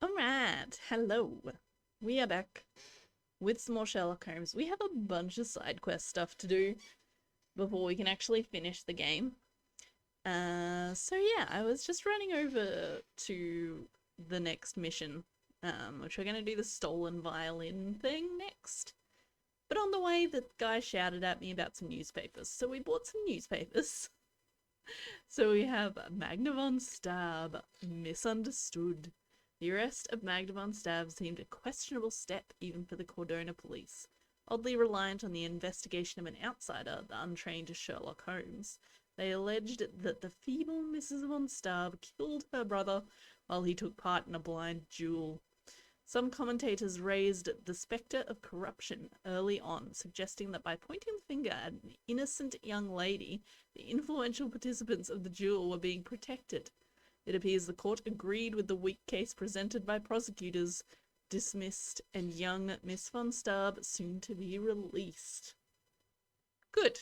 Alright, hello. We are back with some more Sherlock Holmes. We have a bunch of side quest stuff to do before we can actually finish the game. So yeah, I was just running over to the next mission, which we're going to do the stolen violin thing next. But on the way, the guy shouted at me about some newspapers, so we bought some newspapers. So we have Magna von Stab, misunderstood. The arrest of Magna von Stab seemed a questionable step even for the Cordona police, oddly reliant on the investigation of an outsider, the untrained Sherlock Holmes. They alleged that the feeble Mrs. von Stab killed her brother while he took part in a blind duel. Some commentators raised the spectre of corruption early on, suggesting that by pointing the finger at an innocent young lady, the influential participants of the duel were being protected. It appears the court agreed with the weak case presented by prosecutors, dismissed, and young Miss von Stab soon to be released. Good.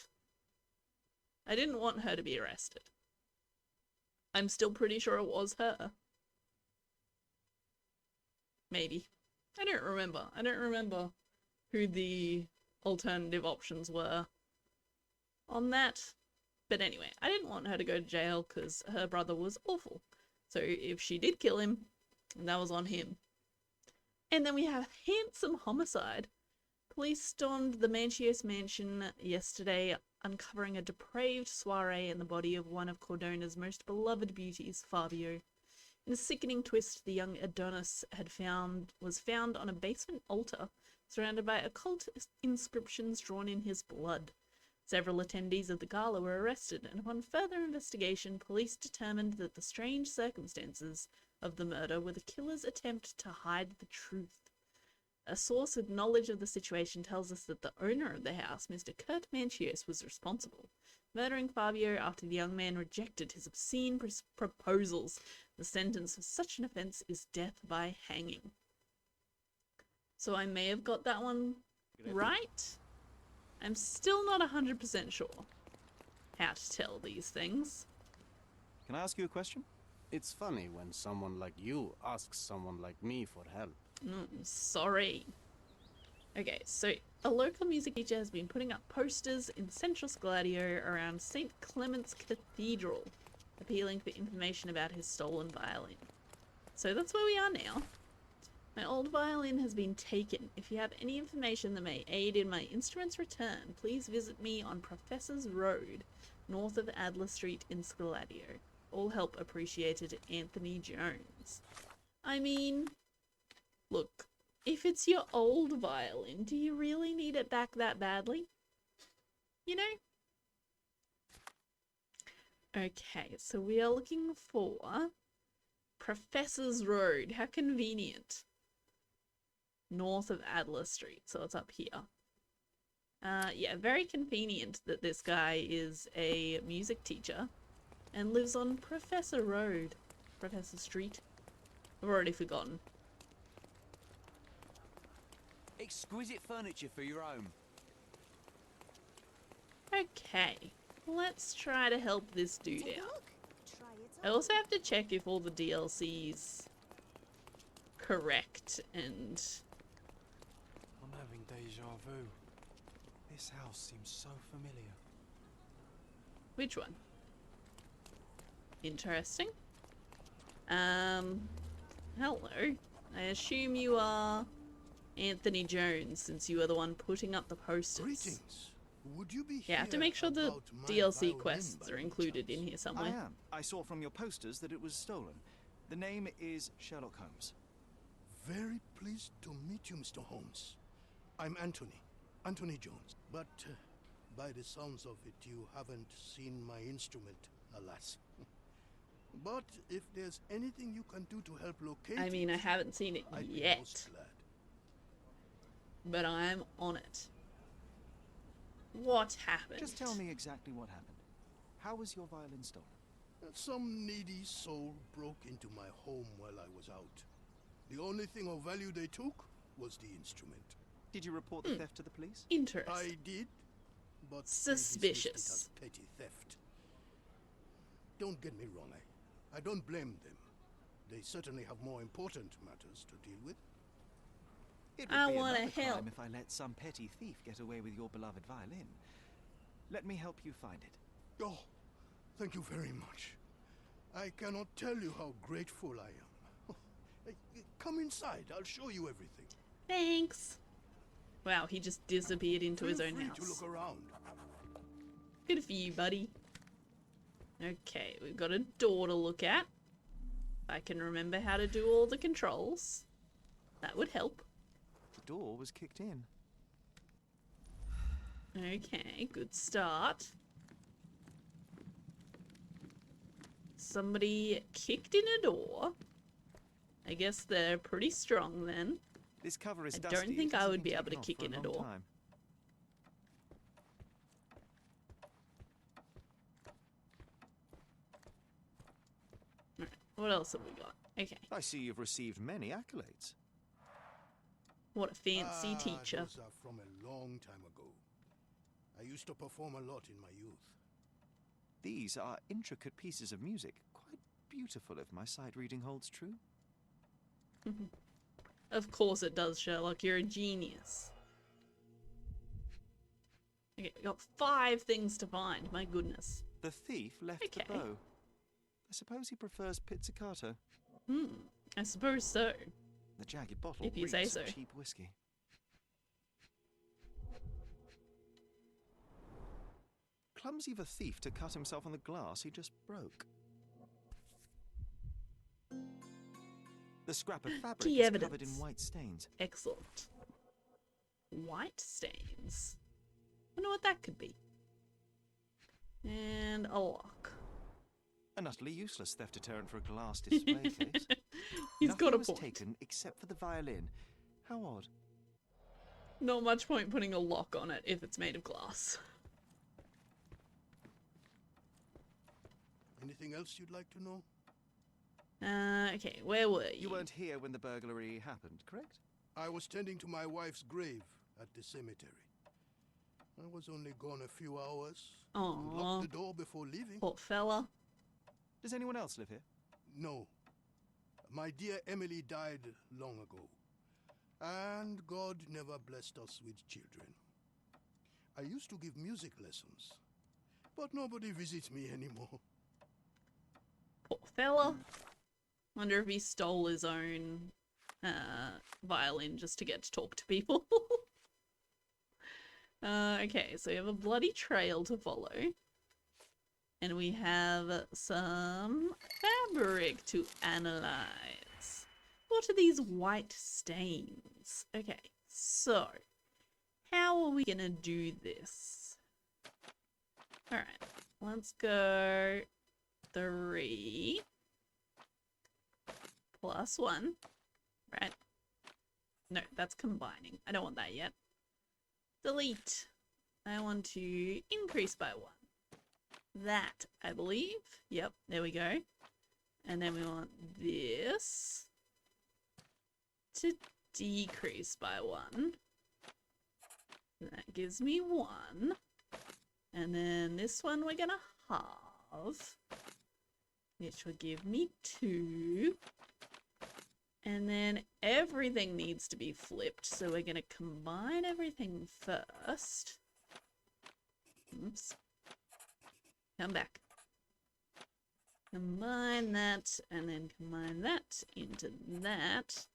I didn't want her to be arrested. I'm still pretty sure it was her. Maybe. I don't remember. I don't remember who the alternative options were on that. But anyway, I didn't want her to go to jail because her brother was awful. So if she did kill him, that was on him. And then we have handsome homicide. Police stormed the Manchios mansion yesterday, uncovering a depraved soiree in the body of one of Cordona's most beloved beauties, Fabio. In a sickening twist, the young Adonis was found on a basement altar, surrounded by occult inscriptions drawn in his blood. Several attendees of the gala were arrested, and upon further investigation, police determined that the strange circumstances of the murder were the killer's attempt to hide the truth. A source with knowledge of the situation tells us that the owner of the house, Mr. Kurt Manchios, was responsible, murdering Fabio after the young man rejected his obscene proposals. The sentence for such an offence is death by hanging. So I may have got that one right. I'm still not 100% sure how to tell these things. Can I ask you a question? It's funny when someone like you asks someone like me for help. Sorry. Okay, so a local music teacher has been putting up posters in Central Gladio around St. Clement's Cathedral, appealing for information about his stolen violin. So that's where we are now. My old violin has been taken. If you have any information that may aid in my instrument's return, please visit me on Professor's Road, north of Adler Street in Scaladio. All help appreciated, Anthony Jones. I mean, look, if it's your old violin, do you really need it back that badly? You know? Okay, so we are looking for Professor's Road. How convenient. North of Adler Street, so it's up here. Yeah, very convenient that this guy is a music teacher and lives on Professor Road. Professor Street. I've already forgotten. Exquisite furniture for your home. Okay, let's try to help this dude out. I also have to check if all the DLC's correct and... I'm having deja vu. This house seems so familiar. Which one? Interesting. Hello. I assume you are Anthony Jones, since you are the one putting up the posters. Greetings. Would you be Yeah, I have to make sure the DLC quests are included in here somewhere. I am. I saw from your posters that it was stolen. The name is Sherlock Holmes. Very pleased to meet you, Mr. Holmes. I'm Anthony Jones. But by the sounds of it, you haven't seen my instrument, alas. But if there's anything you can do to help locate I mean, I haven't seen it I'd be yet, most glad. but I'm on it. What happened? Just tell me exactly what happened. How was your violin stolen? Some needy soul broke into my home while I was out. The only thing of value they took was the instrument. Did you report the theft to the police? Interesting. I did, but they dismissed it Suspicious. as petty theft. Don't get me wrong, I don't blame them. They certainly have more important matters to deal with. It I would be wanna another crime help. if I let some petty thief get away with your beloved violin. Let me help you find it. Oh, thank you very much. I cannot tell you how grateful I am. Come inside, I'll show you everything. Thanks. Wow, he just disappeared into his Feel own free house. to look around. Good for you, buddy. Okay, we've got a door to look at. I can remember how to do all the controls. That would help. The door was kicked in. Okay, good start. Somebody kicked in a door. I guess they're pretty strong then. This cover is I dusty. don't think It I hasn't would been be able to taken off kick for in a long door. time. Alright, what else have we got? Okay, I see you've received many accolades. what a fancy teacher. Those are from a long time ago. I used to perform a lot in my youth. These are intricate pieces of music, quite beautiful if my sight reading holds true. Of course it does, Sherlock. You're a genius. Okay, we got 5 things to find. My goodness. The thief left Okay. the bow. I suppose he prefers pizzicato. I suppose so. The jagged bottle If you say reeks of so. cheap whiskey. Clumsy of a thief to cut himself on the glass he just broke. The scrap of fabric Key is covered in evidence. white stains. Excellent. White stains. Wonder what that could be. And a lock. An utterly useless theft deterrent for a glass display case. He's Nothing got a was point. taken except for the violin. How odd. Not much point putting a lock on it if it's made of glass. Anything else you'd like to know? Okay, where were you? You weren't here when the burglary happened, correct? I was tending to my wife's grave at the cemetery. I was only gone a few hours. And Aww, locked the door before leaving. poor fella. Does anyone else live here? No. My dear Emily died long ago. And God never blessed us with children. I used to give music lessons. But nobody visits me anymore. Poor fella. Wonder if he stole his own violin just to get to talk to people. Okay, so we have a bloody trail to follow. And we have some fabric to analyze. What are these white stains? Okay, so how are we gonna do this? Alright, let's go 3 plus 1. Right? No, that's combining. I don't want that yet. Delete. I want to increase by 1. That, I believe. Yep, there we go. And then we want this to decrease by 1. That gives me 1. And then this one we're gonna halve, which will give me 2. And then everything needs to be flipped, so we're gonna combine everything first. Oops. Come back. Combine that, and then combine that into that.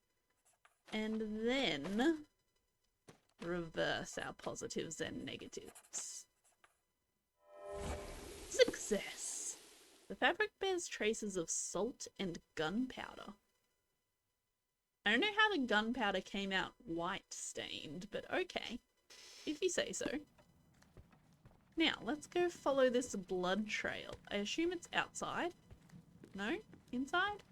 And then reverse our positives and negatives. Success! The fabric bears traces of salt and gunpowder. I don't know how the gunpowder came out white stained, but okay, if you say so. Now, let's go follow this blood trail. I assume it's outside? No? Inside?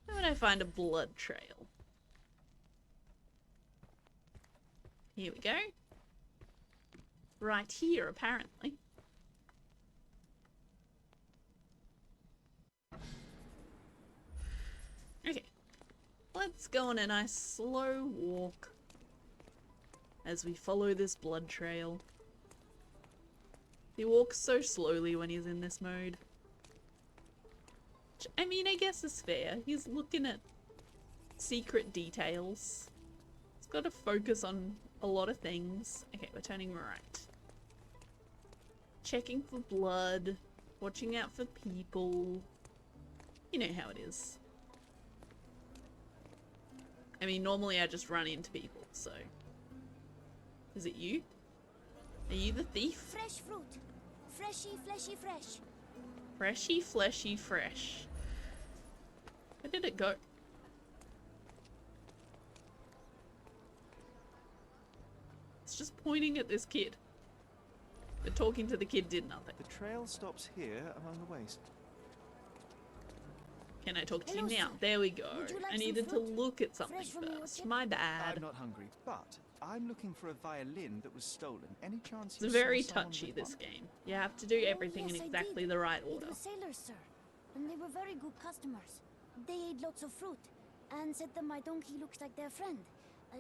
Where would I find a blood trail? Here we go. Right here, apparently. go on a nice slow walk as we follow this blood trail. He walks so slowly when he's in this mode. Which, I mean, I guess is fair. He's looking at secret details. He's got to focus on a lot of things. Okay, we're turning right. Checking for blood. Watching out for people. You know how it is. I mean, normally I just run into people, so... Is it you? Are you the thief? Fresh fruit. Freshy, fleshy, fresh. Freshy, fleshy, fresh. Where did it go? It's just pointing at this kid. But talking to the kid did nothing. The trail stops here among the waste. Can I talk to you Hello, now? sir. There we go. Would you like I some needed to fruit? look at something Fresh from your first. orchard? My bad. I'm not hungry, but I'm looking for a violin that was stolen. Any chance It's you very saw someone touchy, with this one? game. You have to do everything yes, in I exactly did. the right order. It was sailors, sir. And they were very good customers. They ate lots of fruit and said that my donkey looks like their friend. A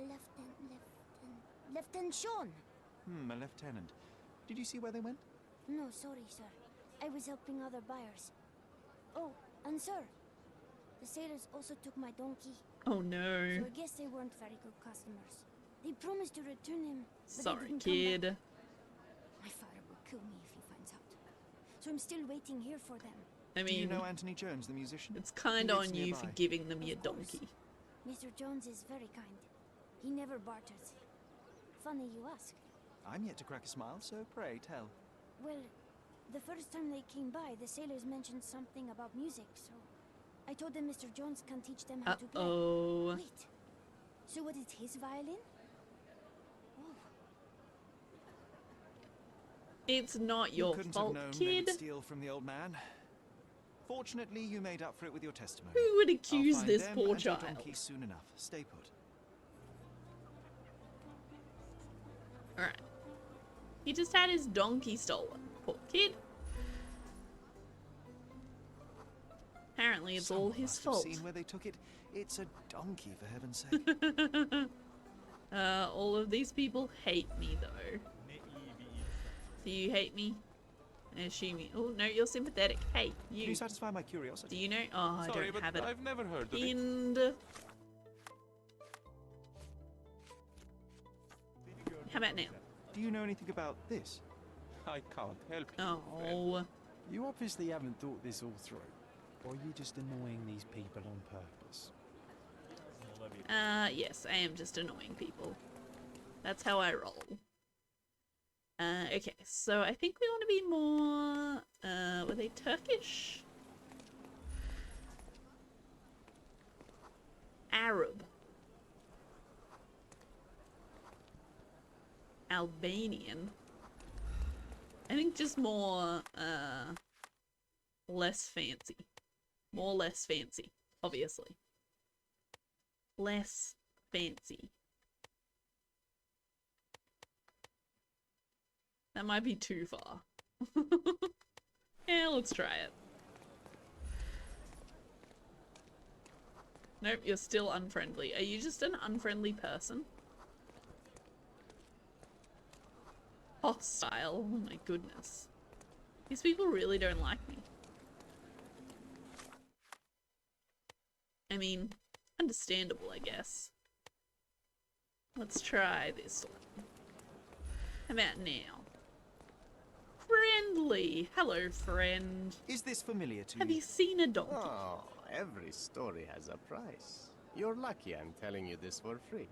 Lieutenant Sean. A lieutenant. Did you see where they went? No, sorry, sir. I was helping other buyers. Oh, and sir, the sailors also took my donkey. Oh no. So I guess they weren't very good customers. They promised to return him, but they Sorry, didn't come back. kid. My father will kill me if he finds out. So I'm still waiting here for them. I Do you mean, know Anthony Jones, the musician? it's kind He of lives on you for nearby. giving them your Of course. donkey. Mr. Jones is very kind. He never barters. Funny you ask. I'm yet to crack a smile, so pray tell. Well, the first time they came by, the sailors mentioned something about music, so I told them Mr. Jones can teach them how to play. Uh-oh. Wait, so what is his violin? Oh, It's not You your couldn't fault, have known they would kid. steal from the old man. Fortunately, you made up for it with your testimony. Who would I'll accuse find this them poor and your child? donkey soon enough. Stay put. Alright. He just had his donkey stolen. Poor kid. Apparently it's all Someone his must have fault. seen where they took it. It's a donkey, for heaven's sake. All of these people hate me though. Do you hate me? I assume you. Oh no, you're sympathetic. Hey, Can you. you satisfy my Do curiosity? you know? Oh, I Sorry, don't but have it. I've never heard of it. Pinned. How about now? Do you know anything about this? I can't help you. Oh, You obviously haven't thought this all through. Or are you just annoying these people on purpose? yes, I am just annoying people. That's how I roll. Okay, so I think we want to be more, were they Turkish? Arab. Albanian. I think just more, less fancy. More less fancy, obviously. Less fancy. That might be too far. Yeah, let's try it. Nope, you're still unfriendly. Are you just an unfriendly person? Hostile. Oh my goodness. These people really don't like me. I mean, understandable, I guess. Let's try this one. How about now? Friendly! Hello, friend. Is this familiar to Have you? you seen a donkey? Oh, every story has a price. You're lucky I'm telling you this for free.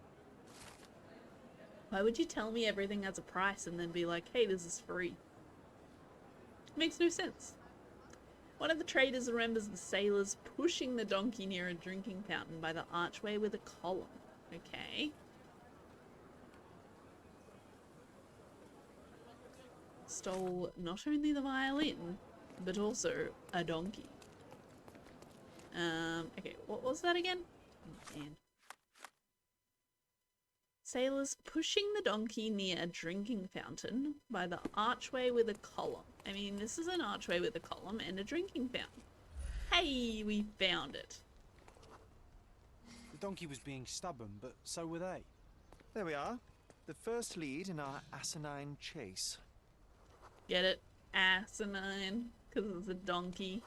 Why would you tell me everything has a price and then be like, hey, this is free? It makes no sense. One of the traders remembers the sailors pushing the donkey near a drinking fountain by the archway with a column. Okay. Stole not only the violin, but also a donkey. Okay, what was that again? Oh, man. Sailors pushing the donkey near a drinking fountain by the archway with a column. I mean, this is an archway with a column and a drinking fountain. Hey, we found it. The donkey was being stubborn, but so were they. There we are. The first lead in our asinine chase. Get it? Asinine. Because it's a donkey.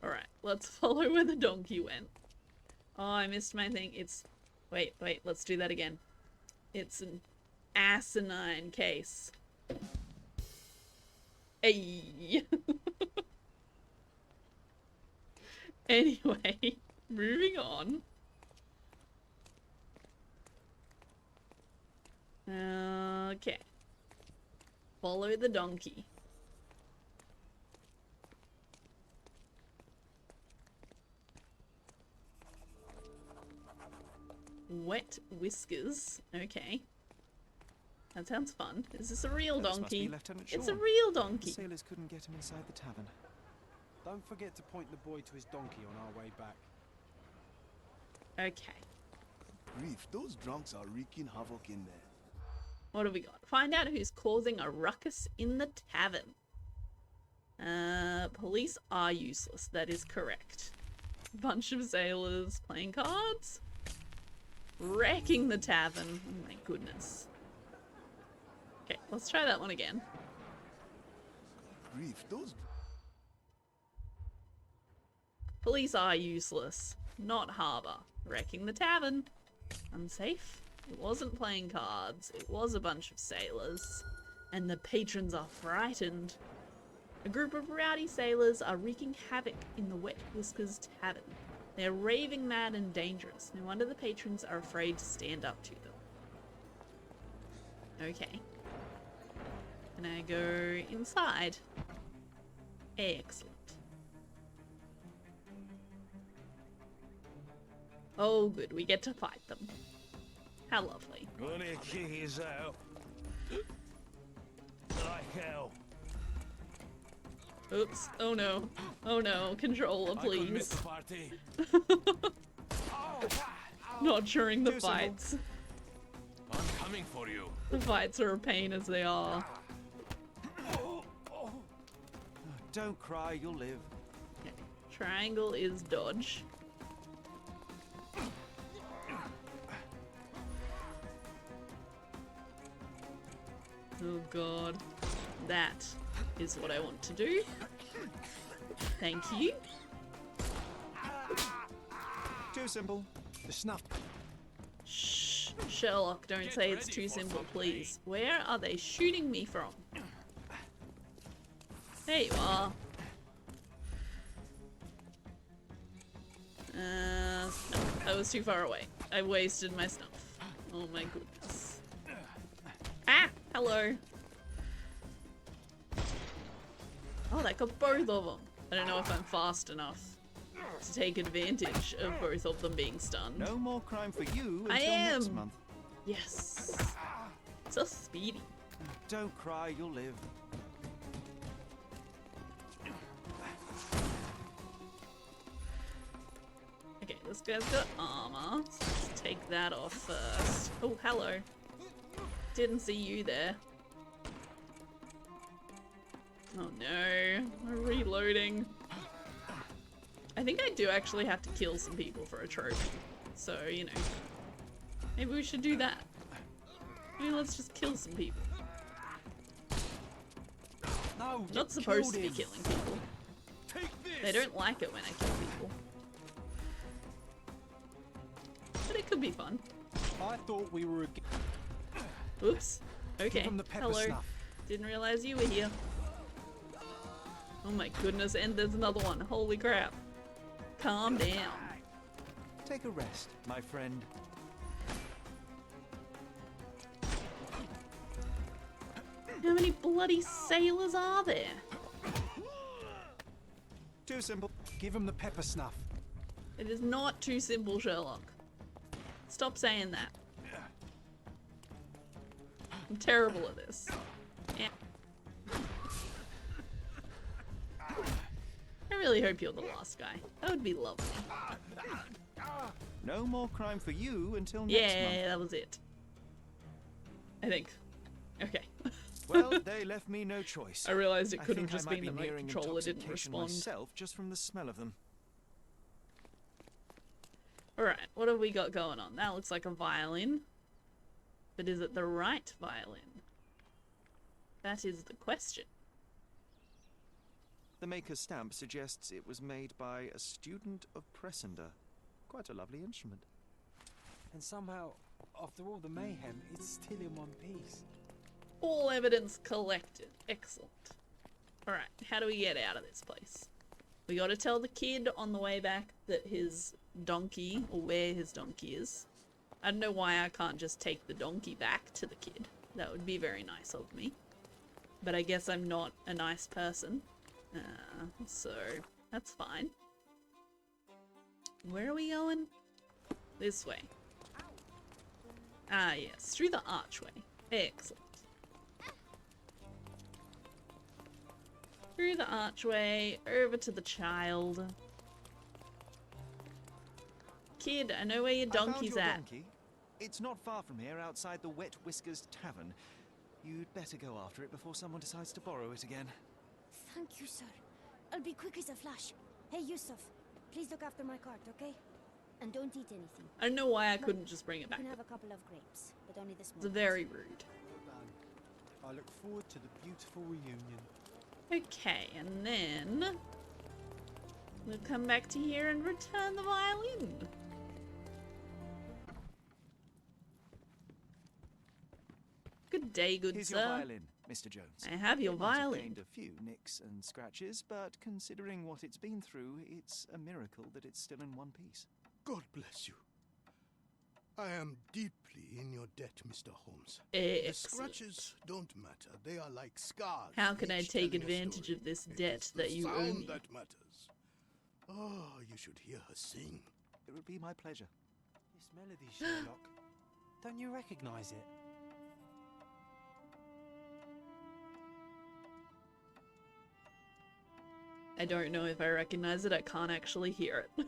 Alright, let's follow where the donkey went. Oh, I missed my thing. It's... Wait, let's do that again. It's an asinine case. Hey! Anyway, moving on. Okay. Follow the donkey. Wet whiskers. Okay. That sounds fun. Is this a real This must donkey? be Lieutenant It's a Sean. real The donkey. sailors couldn't get him inside the tavern. Don't forget to point the boy to his donkey on our way back. Okay. Grief, those drunks are wreaking havoc in there. What have we got? Find out who's causing a ruckus in the tavern. Police are useless. That is correct. Bunch of sailors playing cards. Wrecking the tavern. Oh my goodness. Okay, let's try that one again. Grief, those... Police are useless. Not harbour. Wrecking the tavern. Unsafe. It wasn't playing cards. It was a bunch of sailors. And the patrons are frightened. A group of rowdy sailors are wreaking havoc in the Wet Whiskers Tavern. They are raving mad and dangerous. No wonder the patrons are afraid to stand up to them. Okay. Can I go inside? Excellent. Oh good, we get to fight them. How lovely. Gonna kick his out. Like hell. Oops. Oh no. Oh no. Controller, I could miss please. the party. Not during the Too simple. fights. I'm coming for you. The fights are a pain as they are. Don't cry, you'll live. Triangle is dodge. Oh god. That is what I want to do. Thank you. Too simple. The snuff. Shh. Sherlock, don't say it's too simple, please. Where are they shooting me from? There you are. No, I was too far away. I wasted my stuff. Oh my goodness. Ah! Hello. Oh, that got both of them. I don't know if I'm fast enough to take advantage of both of them being stunned. No more crime for you until I next am. month. Yes. So speedy. Don't cry, you'll live. Okay, this guy's got armor. So let's take that off first. Oh, hello. Didn't see you there. Oh no, we're reloading. I think I do actually have to kill some people for a trophy. So, you know, maybe we should do that. Maybe let's just kill some people. No, Not supposed to be killing people. They don't like it when I kill people. But it could be fun. I thought we were. Oops. Okay. Give him the pepper Hello. snuff. Didn't realize you were here. Oh my goodness, and there's another one. Holy crap. Calm down. Take a rest, my friend. How many bloody sailors are there? Too simple. Give him the pepper snuff. It is not too simple, Sherlock. Stop saying that. I'm terrible at this. Yeah. I really hope you're the last guy. That would be lovely. No more crime for you until next month. Yeah, that was it. I think. Okay. Well, they left me no choice. I realized it I could have think I just might been the be night nearing controller didn't intoxication respond. myself just from the smell of them. Alright, what have we got going on? That looks like a violin. But is it the right violin? That is the question. The maker's stamp suggests it was made by a student of Pressender. Quite a lovely instrument. And somehow, after all the mayhem, it's still in one piece. All evidence collected. Excellent. Alright, how do we get out of this place? We gotta tell the kid on the way back that his donkey, or where his donkey is. I don't know why I can't just take the donkey back to the kid. That would be very nice of me. But I guess I'm not a nice person. So that's fine. Where are we going? This way. Ah, yes, through the archway. Excellent. Through the archway, over to the child. Kid, I know where your donkey's at. Donkey. It's not far from here, outside the Wet Whiskers Tavern. You'd better go after it before someone decides to borrow it again. Thank you, sir. I'll be quick as a flash. Hey, Yusuf, please look after my cart, okay? And don't eat anything. I don't know why I couldn't just bring it back. You can have a couple of grapes, but only the small It's ones. very rude. Well done. I look forward to the beautiful reunion. Okay, and then we'll come back to here and return the violin. Good day, good Here's sir. your violin, Mr. Jones. I have your It might have violin. gained a few nicks and scratches, but considering what it's been through, it's a miracle that it's still in one piece. God bless you. I am deeply in your debt, Mr. Holmes. Excellent. The scratches don't matter. They are like scars. How can I each take telling a advantage story. of this It debt is the that you owe sound me? that matters. Oh, you should hear her sing. It would be my pleasure. This melody, Sherlock. Don't you recognize it? I don't know if I recognize it. I can't actually hear it.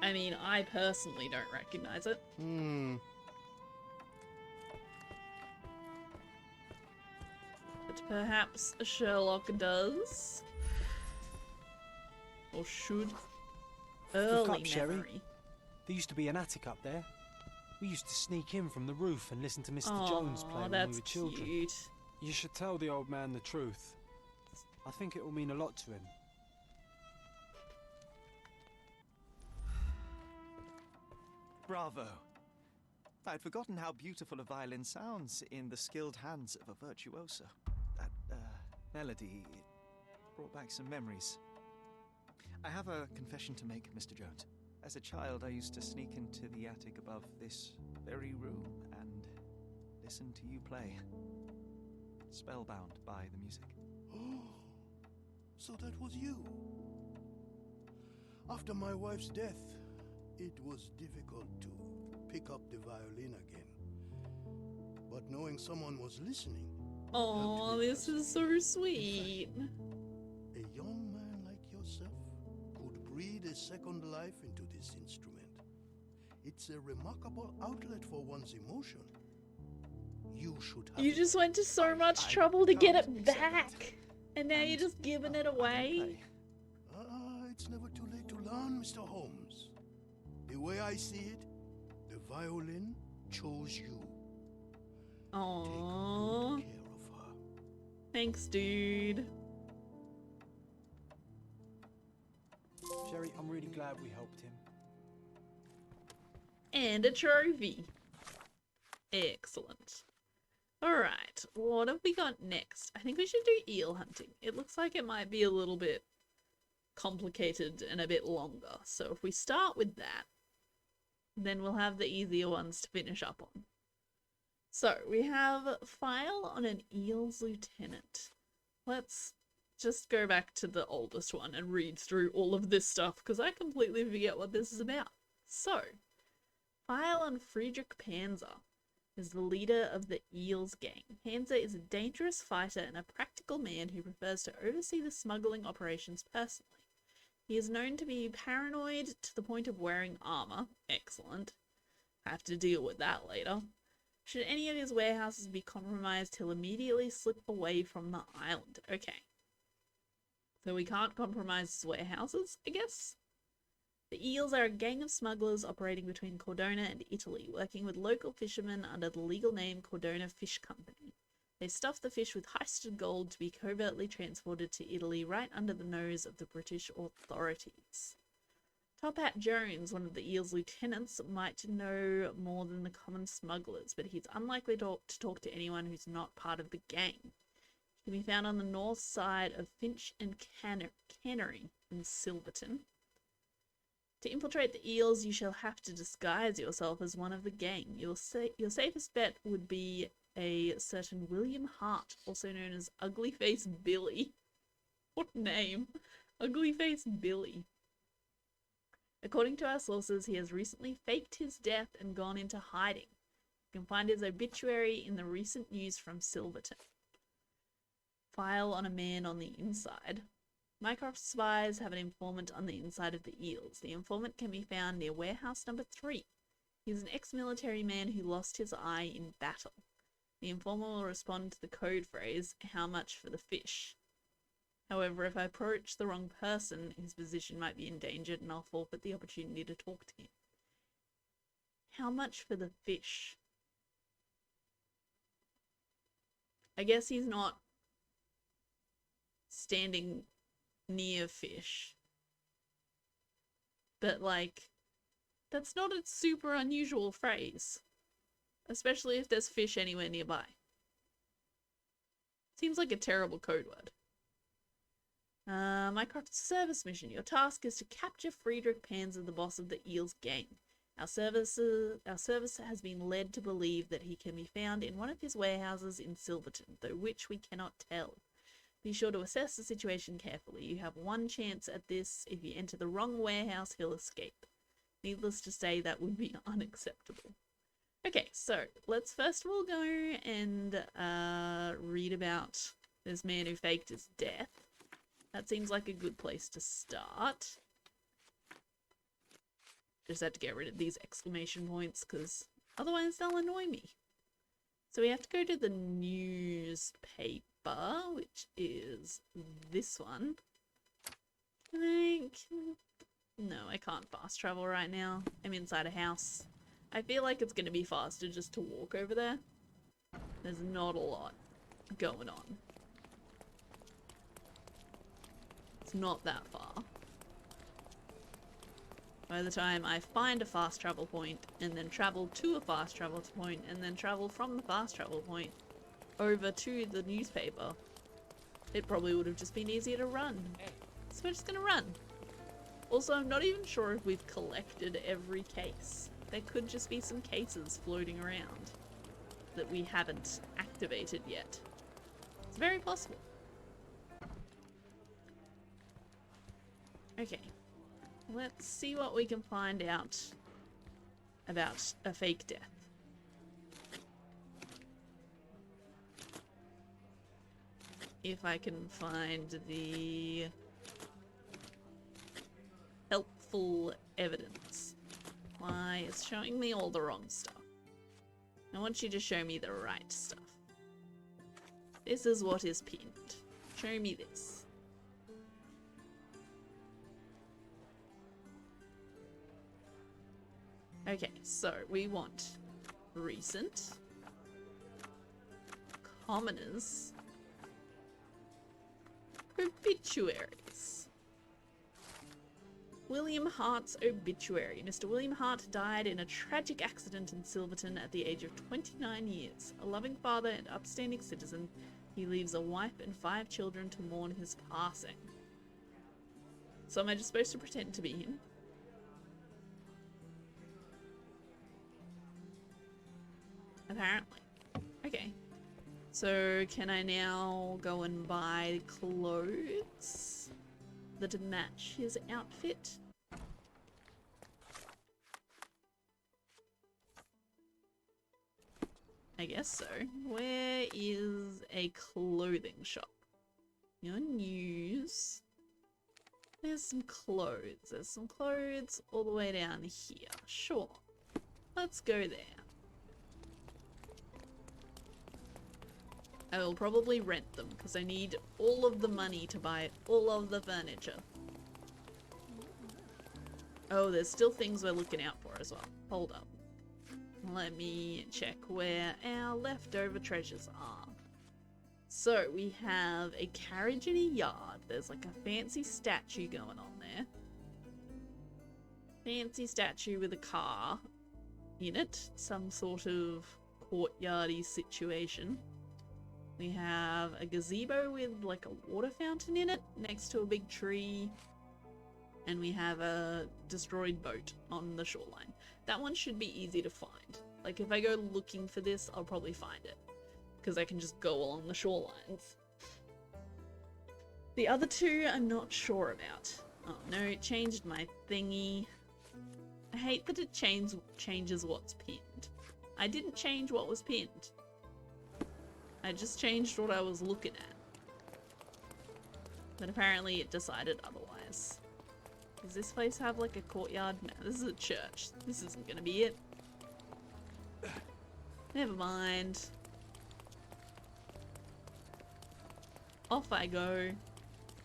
I mean, I personally don't recognize it. But perhaps Sherlock does? Or should? Look Early up, Sherry. memory. There used to be an attic up there. We used to sneak in from the roof and listen to Mr. Jones play Aw, when that's we were children. cute. You should tell the old man the truth. I think it will mean a lot to him. Bravo. I'd forgotten how beautiful a violin sounds in the skilled hands of a virtuoso. That melody, it brought back some memories. I have a confession to make, Mr. Jones. As a child, I used to sneak into the attic above this very room and listen to you play. Spellbound by the music. Oh, so that was you. After my wife's death, it was difficult to pick up the violin again. But knowing someone was listening. Oh, helped me this is so sweet. A young man like yourself could breathe a second life into this instrument. It's a remarkable outlet for one's emotion. You should have You it. just went to so much trouble to get it back. And now you're just giving it away. It's never too late to learn, Mr. Holmes. The way I see it, the violin chose you. Aww. Take good care of her. Thanks, dude. Sherry, I'm really glad we helped him. And a trophy. Excellent. Alright, what have we got next? I think we should do eel hunting. It looks like it might be a little bit complicated and a bit longer. So if we start with that, then we'll have the easier ones to finish up on. So we have file on an eel's lieutenant. Let's just go back to the oldest one and read through all of this stuff because I completely forget what this is about. So, file on Friedrich Panzer is the leader of the Eels gang. Panzer is a dangerous fighter and a practical man who prefers to oversee the smuggling operations personally. He is known to be paranoid to the point of wearing armor. Excellent. Have to deal with that later. Should any of his warehouses be compromised, he'll immediately slip away from the island. Okay. So we can't compromise his warehouses, I guess? The Eels are a gang of smugglers operating between Cordona and Italy, working with local fishermen under the legal name Cordona Fish Company. They stuff the fish with heisted gold to be covertly transported to Italy right under the nose of the British authorities. Top Hat Jones, one of the Eel's lieutenants, might know more than the common smugglers, but he's unlikely to talk to anyone who's not part of the gang. He can be found on the north side of Finch and Cannery in Silverton. To infiltrate the Eels, you shall have to disguise yourself as one of the gang. Your safest bet would be a certain William Hart, also known as Ugly Face Billy. What name? Ugly Face Billy. According to our sources, he has recently faked his death and gone into hiding. You can find his obituary in the recent news from Silverton. File on a man on the inside. Mycroft spies have an informant on the inside of the Eels. The informant can be found near warehouse number 3. He's an ex-military man who lost his eye in battle. The informer will respond to the code phrase, "How much for the fish?" However, if I approach the wrong person, his position might be endangered and I'll forfeit the opportunity to talk to him. How much for the fish? I guess he's not standing near fish. But like, that's not a super unusual phrase. Especially if there's fish anywhere nearby. Seems like a terrible code word. Mycroft's service mission. Your task is to capture Friedrich Panzer, the boss of the Eels gang. Our service has been led to believe that he can be found in one of his warehouses in Silverton, though which we cannot tell. Be sure to assess the situation carefully. You have one chance at this. If you enter the wrong warehouse, he'll escape. Needless to say, that would be unacceptable. Okay, so let's first of all go and read about this man who faked his death. That seems like a good place to start. Just have to get rid of these exclamation points because otherwise they'll annoy me. So we have to go to the newspaper, which is this one. No, I can't fast travel right now. I'm inside a house. I feel like it's going to be faster just to walk over there. There's not a lot going on. It's not that far. By the time I find a fast travel point and then travel to a fast travel point and then travel from the fast travel point over to the newspaper, it probably would have just been easier to run. So we're just gonna run. Also, I'm not even sure if we've collected every case. There could just be some cases floating around that we haven't activated yet. It's very possible. Okay. Let's see what we can find out about a fake death. If I can find the helpful evidence. Why, it's showing me all the wrong stuff. I want you to show me the right stuff. This is what is pinned. Show me this. Okay, so we want recent, commoners, obituaries. William Hart's obituary. Mr. William Hart died in a tragic accident in Silverton at the age of 29 years. A loving father and upstanding citizen, he leaves a wife and 5 children to mourn his passing. So am I just supposed to pretend to be him? Apparently. Okay. So can I now go and buy clothes that match his outfit? I guess so. Where is a clothing shop? Your news. There's some clothes. There's some clothes all the way down here. Sure. Let's go there. I will probably rent them because I need all of the money to buy all of the furniture. Oh, there's still things we're looking out for as well. Hold up. Let me check where our leftover treasures are. So we have a carriage in a yard. There's like a fancy statue going on there. Fancy statue with a car in it. Some sort of courtyardy situation. We have a gazebo with like a water fountain in it next to a big tree. And we have a destroyed boat on the shoreline. That one should be easy to find. Like if I go looking for this, I'll probably find it. Because I can just go along the shorelines. The other two, I'm not sure about. Oh no, it changed my thingy. I hate that it changes what's pinned. I didn't change what was pinned. I just changed what I was looking at. But apparently it decided otherwise. Does this place have like a courtyard? No, this is a church. This isn't gonna be it. Never mind. Off I go.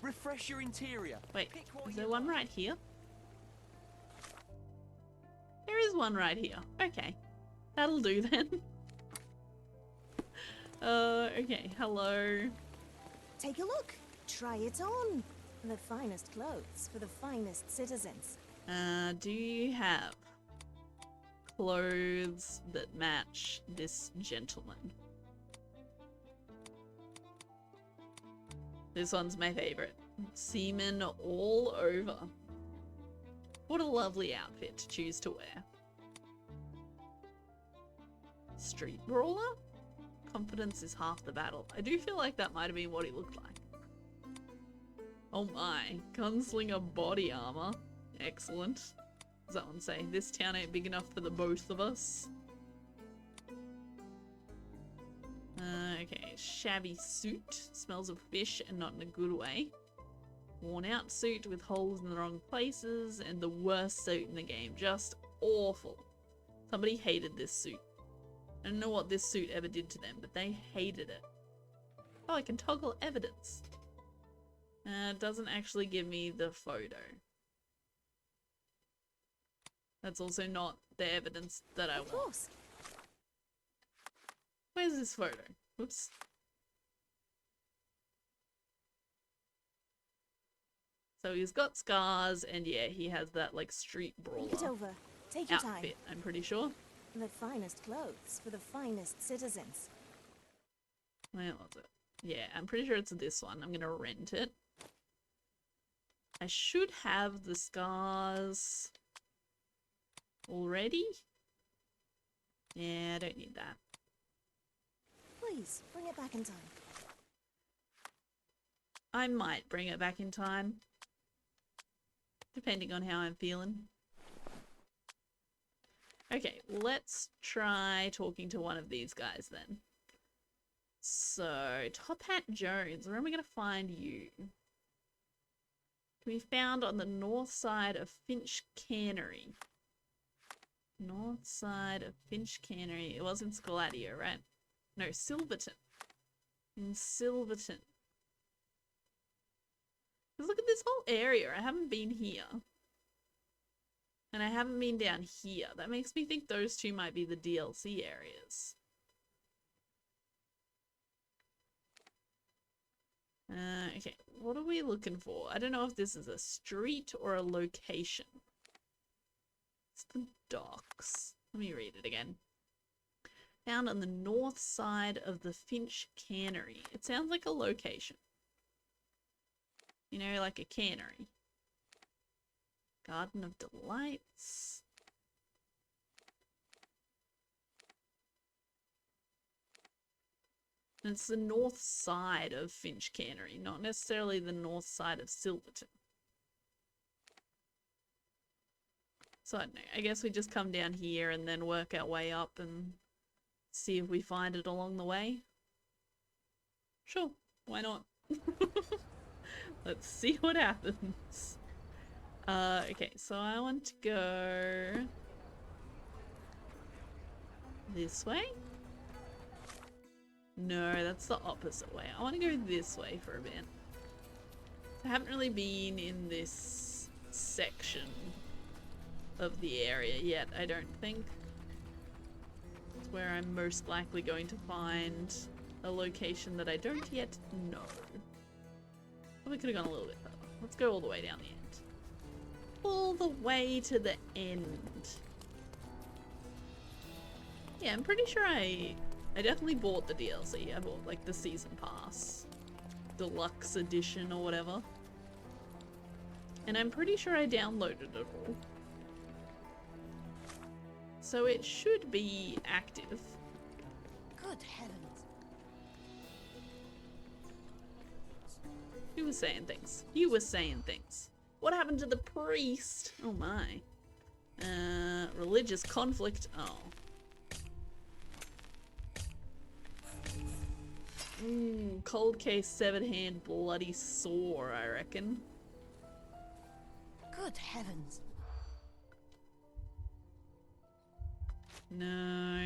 Refresh your interior. Wait, is there one right here? There is one right here. Okay. That'll do then. Okay, hello. Take a look. Try it on. The finest clothes for the finest citizens. Do you have clothes that match this gentleman? This one's my favorite. Seaman all over. What a lovely outfit to choose to wear. Street brawler? Confidence is half the battle. I do feel like that might have been what he looked like. Oh my, gunslinger body armor. Excellent. Does that one say, this town ain't big enough for the both of us? Okay, shabby suit. Smells of fish and not in a good way. Worn out suit with holes in the wrong places and the worst suit in the game. Just awful. Somebody hated this suit. I don't know what this suit ever did to them, but they hated it. Oh, I can toggle evidence. It doesn't actually give me the photo. That's also not the evidence that I want. Where's this photo? Whoops. So he's got scars, and yeah, he has that like street brawler Think it over. Take your time. outfit, I'm pretty sure. The finest clothes for the finest citizens. Where was it? Yeah, I'm pretty sure it's this one. I'm gonna rent it. I should have the scars already. Yeah, I don't need that. Please, bring it back in time. I might bring it back in time. Depending on how I'm feeling. Okay, let's try talking to one of these guys then. So, Top Hat Jones, where am I going to find you? Can be found on the north side of Finch Cannery. North side of Finch Cannery. It was in Scaladio, right? No, Silverton. In Silverton. Because look at this whole area. I haven't been here. And I haven't been down here. That makes me think those two might be the DLC areas. Okay, what are we looking for? I don't know if this is a street or a location. It's the docks. Let me read it again. Found on the north side of the Finch Cannery. It sounds like a location. You know, like a cannery. Garden of Delights. And it's the north side of Finch Cannery, not necessarily the north side of Silverton. So I don't know, I guess we just come down here and then work our way up and see if we find it along the way. Sure, why not? Let's see what happens. Okay, so I want to go this way. No, that's the opposite way. I want to go this way for a bit. I haven't really been in this section of the area yet, I don't think. It's where I'm most likely going to find a location that I don't yet know. Probably could have gone a little bit further. Let's go all the way down the end. All the way to the end. Yeah, I'm pretty sure I definitely bought the DLC. I bought like the season pass. Deluxe edition or whatever. And I'm pretty sure I downloaded it all. So it should be active. Good heavens. Who was saying things? You were saying things. What happened to the priest? Oh my. Religious conflict. Oh. Cold case, severed hand, bloody sore, I reckon. Good heavens. No,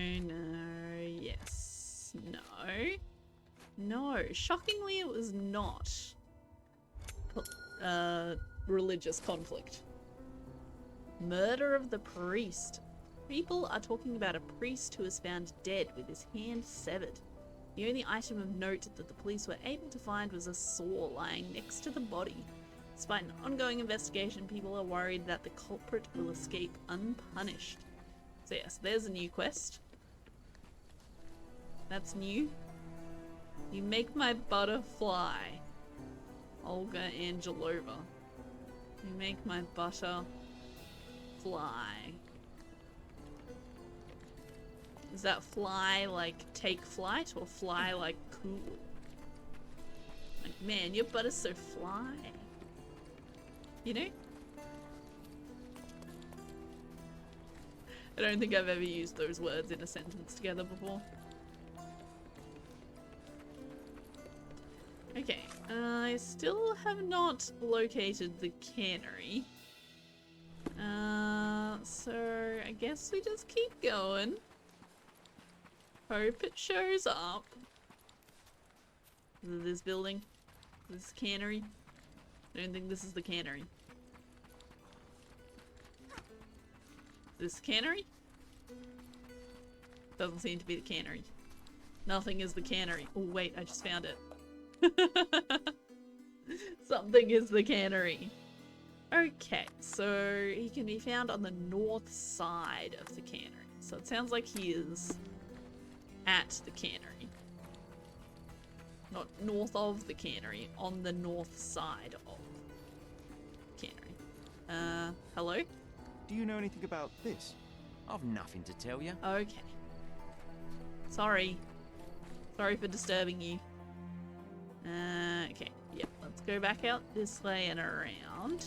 yes, no. No, shockingly it was not religious conflict. Murder of the priest. People are talking about a priest who was found dead with his hand severed. The only item of note that the police were able to find was a saw lying next to the body. Despite an ongoing investigation, people are worried that the culprit will escape unpunished. So yes, there's a new quest. That's new. You make my butter fly. Olga Angelova. You make my butter fly. Is that fly like take flight or fly like cool? Like, man, your butter's so fly. You know? I don't think I've ever used those words in a sentence together before. Okay, I still have not located the cannery. So I guess we just keep going. Hope it shows up. Is it this building? This cannery? I don't think this is the cannery. This cannery? Doesn't seem to be the cannery. Nothing is the cannery. Oh wait, I just found it. Something is the cannery. Okay, so he can be found on the north side of the cannery. So it sounds like he is at the cannery. Not north of the cannery, on the north side of the cannery. Hello? Do you know anything about this? I've nothing to tell you. Okay. Sorry. Sorry for disturbing you. Okay, yep, let's go back out this way and around.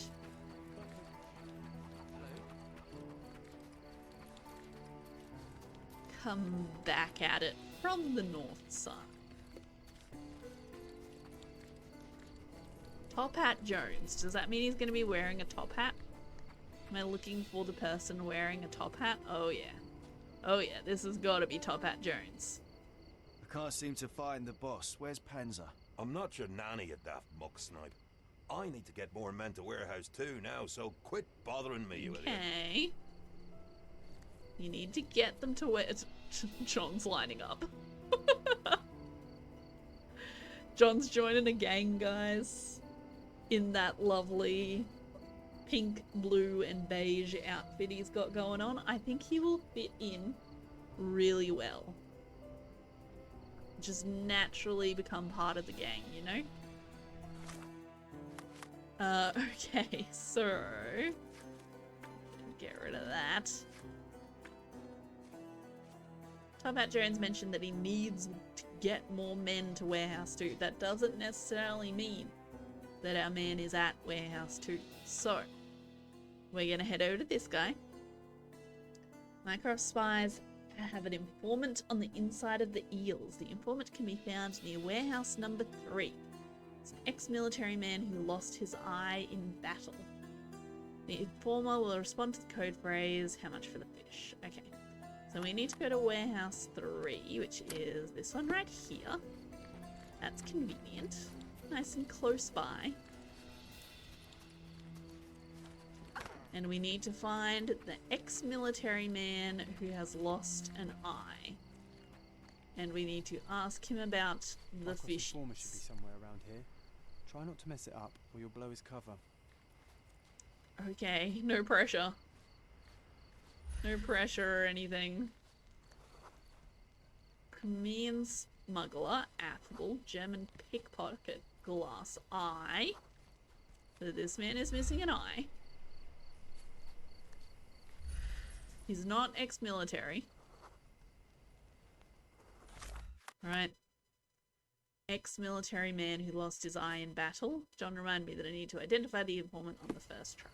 Come back at it from the north side. Top Hat Jones. Does that mean he's going to be wearing a top hat? Am I looking for the person wearing a top hat? Oh yeah. Oh yeah, this has got to be Top Hat Jones. I can't seem to find the boss. Where's Panzer? I'm not your nanny, you daft muck snipe. I need to get more men to warehouse too now, so quit bothering me, will you? Okay. You need to get them to where John's lining up. John's joining a gang, guys. In that lovely pink, blue, and beige outfit he's got going on. I think he will fit in really well. Just naturally become part of the gang, you know? Okay, so get rid of that. Top Hat Jones mentioned that he needs to get more men to Warehouse 2. That doesn't necessarily mean that our man is at Warehouse 2. So, we're gonna head over to this guy. Mycroft spies have an informant on the inside of the eels. The informant can be found near warehouse number 3. It's an ex-military man who lost his eye in battle. The informer will respond to the code phrase, how much for the fish? Okay. So we need to go to warehouse 3, which is this one right here. That's convenient. Nice and close by. And we need to find the ex-military man who has lost an eye. And we need to ask him about the fish. The informer should be somewhere around here. Try not to mess it up, or you'll blow his cover. Okay, no pressure. No pressure or anything. Crimean smuggler, affable, German pickpocket, glass eye. So this man is missing an eye. He's not ex-military. Right. Ex-military man who lost his eye in battle. John reminded me that I need to identify the informant on the first try.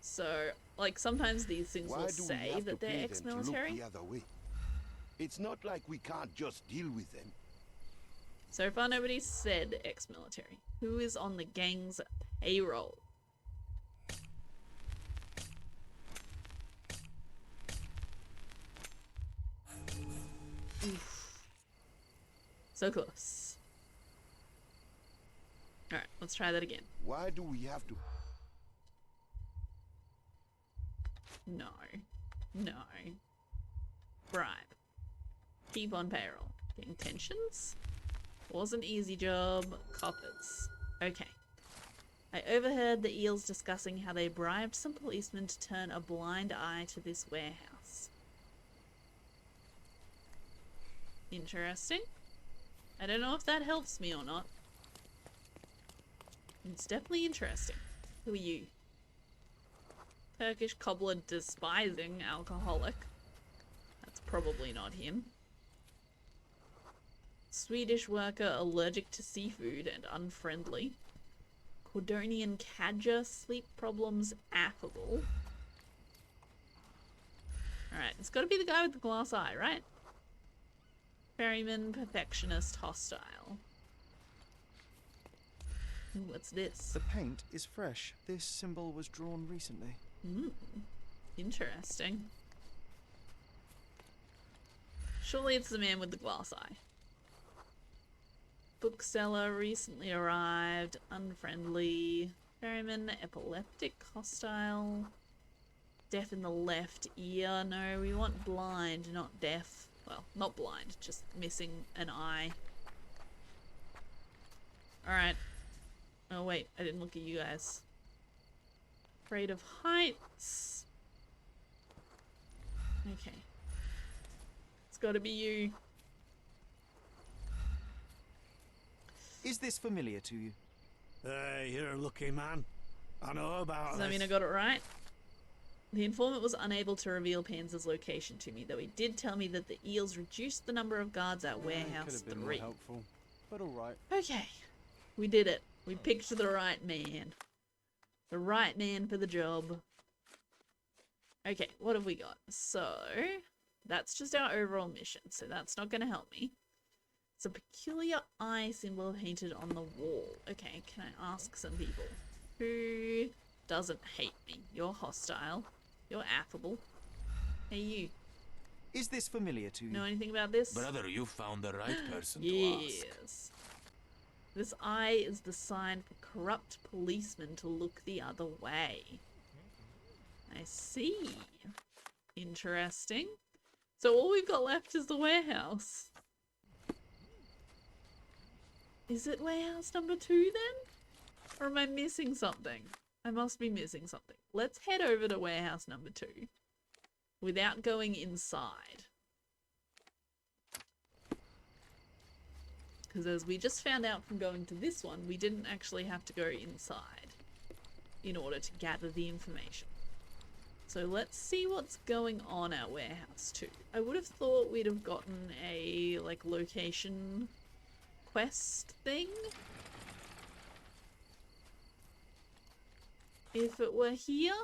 So, like, sometimes these things will say that they're ex-military. It's not like we can't just deal with them. So far nobody said ex-military. Who is on the gang's payroll? Oof. So close. Alright, let's try that again. Why do we have to? No. No. Bribe. Keep on payroll. The intentions? Was an easy job. Coppers. Okay. I overheard the eels discussing how they bribed some policemen to turn a blind eye to this warehouse. Interesting. I don't know if that helps me or not. It's definitely interesting. Who are you? Turkish cobbler despising alcoholic. That's probably not him. Swedish worker allergic to seafood and unfriendly. Cordonian cadger, sleep problems, affable. Alright, it's gotta be the guy with the glass eye, right? Ferryman, perfectionist, hostile. Ooh, what's this? The paint is fresh. This symbol was drawn recently. Interesting. Surely it's the man with the glass eye. Bookseller, recently arrived, unfriendly. Ferryman, epileptic, hostile. Deaf in the left ear. No, we want blind, not deaf. Well, not blind, just missing an eye. Alright. Oh wait, I didn't look at you guys. Afraid of heights. Okay. It's gotta be you. Is this familiar to you? Hey, you're a lucky man. I know about Does that mean I got it right? The informant was unable to reveal Panzer's location to me, though he did tell me that the eels reduced the number of guards at warehouse Could have been 3. more helpful, but all right. Okay, we did it. We picked the right man. The right man for the job. Okay, what have we got? So, that's just our overall mission, so that's not going to help me. It's a peculiar eye symbol painted on the wall. Okay, can I ask some people? Who doesn't hate me? You're hostile. You're affable. Hey, you. Is this familiar to you? Know anything about this? Brother, you found the right person to ask. Yes. This eye is the sign for corrupt policemen to look the other way. I see. Interesting. So all we've got left is the warehouse. Is it warehouse number 2 then? Or am I missing something? I must be missing something. Let's head over to warehouse number 2 without going inside. Because as we just found out from going to this one, we didn't actually have to go inside in order to gather the information. So let's see what's going on at warehouse 2. I would have thought we'd have gotten a, like, location quest thing. If it were here,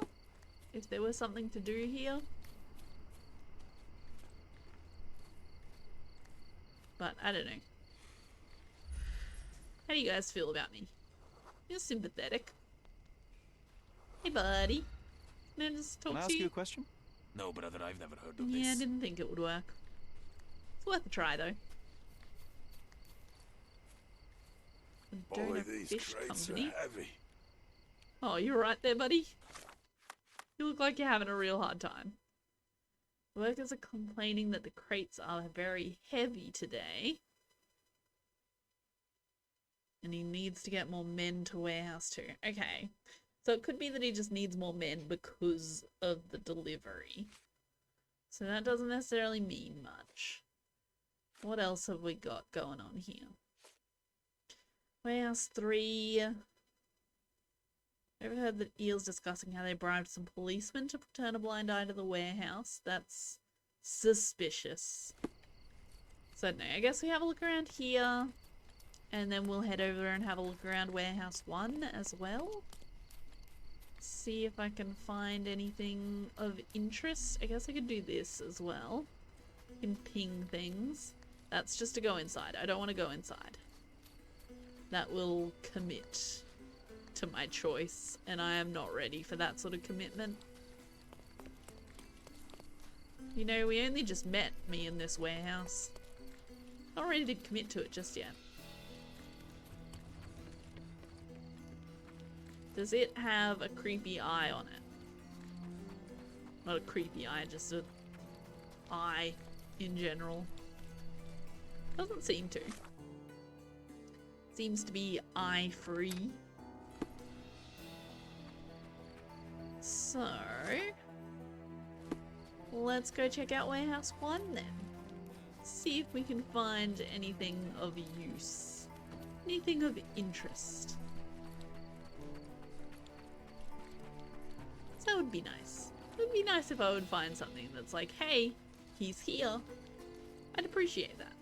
if there was something to do here. But I don't know. How do you guys feel about me? You're sympathetic. Hey, buddy. Can I just talk Can I to ask you? you a question? No, brother, I've never heard of Yeah, I this. didn't think it would work. It's worth a try, though. Boy, Donor these Fish crates Company. are heavy. Oh, you're right there, buddy. You look like you're having a real hard time. Workers are complaining that the crates are very heavy today. And he needs to get more men to warehouse too. Okay. So it could be that he just needs more men because of the delivery. So that doesn't necessarily mean much. What else have we got going on here? Warehouse 3. Ever heard that Eel's discussing how they bribed some policemen to turn a blind eye to the warehouse? That's suspicious. So no, I guess we have a look around here. And then we'll head over and have a look around Warehouse 1 as well. See if I can find anything of interest. I guess I could do this as well. I can ping things. That's just to go inside. I don't want to go inside. That will commit to my choice, and I am not ready for that sort of commitment. You know, we only just met, me in this warehouse. Not ready to commit to it just yet. Does it have a creepy eye on it? Not a creepy eye, just a eye in general. Doesn't seem to. Seems to be eye free. So let's go check out Warehouse 1 then. See if we can find anything of use. Anything of interest. That would be nice. It would be nice if I would find something that's like, hey, he's here. I'd appreciate that.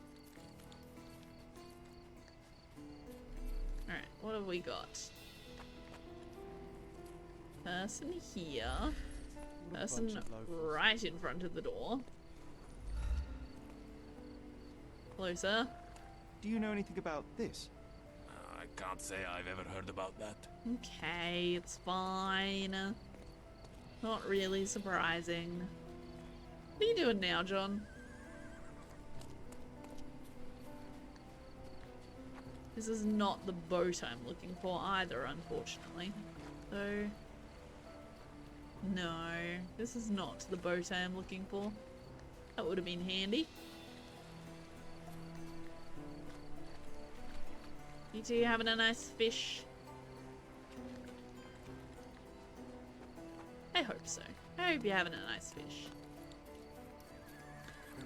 Alright, what have we got? Person here. Person right in front of the door. Closer. Do you know anything about this? I can't say I've ever heard about that. Okay, it's fine. Not really surprising. What are you doing now, John? This is not the boat I'm looking for either, unfortunately. So, no, this is not the boat I am looking for. That would have been handy. You two having a nice fish? I hope so. I hope you're having a nice fish.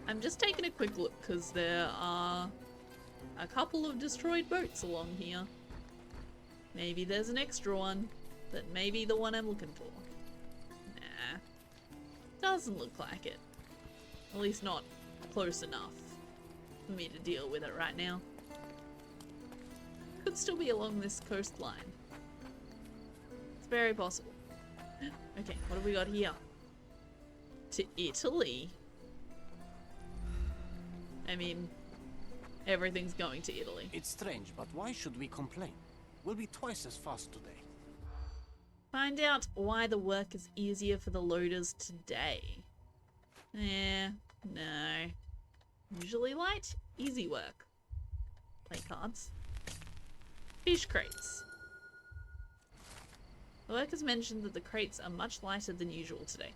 I'm just taking a quick look because there are a couple of destroyed boats along here. Maybe there's an extra one that may be the one I'm looking for. Nah. Doesn't look like it. At least not close enough for me to deal with it right now. Could still be along this coastline. It's very possible. Okay, what have we got here? To Italy? I mean, everything's going to Italy. It's strange, but why should we complain? We'll be twice as fast today. Find out why the work is easier for the loaders today. No. Usually light, easy work. Play cards. Fish crates. The workers mentioned that the crates are much lighter than usual today.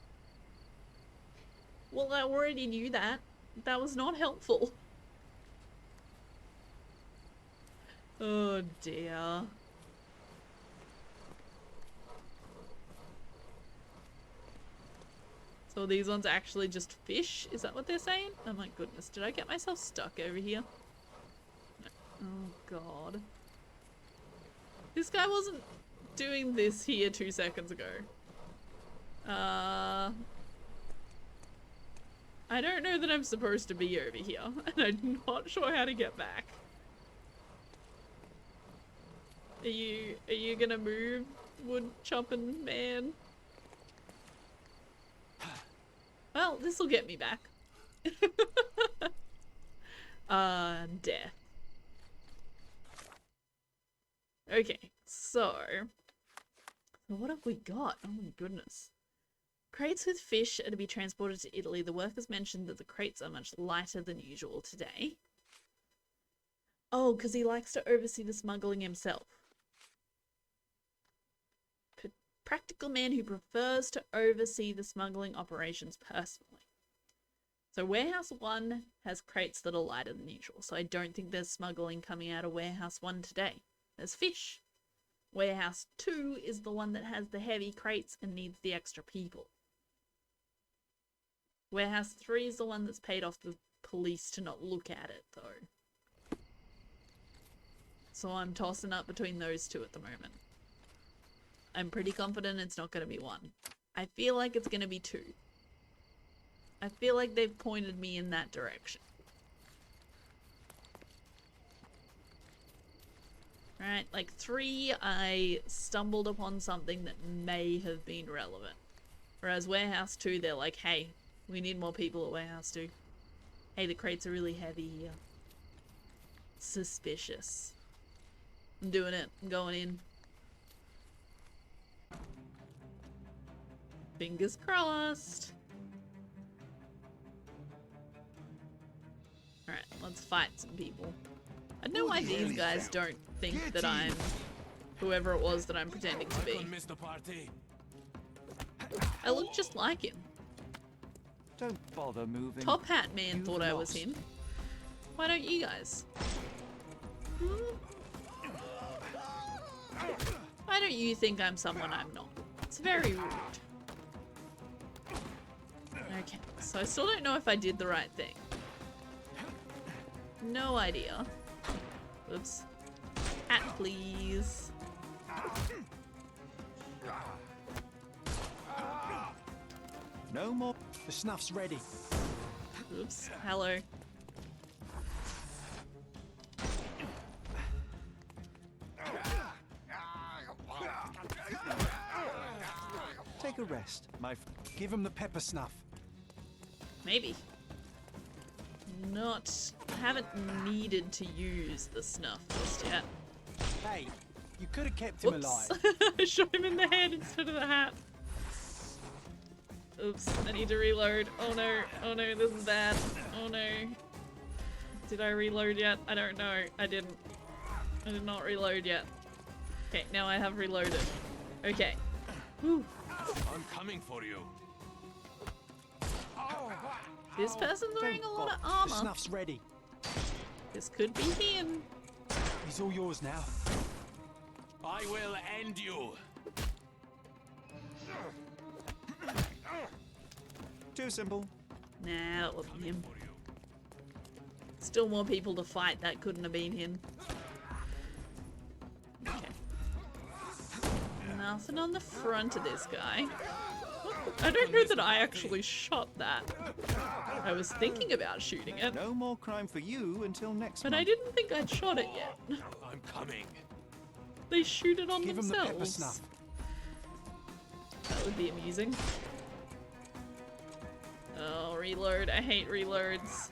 Well, I already knew that. That was not helpful. Oh dear. So these ones are actually just fish? Is that what they're saying? Oh my goodness, did I get myself stuck over here? No. Oh god. This guy wasn't doing this here 2 seconds ago. I don't know that I'm supposed to be over here, and I'm not sure how to get back. Are you gonna move, wood chopping man? Well, this'll get me back. Death. Okay, so So what have we got? Oh my goodness. Crates with fish are to be transported to Italy. The workers mentioned that the crates are much lighter than usual today. Oh, because he likes to oversee the smuggling himself. Practical man who prefers to oversee the smuggling operations personally. So Warehouse 1 has crates that are lighter than usual. So I don't think there's smuggling coming out of Warehouse 1 today. There's fish. Warehouse 2 is the one that has the heavy crates and needs the extra people. Warehouse 3 is the one that's paid off the police to not look at it, though. So I'm tossing up between those two at the moment. I'm pretty confident it's not going to be 1. I feel like it's going to be 2. I feel like they've pointed me in that direction. Right, like 3, I stumbled upon something that may have been relevant. Whereas Warehouse 2, they're like, hey, we need more people at Warehouse 2. Hey, the crates are really heavy here. Suspicious. I'm doing it. I'm going in. Fingers crossed. Alright, let's fight some people. I don't know why these guys don't think that I'm whoever it was that I'm pretending to be. I look just like him. Don't bother moving. Top Hat Man thought I was him. Why don't you guys? Why don't you think I'm someone I'm not? It's very rude. Okay, so I still don't know if I did the right thing. No idea. Oops. Hat, please. No more. The snuff's ready. Oops. Hello. Take a rest, my Give him the pepper snuff. Maybe. I haven't needed to use the snuff just yet. Hey, you could have kept him alive. I shot him in the head instead of the hat. Oops, I need to reload. Oh no, this is bad. Oh no. Did I reload yet? I don't know. I didn't. I did not reload yet. Okay, now I have reloaded. Okay. Whew. I'm coming for you. This person's wearing a lot of The armor. snuff's ready. This could be him. He's all yours now. I will end you. Too simple. Nah, it wasn't him. Still more people to fight. That couldn't have been him. Okay. Nothing on the front of this guy. I don't know that I actually shot that. I was thinking about shooting it. No more crime for you until next But month. I didn't think I'd shot it yet. I'm coming. They shoot it on Give him the themselves. pepper snuff. That would be amusing. Oh, reload. I hate reloads.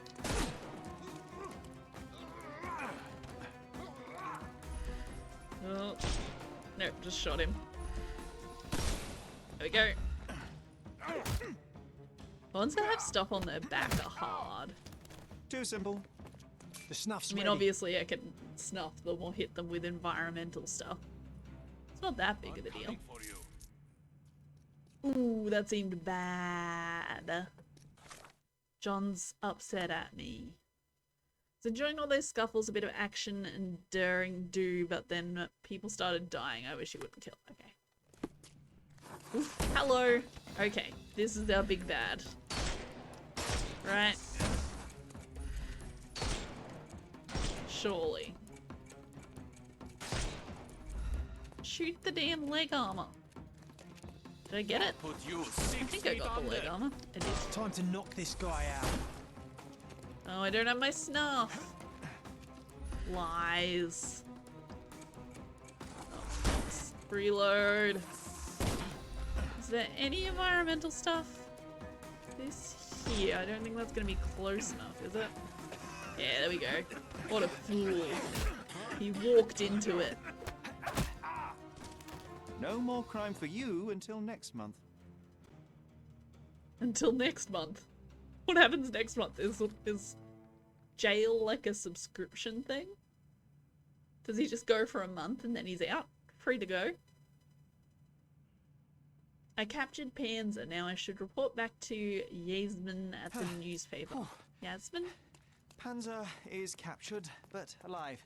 Oh. Nope, just shot him. There we go. Ones that have stuff on their back are hard. Too simple. The snuff's I mean, ready. obviously I can snuff them or hit them with environmental stuff. It's not that big of a deal. Ooh, that seemed bad. John's upset at me. He's enjoying all those scuffles, a bit of action and daring do, but then people started dying. I wish he wouldn't kill. Okay. Oof, hello. Okay, this is our big bad. Right. Surely. Shoot the damn leg armor. Did I get it? Put you I 6 think I feet got the leg under. armor. I did. Time to knock this guy out. Oh, I don't have my snuff. Lies. Oh, let's reload. Is there any environmental stuff? This here, I don't think that's gonna be close enough, is it? Yeah, there we go. What a fool. He walked into it. No more crime for you until next month. Until next month. What happens next month? Is jail like a subscription thing? Does he just go for a month and then he's out? Free to go? I captured Panzer. Now I should report back to Yasmin at the newspaper. Yasmin? Panzer is captured, but alive.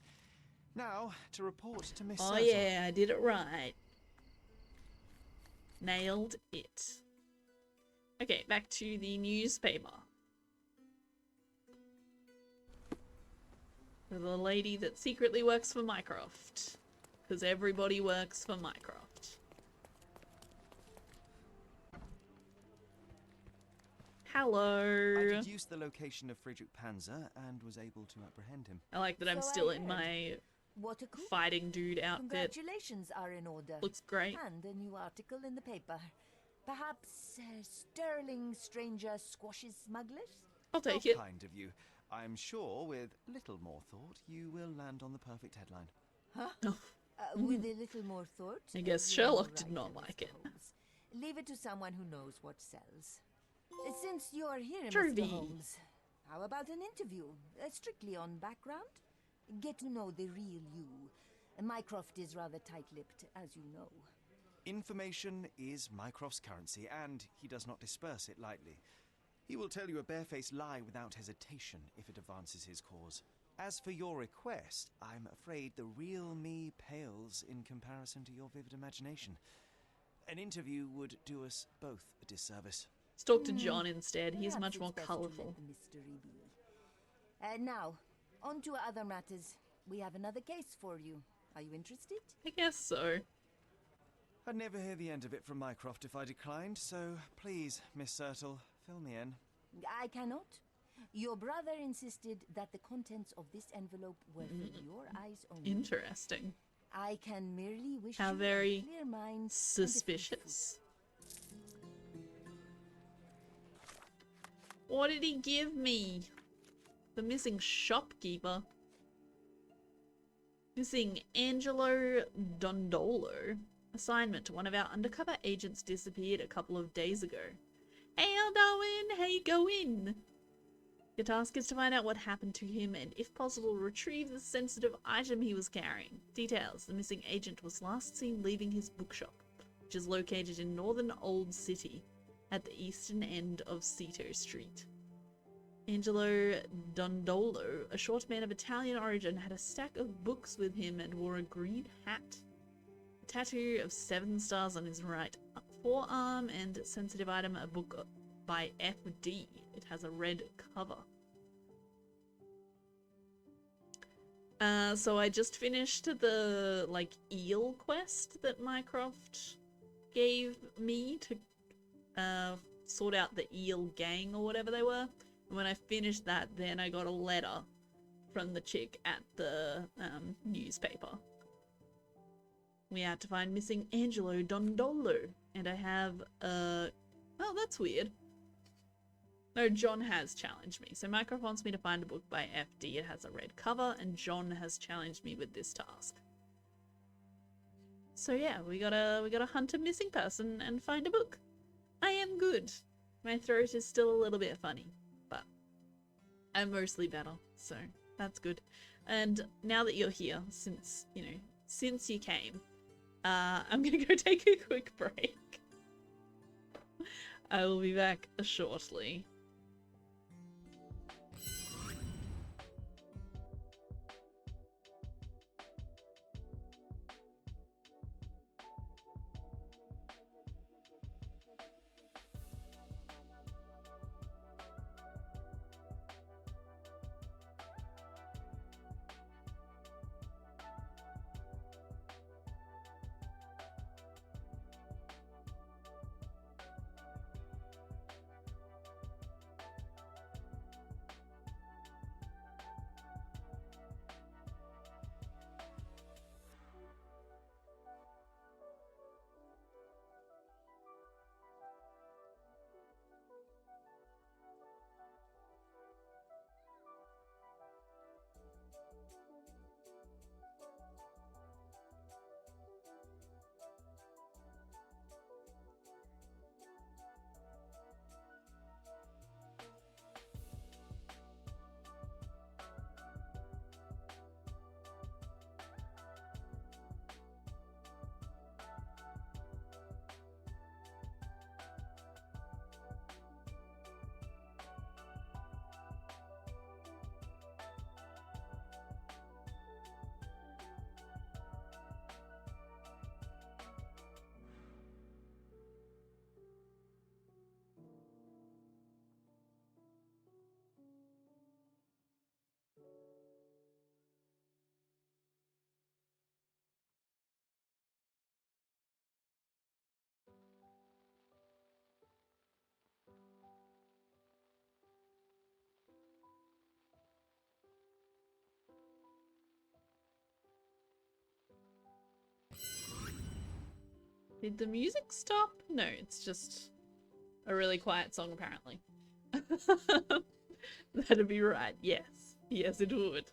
Now, to report to Miss Oh Sertle. yeah, I did it right. Nailed it. Okay, back to the newspaper. The lady that secretly works for Mycroft. Because everybody works for Mycroft. Hello. I deduced the location of Friedrich Panzer and was able to apprehend him. I like that I'm So still I in heard. my What a coup. fighting dude outfit. Congratulations are in order. Looks great. And a new article in the paper. Perhaps Sterling stranger squashes smugglers? I'll take How it. kind of you. I'm sure with little more thought you will land on the perfect headline. Huh? Oh. With a little more thought. I guess you're Sherlock right, did not Mr. like it. Holmes. Leave it to someone who knows what sells. Since you're here, Trudy. Mr. Holmes, how about an interview? Strictly on background? Get to know the real you. Mycroft is rather tight-lipped, as you know. Information is Mycroft's currency, and he does not disperse it lightly. He will tell you a barefaced lie without hesitation if it advances his cause. As for your request, I'm afraid the real me pales in comparison to your vivid imagination. An interview would do us both a disservice. Let's talk to John instead. He's Perhaps much it's more best to colourful. let the mystery be. Now, on to other matters. We have another case for you. Are you interested? I guess so. I'd never hear the end of it from Mycroft if I declined, so please, Miss Sertle, fill me in. I cannot. Your brother insisted that the contents of this envelope were for your eyes only. Interesting. I can merely wish How you very a clear mind suspicious. What did he give me? The missing shopkeeper. Missing Angelo Dondolo. Assignment. One of our undercover agents disappeared a couple of days ago. Hey, Aldoin! Hey, go in! Your task is to find out what happened to him and, if possible, retrieve the sensitive item he was carrying. Details. The missing agent was last seen leaving his bookshop, which is located in northern Old City, at the eastern end of Cito Street. Angelo Dondolo, a short man of Italian origin, had a stack of books with him and wore a green hat. A tattoo of 7 stars on his right forearm, and sensitive item, a book by FD. It has a red cover. So I just finished the, eel quest that Mycroft gave me to sort out the eel gang or whatever they were. And when I finished that, then I got a letter from the chick at the newspaper. We had to find missing Angelo Dondolo. And I have oh, that's weird. No, John has challenged me. So Mycroft wants me to find a book by FD. It has a red cover, and John has challenged me with this task. So yeah, we gotta hunt a missing person and find a book. I am good. My throat is still a little bit funny, but I'm mostly better, so that's good. And now that you're here, since you came, I'm gonna go take a quick break. I will be back shortly. Did the music stop? No, it's just a really quiet song apparently. That'd be right, yes. Yes, it would.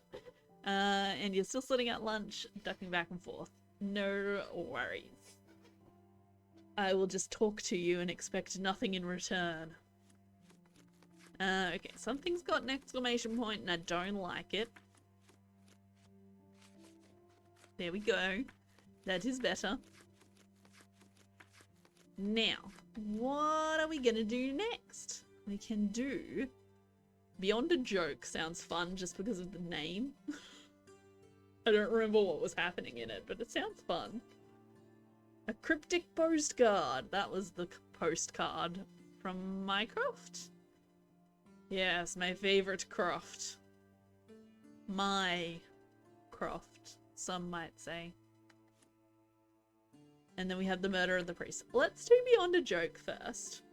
And you're still sitting at lunch, ducking back and forth. No worries. I will just talk to you and expect nothing in return. Okay, something's got an exclamation point and I don't like it. There we go. That is better. Now, what are we gonna do next? We can do... Beyond a Joke sounds fun just because of the name. I don't remember what was happening in it, but it sounds fun. A cryptic postcard. That was the postcard from Mycroft? Yes, my favorite Croft. My Croft, some might say. And then we have the murder of the priest. Let's do Beyond a Joke first.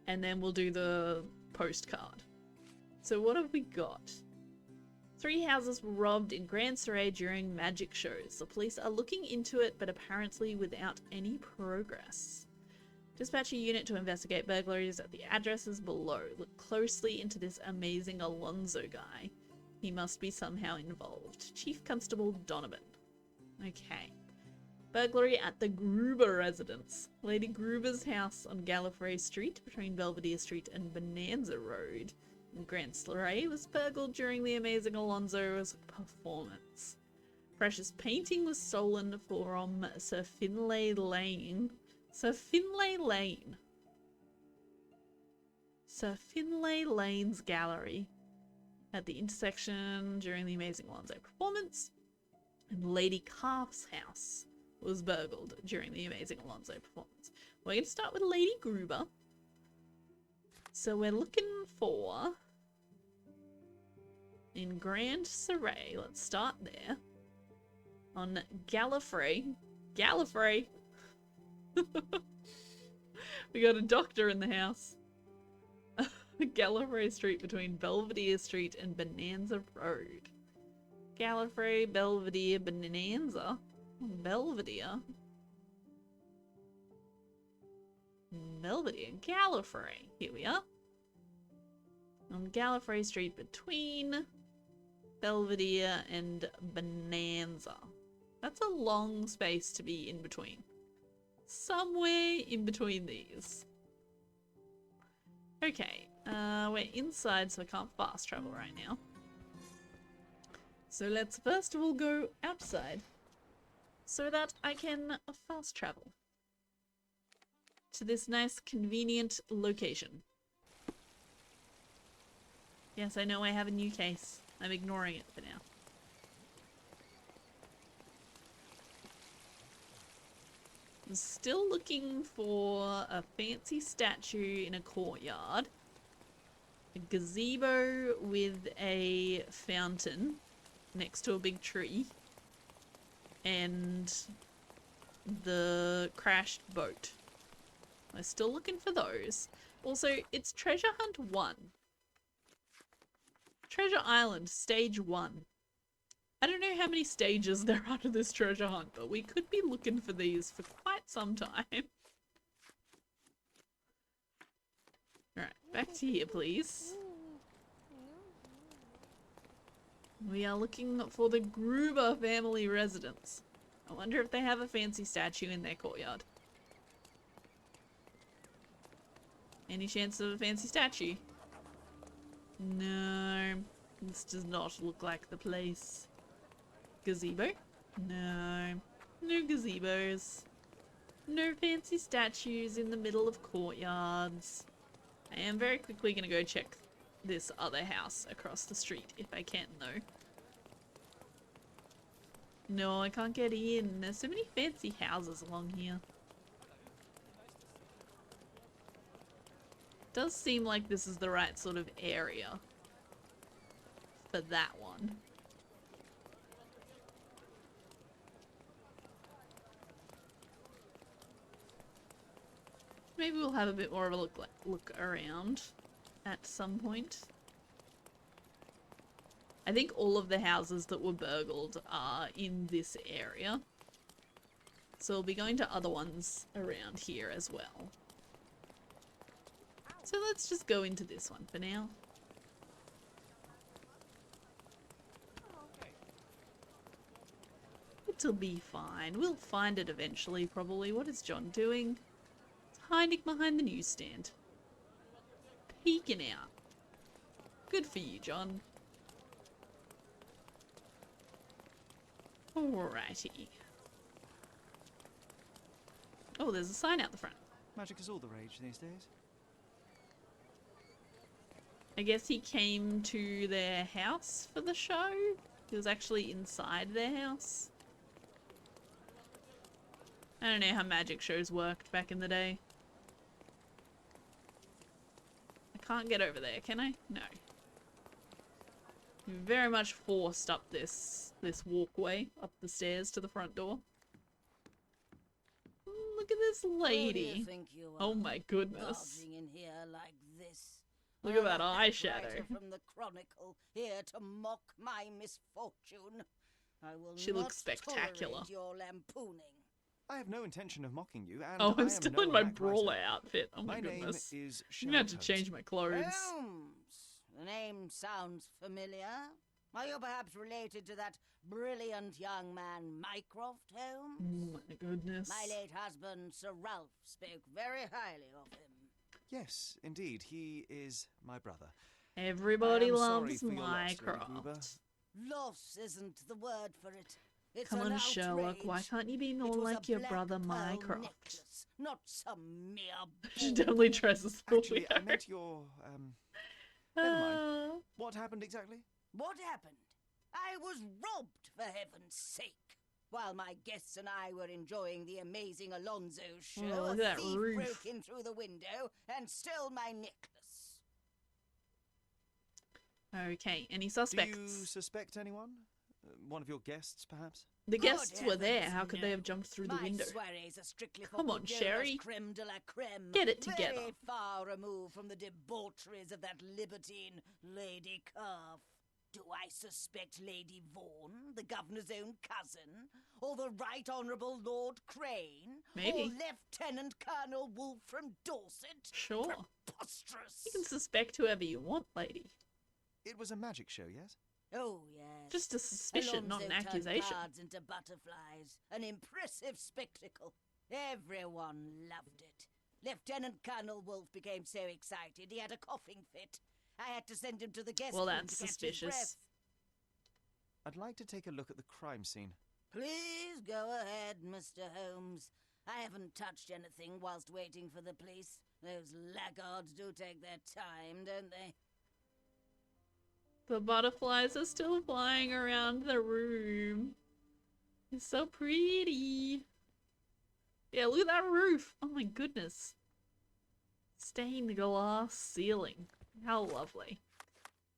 And then we'll do the postcard. So what have we got? 3 houses were robbed in Grand Surrey during magic shows. The police are looking into it, but apparently without any progress. Dispatch a unit to investigate burglaries at the addresses below. Look closely into this amazing Alonso guy. He must be somehow involved. Chief Constable Donovan. Okay. Burglary at the Gruber residence. Lady Gruber's house on Gallifrey Street between Belvedere Street and Bonanza Road in Grand Surrey was burgled during the amazing Alonso's performance. Precious painting was stolen from Sir Finlay Lane. Sir Finlay Lane. Sir Finlay Lane's gallery at the intersection during the amazing Alonso performance. And Lady Calf's house was burgled during the amazing Alonso performance. We're going to start with Lady Gruber. So we're looking for... in Grand Surrey. Let's start there. On Gallifrey. Gallifrey! We got a doctor in the house. Gallifrey Street between Belvedere Street and Bonanza Road. Gallifrey, Belvedere, Bonanza. Belvedere. Belvedere, Gallifrey. Here we are. On Gallifrey Street between Belvedere and Bonanza. That's a long space to be in between. Somewhere in between these. Okay, we're inside so I can't fast travel right now. So let's first of all go outside so that I can fast travel to this nice convenient location. Yes, I know I have a new case. I'm ignoring it for now. I'm still looking for a fancy statue in a courtyard. A gazebo with a fountain next to a big tree. And the crashed boat. I'm still looking for those. Also, it's Treasure Hunt 1. Treasure Island, Stage 1. I don't know how many stages there are to this treasure hunt, but we could be looking for these for quite some time. Alright, back to here, please. We are looking for the Gruber family residence. I wonder if they have a fancy statue in their courtyard. Any chance of a fancy statue? No, this does not look like the place. Gazebo? No. No gazebos. No fancy statues in the middle of courtyards. I am very quickly going to go check this other house across the street if I can though. No, I can't get in. There's so many fancy houses along here. Does seem like this is the right sort of area for that one. Maybe we'll have a bit more of a look around at some point. I think all of the houses that were burgled are in this area. So we'll be going to other ones around here as well. So let's just go into this one for now. It'll be fine. We'll find it eventually, probably. What is John doing? He's hiding behind the newsstand. Peeking out. Good for you, John. Alrighty. Oh, there's a sign out the front. Magic is all the rage these days. I guess he came to their house for the show. He was actually inside their house. I don't know how magic shows worked back in the day. I can't get over there, can I? No. I'm very much forced up this walkway, up the stairs to the front door. Look at this lady. Oh my goodness. In here like this. Look at that A eyeshadow. writer from the Chronicle, here to mock my misfortune. I will She not looks spectacular. tolerate your lampooning. I have no intention of mocking you, and Oh, I I'm am still no in my hack brawler writer. outfit. Oh my name goodness. is I'm gonna have Sherlock to Holmes. change my clothes. Holmes. The name sounds familiar. Are you perhaps related to that brilliant young man, Mycroft Holmes? Oh my goodness. My late husband, Sir Ralph, spoke very highly of him. Yes, indeed, he is my brother. Everybody I am sorry loves for your loss, Lady Gruber. Loss isn't the word for it. It's Come an on, Sherlock. Why outrage. can't you be more It was like a your black brother pearl Mycroft? necklace, not some mere She definitely dresses the Actually, I weirdo. meant your, never mind. What happened exactly? What happened? I was robbed, for heaven's sake. While my guests and I were enjoying the amazing Alonso show, Oh, look a at that thief roof. broke in through the window and stole my necklace. Okay, any Do suspects? you suspect anyone? One of your guests, perhaps? The Good guests were there. heavens, How could they no. have jumped through the My window? soirees are strictly for Come on, Cordola's Sherry. creme de la creme. Get it together. Very far removed from the debaucheries of that libertine Lady Calf. Do I suspect Lady Vaughan, the governor's own cousin? Or the Right Honourable Lord Crane? Maybe. Or Lieutenant Colonel Wolfe from Dorset? Sure. Preposterous. You can suspect whoever you want, lady. It was a magic show, yes? Oh, yes. Just a suspicion, not an Alonso turned accusation. cards into butterflies. An impressive spectacle. Everyone loved it. Lieutenant Colonel Wolfe became so excited he had a coughing fit. I had to send him to the guest Well, room that's to catch his suspicious. breath. I'd like to take a look at the crime scene. Please go ahead, Mr. Holmes. I haven't touched anything whilst waiting for the police. Those laggards do take their time, don't they? The butterflies are still flying around the room. It's so pretty. Yeah, look at that roof. Oh my goodness. Stained glass ceiling. How lovely.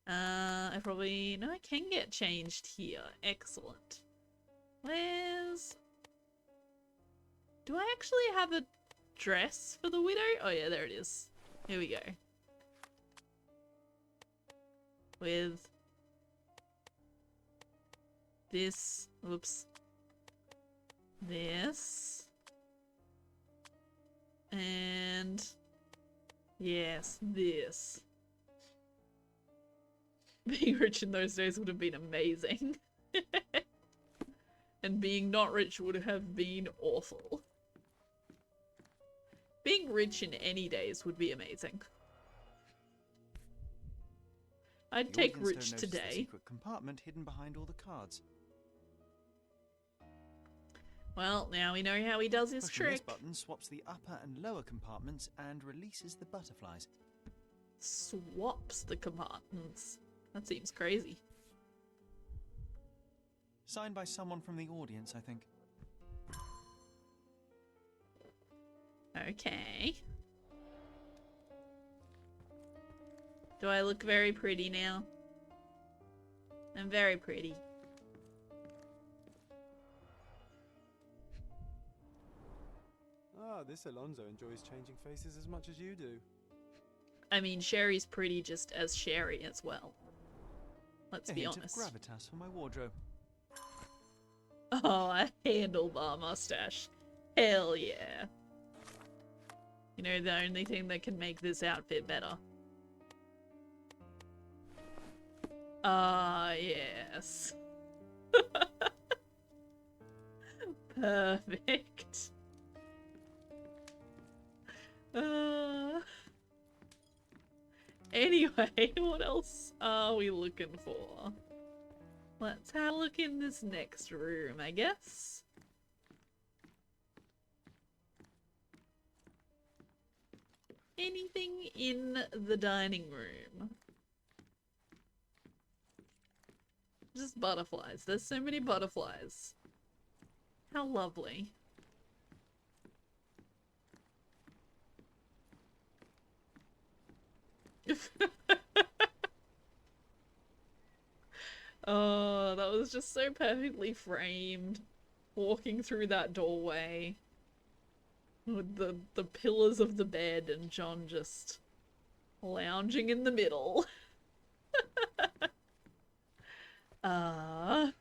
I probably... No, I can get changed here. Excellent. Where's... Do I actually have a dress for the widow? Oh yeah, there it is. Here we go. With this, oops, this, and yes, this. Being rich in those days would have been amazing. And being not rich would have been awful. Being rich in any days would be amazing. I'd The take audience don't rich notice the today. secret compartment hidden behind all the cards. Well, now we know how he does his Pushing this trick. button swaps the upper and lower compartments and releases the butterflies. Swaps the compartments. That seems crazy. Signed by someone from the audience, I think. Okay. Do I look very pretty now? I'm very pretty. Ah, this Alonso enjoys changing faces as much as you do. I mean, Sherry's pretty just as Sherry as well. Let's A be hint honest. of gravitas for my wardrobe. Oh, a handlebar mustache. Hell yeah. You know, the only thing that can make this outfit better. Ah, yes. Perfect. Anyway, what else are we looking for? Let's have a look in this next room, I guess. Anything in the dining room? Just butterflies. There's so many butterflies. How lovely. Oh, that was just so perfectly framed. Walking through that doorway. With the pillars of the bed and John just lounging in the middle. John,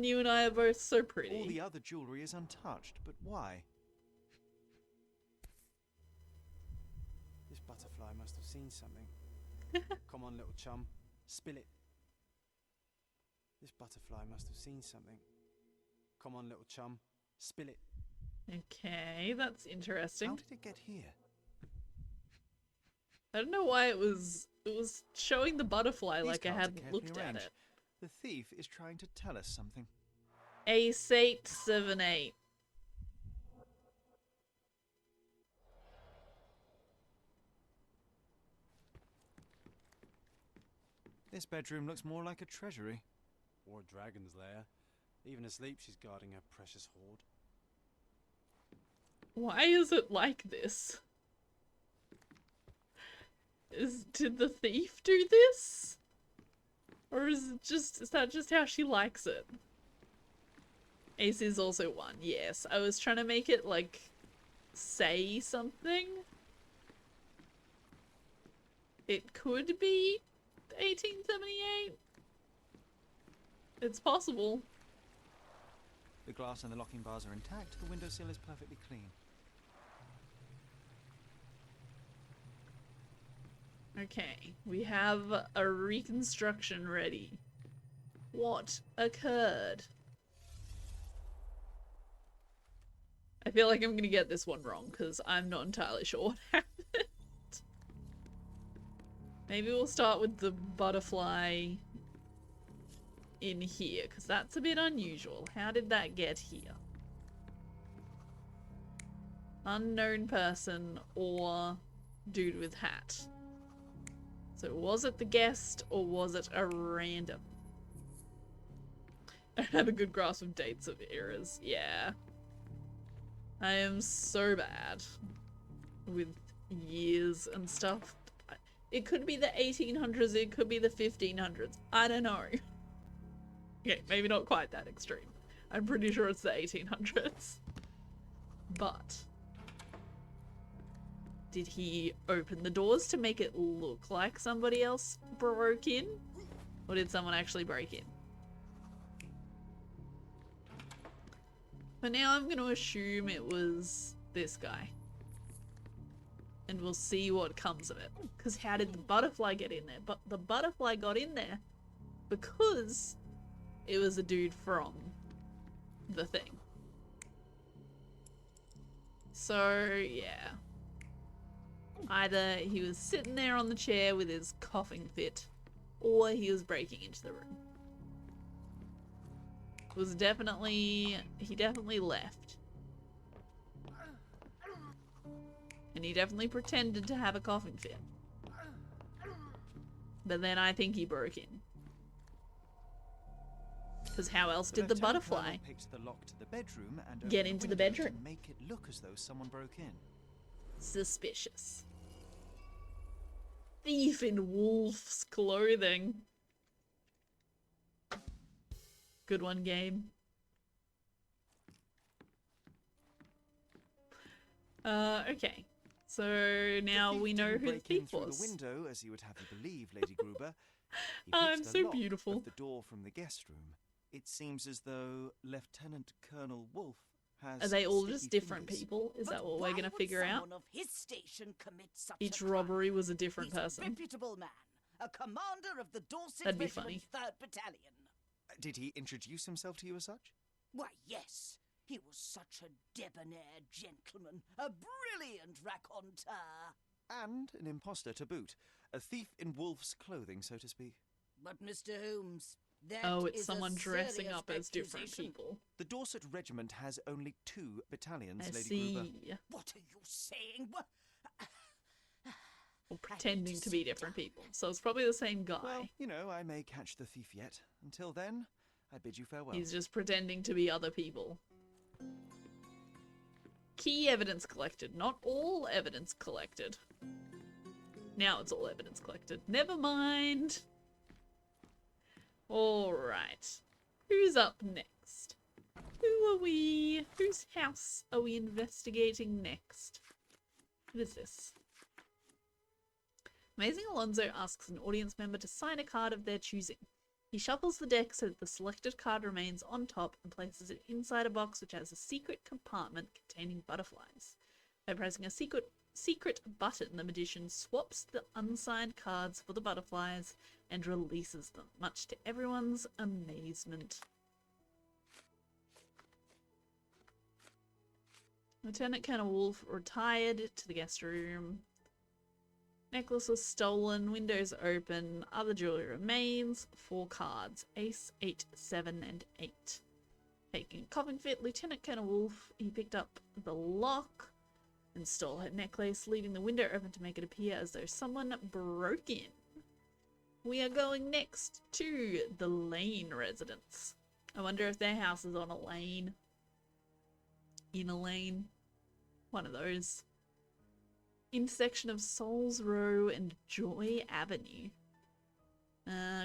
you and I are both so pretty. All the other jewellery is untouched, but why? This butterfly must have seen something. Come on, little chum. Spill it. This butterfly must have seen something. Come on, little chum. Spill it. Okay, that's interesting. How did it get here? I don't know why it was showing the butterfly like I hadn't looked at it. The thief is trying to tell us something. Ace 878. This bedroom looks more like a treasury. Or a dragon's lair. Even asleep, she's guarding her precious hoard. Why is it like this? Did the thief do this? Or is that just how she likes it? Ace is also 1, yes. I was trying to make it, like, say something. It could be 1878. It's possible. The glass and the locking bars are intact. The windowsill is perfectly clean. Okay, we have a reconstruction ready. What occurred? I feel like I'm gonna get this one wrong because I'm not entirely sure what happened. Maybe we'll start with the butterfly in here because that's a bit unusual. How did that get here? Unknown person or dude with hat. So was it the guest or was it a random? I don't have a good grasp of dates of eras. Yeah. I am so bad with years and stuff. It could be the 1800s, it could be the 1500s. I don't know. Okay, maybe not quite that extreme. I'm pretty sure it's the 1800s. But did he open the doors to make it look like somebody else broke in? Or did someone actually break in? But now I'm going to assume it was this guy. And we'll see what comes of it. Because how did the butterfly get in there? But the butterfly got in there because it was a dude from the thing. So, yeah. Either he was sitting there on the chair with his coughing fit, or he was breaking into the room. He definitely left. And he definitely pretended to have a coughing fit. But then I think he broke in. Because how else did the butterfly picked the lock to the bedroom and get into the bedroom? To make it look as though someone broke in. Suspicious. Thief in wolf's clothing. Good one, game. Okay. So now we know who the thief was. The window, as you would have you believe, Lady Gruber. I'm so beautiful. Of the door from the guest room. It seems as though Lieutenant Colonel Wolf has Are they all sticky just different fingers. people? Is that what Why we're going to would figure out? someone of his station commit such Each a crime? robbery was a different He's person. a reputable man, a commander of the Dorset That'd be Regiment funny. 3rd Battalion. Did he introduce himself to you as such? Why, yes. He was such a debonair gentleman, a brilliant raconteur. And an imposter to boot. A thief in wolf's clothing, so to speak. But, Mr. Holmes, that Oh, it's is someone a dressing serious up as different accusation. people. The Dorset Regiment has only 2 battalions, I Lady Gruber. see. What are you saying? What? Or pretending to be different people. So it's probably the same guy. Well, you know, I may catch the thief yet. Until then, I bid you farewell. He's just pretending to be other people. Key evidence collected. Not all evidence collected. Now it's all evidence collected. Never mind. Alright. Who's up next? Who are we? Whose house are we investigating next? What is this? Amazing Alonso asks an audience member to sign a card of their choosing. He shuffles the deck so that the selected card remains on top and places it inside a box which has a secret compartment containing butterflies. By pressing a secret button, the magician swaps the unsigned cards for the butterflies and releases them, much to everyone's amazement. Lieutenant Colonel Wolf retired to the guest room. Necklace was stolen, windows open, other jewelry remains, 4 cards, ace, 8, 7, and 8. Taking a coughing fit, Lieutenant Colonel Wolf, he picked up the lock and stole her necklace, leaving the window open to make it appear as though someone broke in. We are going next to the Lane residence. I wonder if their house is on a lane. In a lane. One of those. Intersection of Souls Row and Joy Avenue.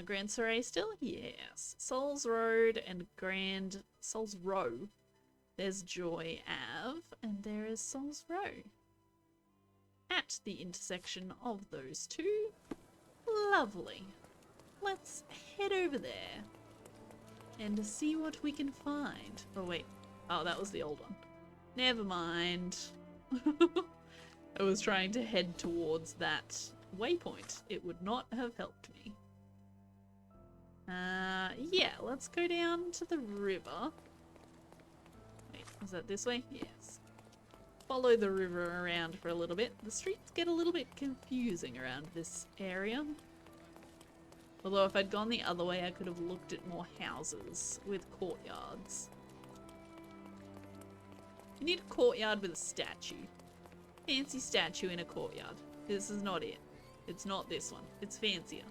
Grand Soiree still? Yes. Souls Road and Souls Row. There's Joy Ave and there is Souls Row. At the intersection of those two. Lovely. Let's head over there and see what we can find. Oh wait. Oh, that was the old one. Never mind. I was trying to head towards that waypoint. It would not have helped me. Yeah, let's go down to the river. Wait, is that this way? Yes. Follow the river around for a little bit. The streets get a little bit confusing around this area. Although if I'd gone the other way, I could have looked at more houses with courtyards. You need a courtyard with a statue. Fancy statue in a courtyard. This is not it. It's not this one. It's fancier.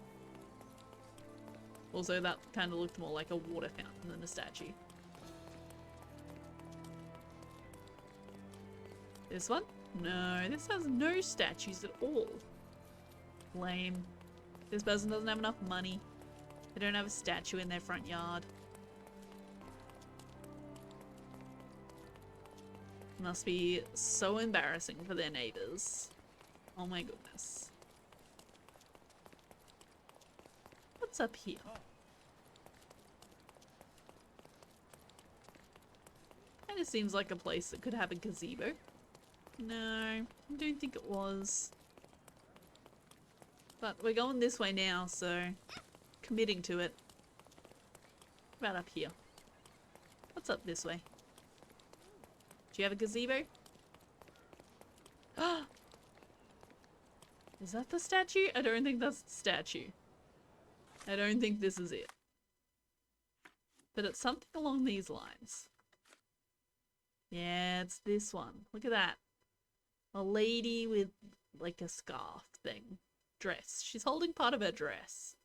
Also, that kind of looked more like a water fountain than a statue. This one? No, this has no statues at all. Lame. This person doesn't have enough money. They don't have a statue in their front yard. Must be so embarrassing for their neighbors. Oh my goodness. What's up here? Kinda seems like a place that could have a gazebo. No, I don't think it was. But we're going this way now, so committing to it. What about up here? What's up this way? Do you have a gazebo? Is that the statue? I don't think that's the statue. I don't think this is it. But it's something along these lines. Yeah, it's this one. Look at that. A lady with like a scarf thing. Dress. She's holding part of her dress.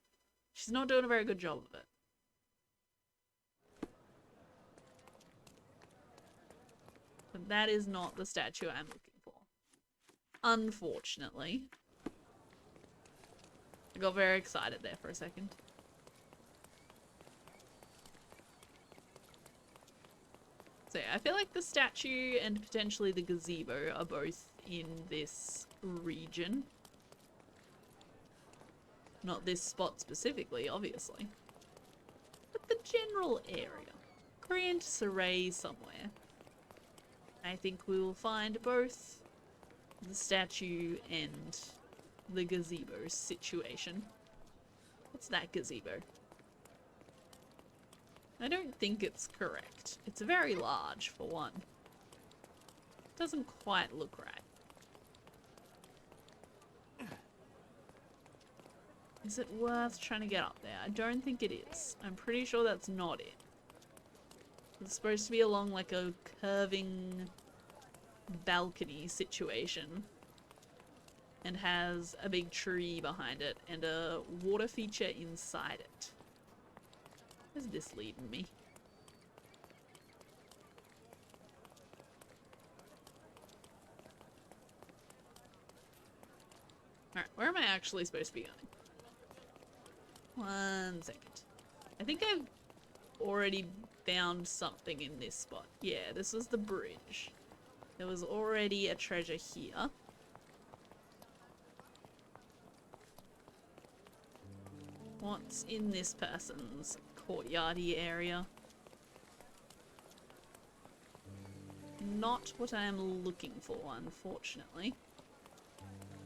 She's not doing a very good job of it. But that is not the statue I'm looking for. Unfortunately. I got very excited there for a second. So yeah, I feel like the statue and potentially the gazebo are both in this region. Not this spot specifically, obviously. But the general area. Grand Soiree somewhere. I think we will find both the statue and the gazebo situation. What's that gazebo? I don't think it's correct. It's very large, for one. Doesn't quite look right. Is it worth trying to get up there? I don't think it is. I'm pretty sure that's not it. It's supposed to be along like a curving balcony situation. And has a big tree behind it and a water feature inside it. Where's this leading me? Alright, where am I actually supposed to be going? 1 second. I think I've already found something in this spot. Yeah, this was the bridge. There was already a treasure here. What's in this person's courtyardy area? Not what I am looking for, unfortunately.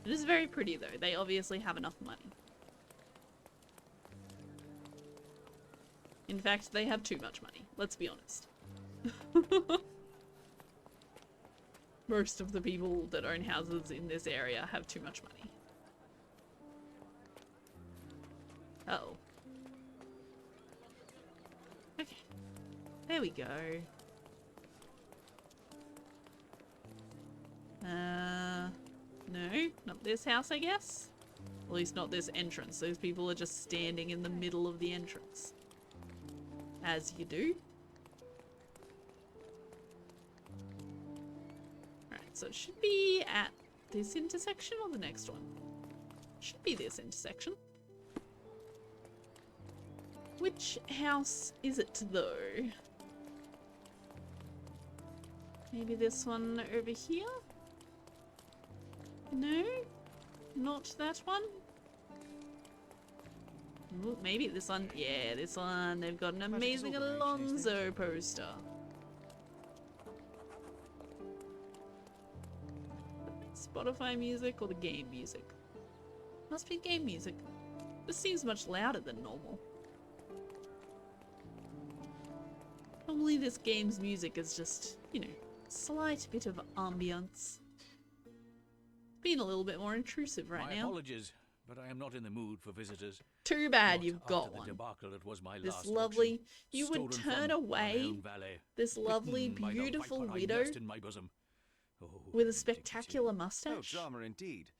It is very pretty though. They obviously have enough money. In fact, they have too much money. Let's be honest. Most of the people that own houses in this area have too much money. Uh-oh. Okay. There we go. No, not this house, I guess. At least not this entrance. Those people are just standing in the middle of the entrance. As you do. Right, so it should be at this intersection or the next one? Should be this intersection. Which house is it though? Maybe this one over here? No? Not that one? Ooh, maybe this one. Yeah, this one. They've got an amazing Alonso poster. Spotify music or the game music? Must be game music. This seems much louder than normal. Normally this game's music is just, you know, slight bit of ambience. Being a little bit more intrusive right now. My apologies, but I am not in the mood for visitors. Too bad Not you've got after one. The debacle that was my This last lovely, auction, you would stolen turn from away my own valet, this lovely, bitten by the beautiful viper I widow nursed in my bosom. Oh, with a spectacular mustache? Oh, drama indeed.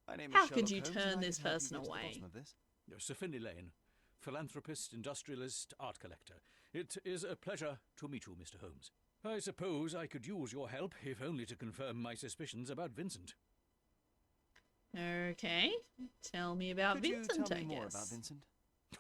My name How is could Sherlock you Holmes, turn and I this can help you person get to the away? bottom of this. Sir Finley Lane, philanthropist, industrialist, art collector. It is a pleasure to meet you, Mr. Holmes. I suppose I could use your help, if only to confirm my suspicions about Vincent. Okay, tell me about Could Vincent, you tell me I more guess. about Vincent?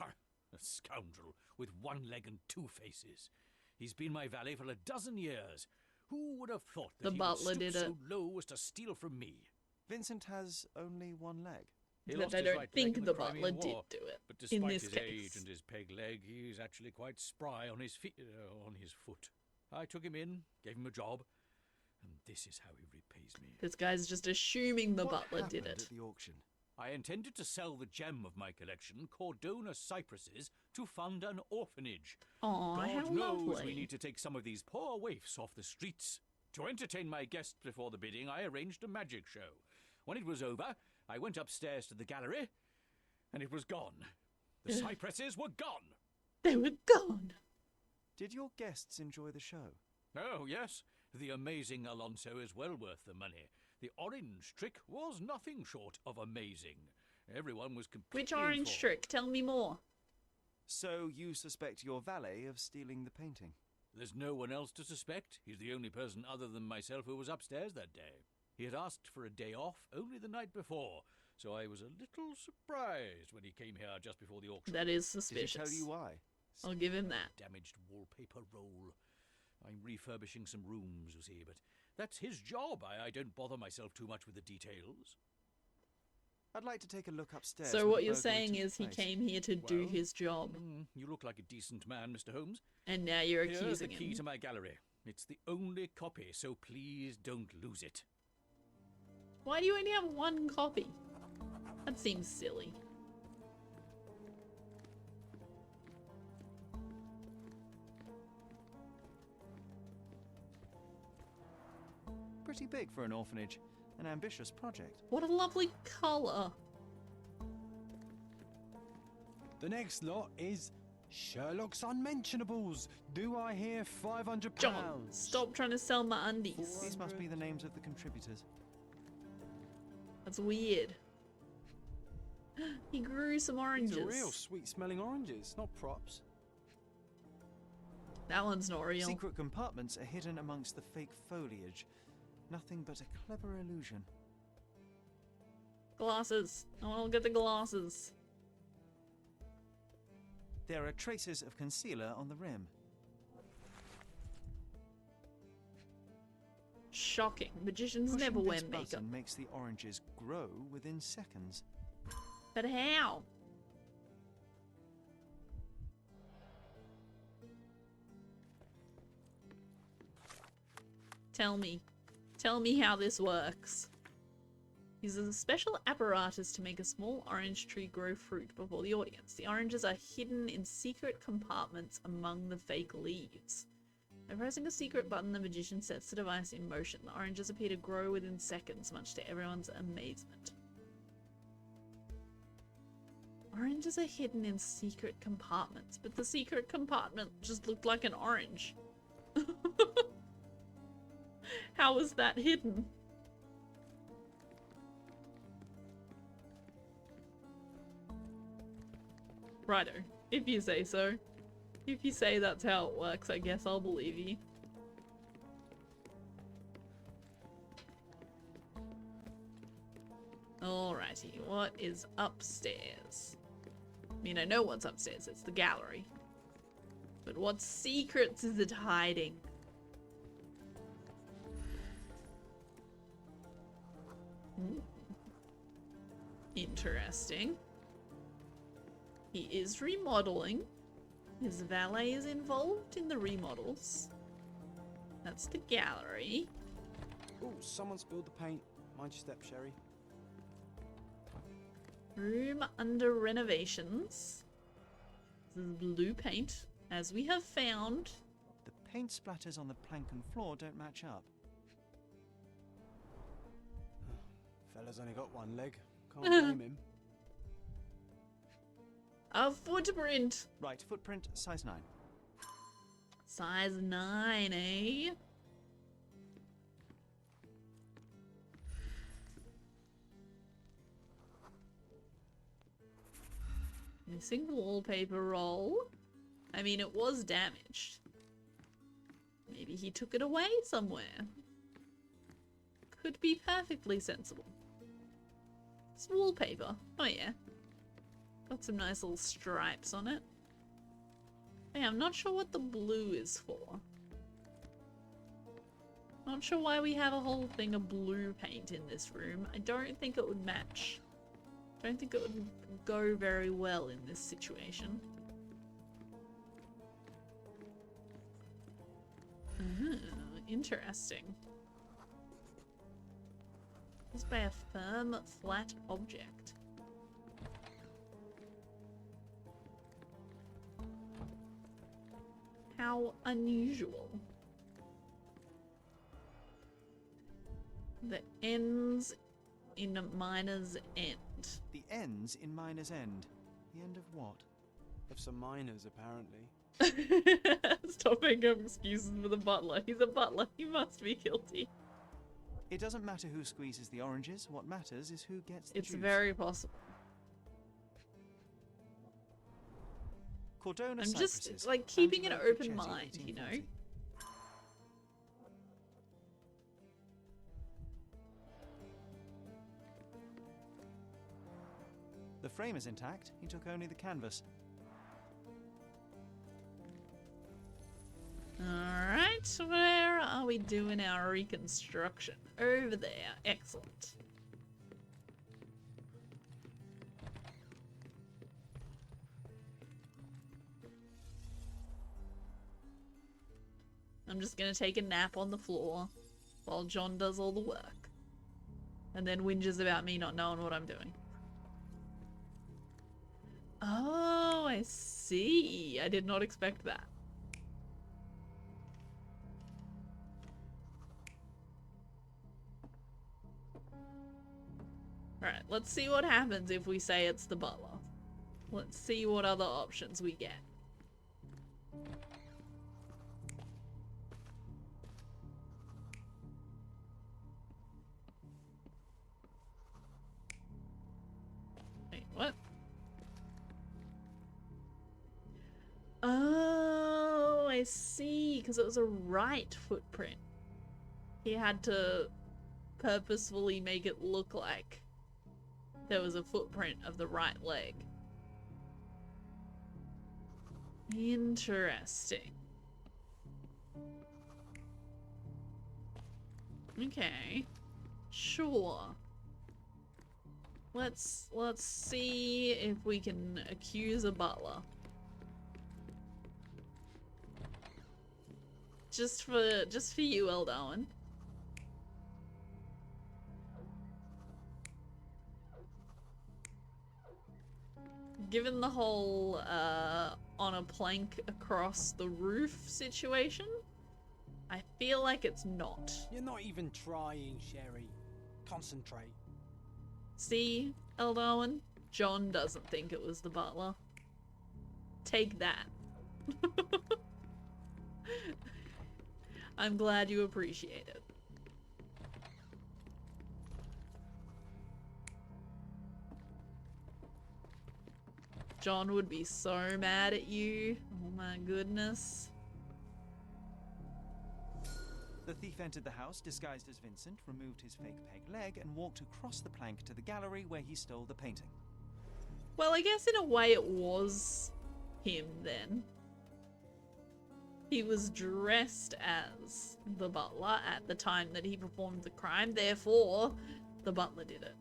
A scoundrel with one leg and two faces. He's been my valet for a dozen years. Who would have thought that The he butler would stoop did it. so low as to steal from me? Vincent has only one leg. He But lost I his don't right leg think in the Crimean butler did War, do it, But in despite this his case. age and his peg leg, he's actually quite spry on his feet, on his foot. I took him in, gave him a job, and this is how he repays me. This guy's just assuming the What butler did happened it. at the auction? I intended to sell the gem of my collection, Cordona cypresses, to fund an orphanage. Aw, God how knows lovely. we need to take some of these poor waifs off the streets. To entertain my guests before the bidding, I arranged a magic show. When it was over, I went upstairs to the gallery, and it was gone. The cypresses were gone. They were gone. Did your guests enjoy the show? Oh, yes. The amazing Alonso is well worth the money. The orange trick was nothing short of amazing. Everyone was completely Which orange informed. trick? Tell me more. So you suspect your valet of stealing the painting? There's no one else to suspect. He's the only person other than myself who was upstairs that day. He had asked for a day off only the night before, so I was a little surprised when he came here just before the auction. That is Did he suspicious. tell you why? I'll give him that. Damaged wallpaper roll. I'm refurbishing some rooms, you see, but that's his job. I don't bother myself too much with the details. I'd like to take a look upstairs. So where what the you're burglary saying took is he place. came here to do Well, his job, You look like a decent man, Mr. Holmes. and now you're Here's the accusing key him. to my gallery. It's the only copy, so please don't lose it. Why do you only have one copy? That seems silly. Pretty big for an orphanage. An ambitious project. What a lovely colour. The next lot is Sherlock's Unmentionables. Do I hear £500? John, stop trying to sell my undies. These must be the names of the contributors. That's weird. He grew some oranges. These are real sweet-smelling oranges, not props. That one's not real. Secret compartments are hidden amongst the fake foliage. Nothing but a clever illusion. Glasses. I want to look at the glasses. There are traces of concealer on the rim. Shocking. Magicians Pushing never wear this makeup. button makes the oranges grow within seconds. But how? Tell me. Tell me how this works. Uses a special apparatus to make a small orange tree grow fruit before the audience. The oranges are hidden in secret compartments among the fake leaves. By pressing a secret button, the magician sets the device in motion. The oranges appear to grow within seconds, much to everyone's amazement. Oranges are hidden in secret compartments, but the secret compartment just looked like an orange. How was that hidden? Righto, if you say so. If you say that's how it works, I guess I'll believe you. Alrighty, what is upstairs? I mean, I know what's upstairs, it's the gallery. But what secrets is it hiding? Interesting. He is remodeling. His valet is involved in the remodels. That's the gallery. Oh, someone spilled the paint. Mind your step, Sherry. Room under renovations. This is blue paint, as we have found. The paint splatters on the plank and floor don't match up. Fella's only got one leg. Can't blame him. A footprint! Right, footprint, size 9. Size 9, eh? Missing wallpaper roll. I mean, it was damaged. Maybe he took it away somewhere. Could be perfectly sensible. It's wallpaper. Oh yeah. Got some nice little stripes on it. Yeah, I'm not sure what the blue is for. Not sure why we have a whole thing of blue paint in this room. I don't think it would match. Don't think it would go very well in this situation. Interesting. It's by a firm, flat object. How unusual. The ends in a miner's end. The ends in miner's end. The end of what? Of some miners, apparently. Stop making up excuses for the butler. He's a butler. He must be guilty. It doesn't matter who squeezes the oranges. What matters is who gets the It's juice. very possible. Cordona I'm cypresses, just like keeping an Angelo open Puccetti, mind, you know? 1840. The frame is intact. He took only the canvas. Alright, where are we doing our reconstruction? Over there. Excellent. I'm just gonna take a nap on the floor while John does all the work. And then whinges about me not knowing what I'm doing. Oh, I see. I did not expect that. Alright, let's see what happens if we say it's the butler. Let's see what other options we get. Wait, what? Oh, I see. Because it was a right footprint. He had to purposefully make it look like there was a footprint of the right leg. Interesting. Okay. Sure. Let's see if we can accuse a butler. Just for you, Eldarwin. Given the whole on a plank across the roof situation, I feel like it's not. You're not even trying, Sherry. Concentrate. See, Eldarwin? John doesn't think it was the butler. Take that. I'm glad you appreciate it. John would be so mad at you. Oh my goodness. The thief entered the house disguised as Vincent, removed his fake peg leg, and walked across the plank to the gallery where he stole the painting. Well, I guess in a way it was him then. He was dressed as the butler at the time that he performed the crime, therefore the butler did it.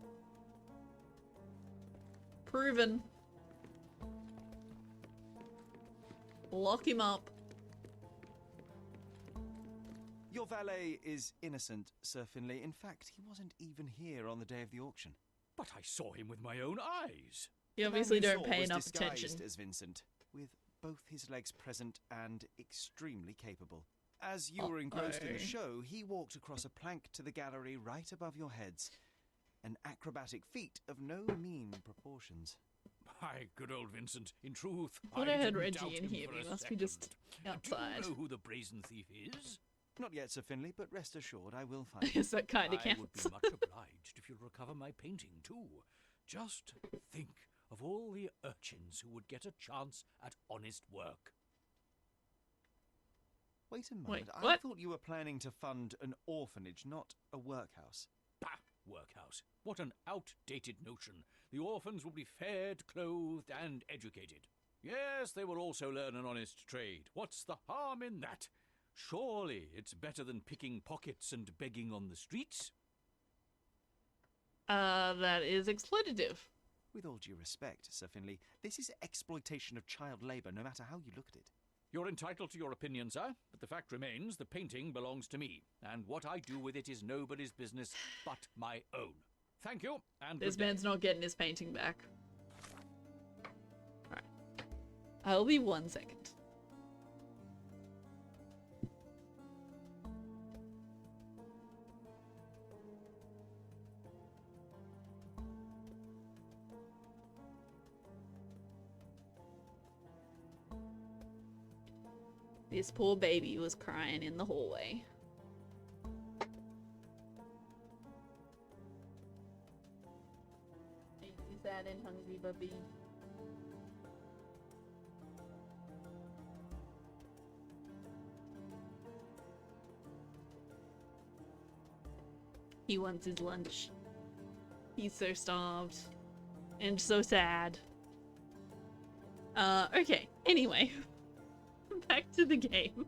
Proven. Lock him up. Your valet is innocent, Sir Finlay. In fact, he wasn't even here on the day of the auction. But I saw him with my own eyes. You obviously The man don't you saw pay was enough attention. disguised as Vincent, with both his legs present and extremely capable. As you were engrossed in the show, he walked across a plank to the gallery right above your heads. An acrobatic feat of no mean proportions. My good old Vincent, in truth, I thought I heard didn't Reggie doubt in him here, for but he a must be just second. outside. Do you know who the brazen thief is? Not yet, Sir Finlay, but rest assured I will find Yes, that kind of I would counts. be much obliged if you'd recover my painting too. Just think of all the urchins who would get a chance at honest work. Wait a moment. Wait, I what? thought you were planning to fund an orphanage, not a workhouse. Bah! Workhouse. What an outdated notion. The orphans will be fed, clothed, and educated. Yes, they will also learn an honest trade. What's the harm in that? Surely it's better than picking pockets and begging on the streets. That is exploitative. With all due respect, Sir Finlay, this is exploitation of child labour, no matter how you look at it. You're entitled to your opinion, sir, but the fact remains the painting belongs to me, and what I do with it is nobody's business but my own. Thank you, and This good day. man's not getting his painting back. Alright. I'll be 1 second. This poor baby was crying in the hallway. He's sad and hungry, puppy. He wants his lunch. He's so starved. And so sad. Okay. Anyway. Back to the game.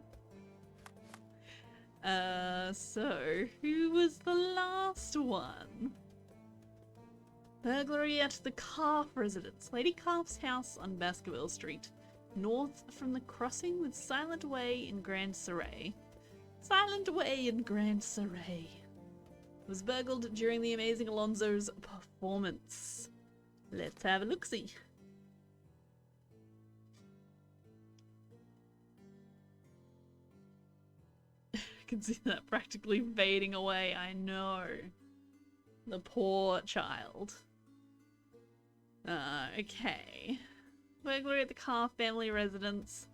So, who was the last one? Burglary at the Calf residence. Lady Calf's house on Baskerville Street, north from the crossing with Silent Way in Grand Surrey. Silent Way in Grand Surrey. Was burgled during the Amazing Alonzo's performance. Let's have a look-see. I can see that practically fading away, I know. The poor child. Okay. Burglary at the Carr family residence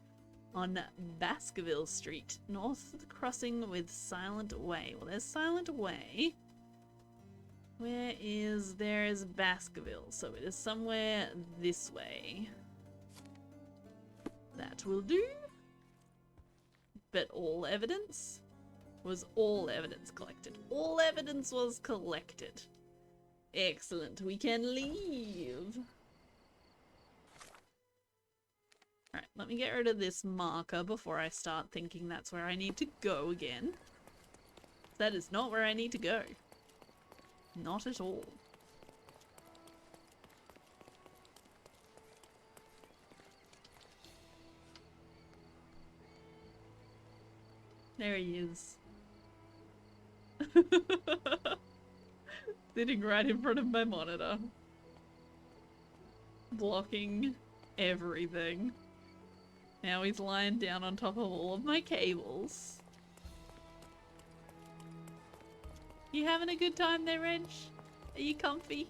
on Baskerville Street, north of the crossing with Silent Way. Well, there's Silent Way. There is Baskerville, so it is somewhere this way. That will do. But all evidence? Was all evidence collected? All evidence was collected. Excellent, we can leave. Alright, let me get rid of this marker before I start thinking that's where I need to go again. That is not where I need to go. Not at all. There he is. Sitting right in front of my monitor. Blocking everything. Now he's lying down on top of all of my cables. You having a good time there, Reg? Are you comfy?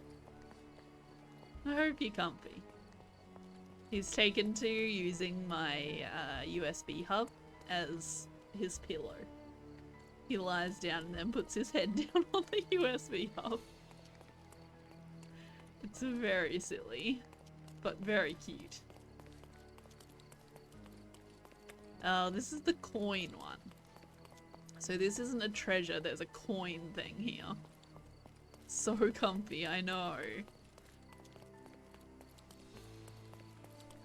I hope you're comfy. He's taken to using my USB hub as his pillow. He lies down and then puts his head down on the USB hub. It's very silly, but very cute. Oh, this is the coin one. So this isn't a treasure, there's a coin thing here. So comfy, I know.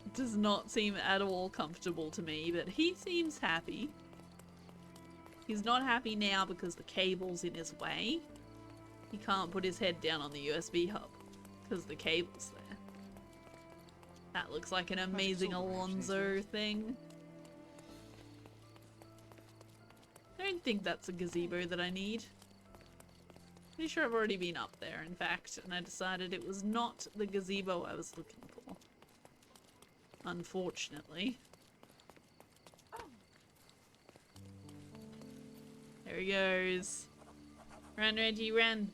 It does not seem at all comfortable to me, but he seems happy. He's not happy now because the cable's in his way. He can't put his head down on the USB hub because the cable's there. That looks like an amazing Alonzo thing. I don't think that's a gazebo that I need. Pretty sure I've already been up there, in fact, and I decided it was not the gazebo I was looking for. Unfortunately. There he goes. Run, Reggie, run.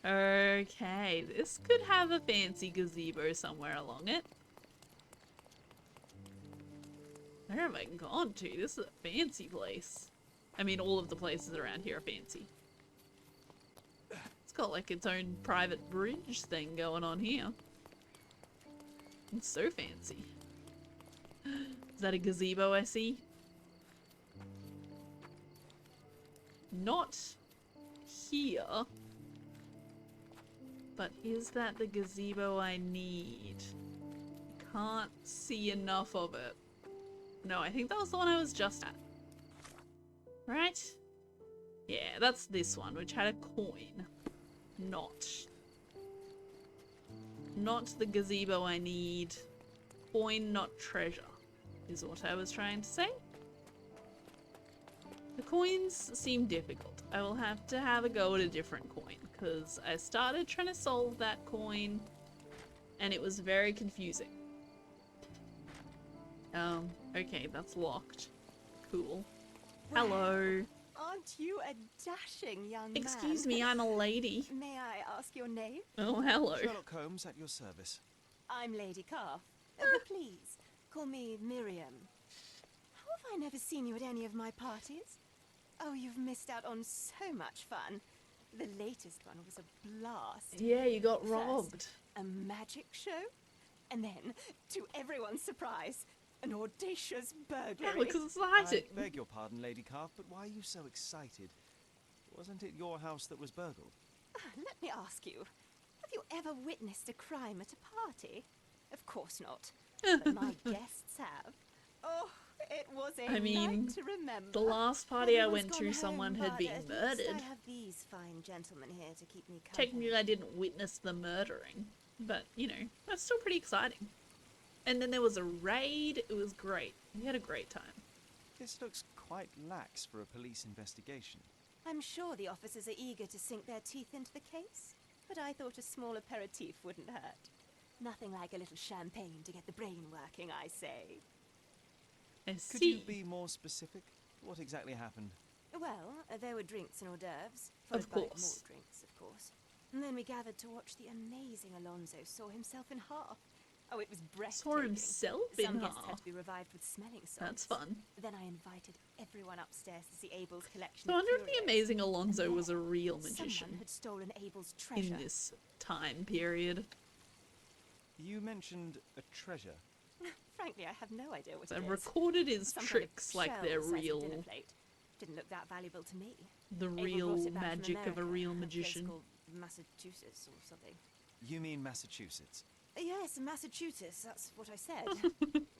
Okay, this could have a fancy gazebo somewhere along it. Where have I gone to? This is a fancy place. I mean, all of the places around here are fancy. It's got like its own private bridge thing going on here. It's so fancy. Is that a gazebo I see? Not here. But is that the gazebo I need? Can't see enough of it. No, I think that was the one I was just at. Right? Yeah, that's this one, which had a coin. Not the gazebo I need. Coin, not treasure, is what I was trying to say. The coins seem difficult. I will have to have a go at a different coin, because I started trying to solve that coin, and it was very confusing. Okay, that's locked. Cool. Well, Hello. Aren't you a dashing young man? Excuse me, I'm a lady. May I ask your name? Oh, hello. Sherlock Holmes at your service. I'm Lady Calf. But please, call me Miriam. How have I never seen you at any of my parties? Oh, you've missed out on so much fun. The latest one was a blast. Yeah, you got First, robbed. a magic show, and then, to everyone's surprise, an audacious burglary. That looks exciting. I beg your pardon, Lady Calf, but why are you so excited? Wasn't it your house that was burgled? Let me ask you, have you ever witnessed a crime at a party? Of course not. But my guests have. Oh, it was a night to remember. The last party I Everyone's went gone to, home, someone had but been at least murdered. I have these fine gentlemen here to keep me company. Technically, I didn't witness the murdering, but, you know, that's still pretty exciting. And then there was a raid. It was great. We had a great time. This looks quite lax for a police investigation. I'm sure the officers are eager to sink their teeth into the case, but I thought a small aperitif wouldn't hurt. Nothing like a little champagne to get the brain working, I say. I Could see. you be more specific? What exactly happened? Well, there were drinks and hors d'oeuvres, Of followed by more course. drinks, of course. And then we gathered to watch the amazing Alonso saw himself in half. Oh, it was breathtaking. Saw himself in Some guests had half. to be revived with smelling salts. That's fun. Then I invited everyone upstairs to see Abel's collection So I of wonder if the curios. amazing Alonso And was a there, real Someone magician had stolen Abel's treasure. in this time period. You mentioned a treasure. Frankly, I have no idea what So it is. recorded his Some kind of tricks like shell they're the size of a real. dinner plate. Didn't look that valuable to me. The Abel real brought it back from magic of a America, real place magician. called Massachusetts or something. You mean Massachusetts? Yes, Massachusetts, that's what I said.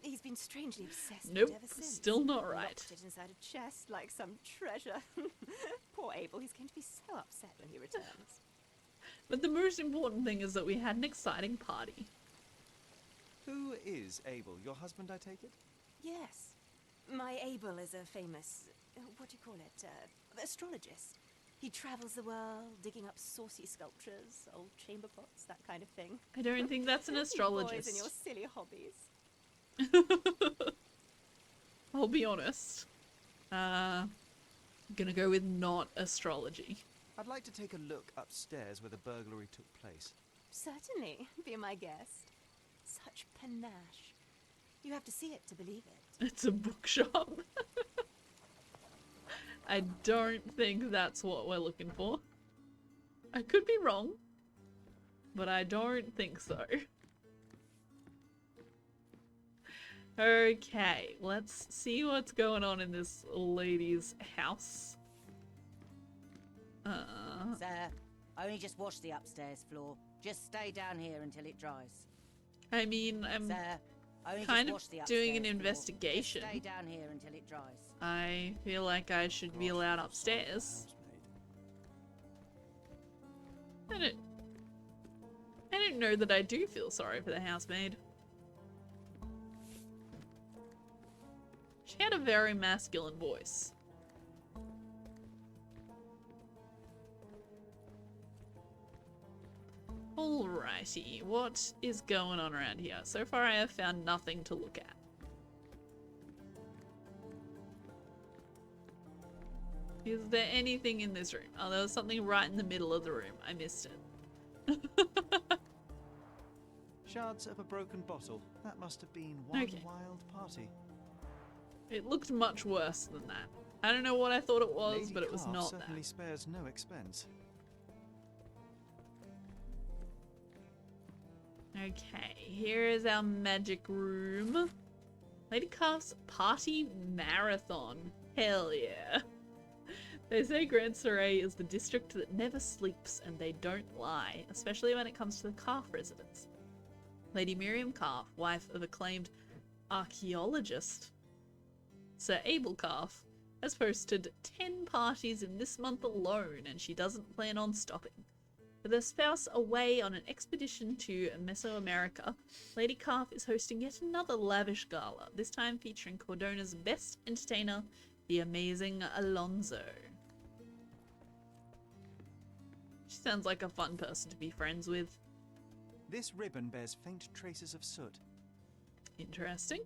He's been strangely obsessed with Nope, it ever since. still not right. Locked it inside a chest like some treasure. Poor Abel, he's going to be so upset when he returns. But the most important thing is that we had an exciting party. Who is Abel? Your husband, I take it? Yes. My Abel is a famous, what do you call it, astrologist. He travels the world, digging up saucy sculptures, old chamber pots, that kind of thing. I don't think that's an You boys astrologist. and your silly hobbies. I'll be honest. Gonna go with not astrology. I'd like to take a look upstairs where the burglary took place. Certainly, be my guest. Such panache. You have to see it to believe it. It's a bookshop. I don't think that's what we're looking for. I could be wrong, but I don't think so. Okay, let's see what's going on in this lady's house. Sir, I only just washed the upstairs floor. Just stay down here until it dries. I mean, I'm Sir, I only kind just of washed the doing an upstairs floor. investigation. Just stay down here until it dries. I feel like I should be allowed upstairs. I don't know that I do feel sorry for the housemaid. She had a very masculine voice. Alrighty, what is going on around here? So far I have found nothing to look at. Is there anything in this room? Oh, there was something right in the middle of the room. I missed it. Shards of a broken bottle. That must have been one Okay. wild party. It looked much worse than that. I don't know what I thought it was, Lady but it was Carr not certainly that. spares no expense. Okay, here is our magic room. Lady Carr's party marathon. Hell yeah. They say Grand Surrey is the district that never sleeps, and they don't lie, especially when it comes to the Carr residents. Lady Miriam Carr, wife of acclaimed archaeologist Sir Abel Carr, has hosted 10 parties in this month alone, and she doesn't plan on stopping. With her spouse away on an expedition to Mesoamerica, Lady Carr is hosting yet another lavish gala, this time featuring Cordona's best entertainer, the amazing Alonso. She sounds like a fun person to be friends with. This ribbon bears faint traces of soot. Interesting.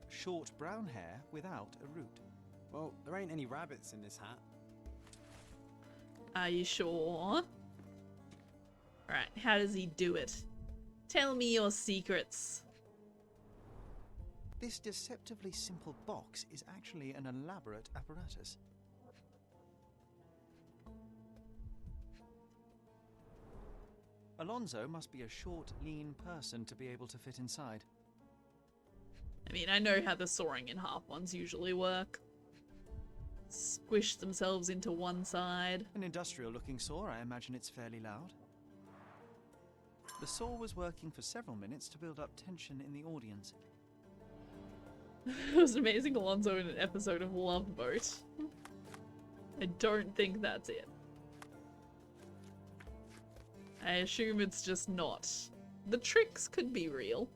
Short brown hair without a root. Well, there ain't any rabbits in this hat. Are you sure? Alright, how does he do it? Tell me your secrets. This deceptively simple box is actually an elaborate apparatus. Alonso must be a short, lean person to be able to fit inside. I mean, I know how the sawing in half ones usually work. Squish themselves into one side. An industrial-looking saw, I imagine it's fairly loud. The saw was working for several minutes to build up tension in the audience. It was amazing Alonso in an episode of Love Boat. I don't think that's it. I assume it's just not. The tricks could be real.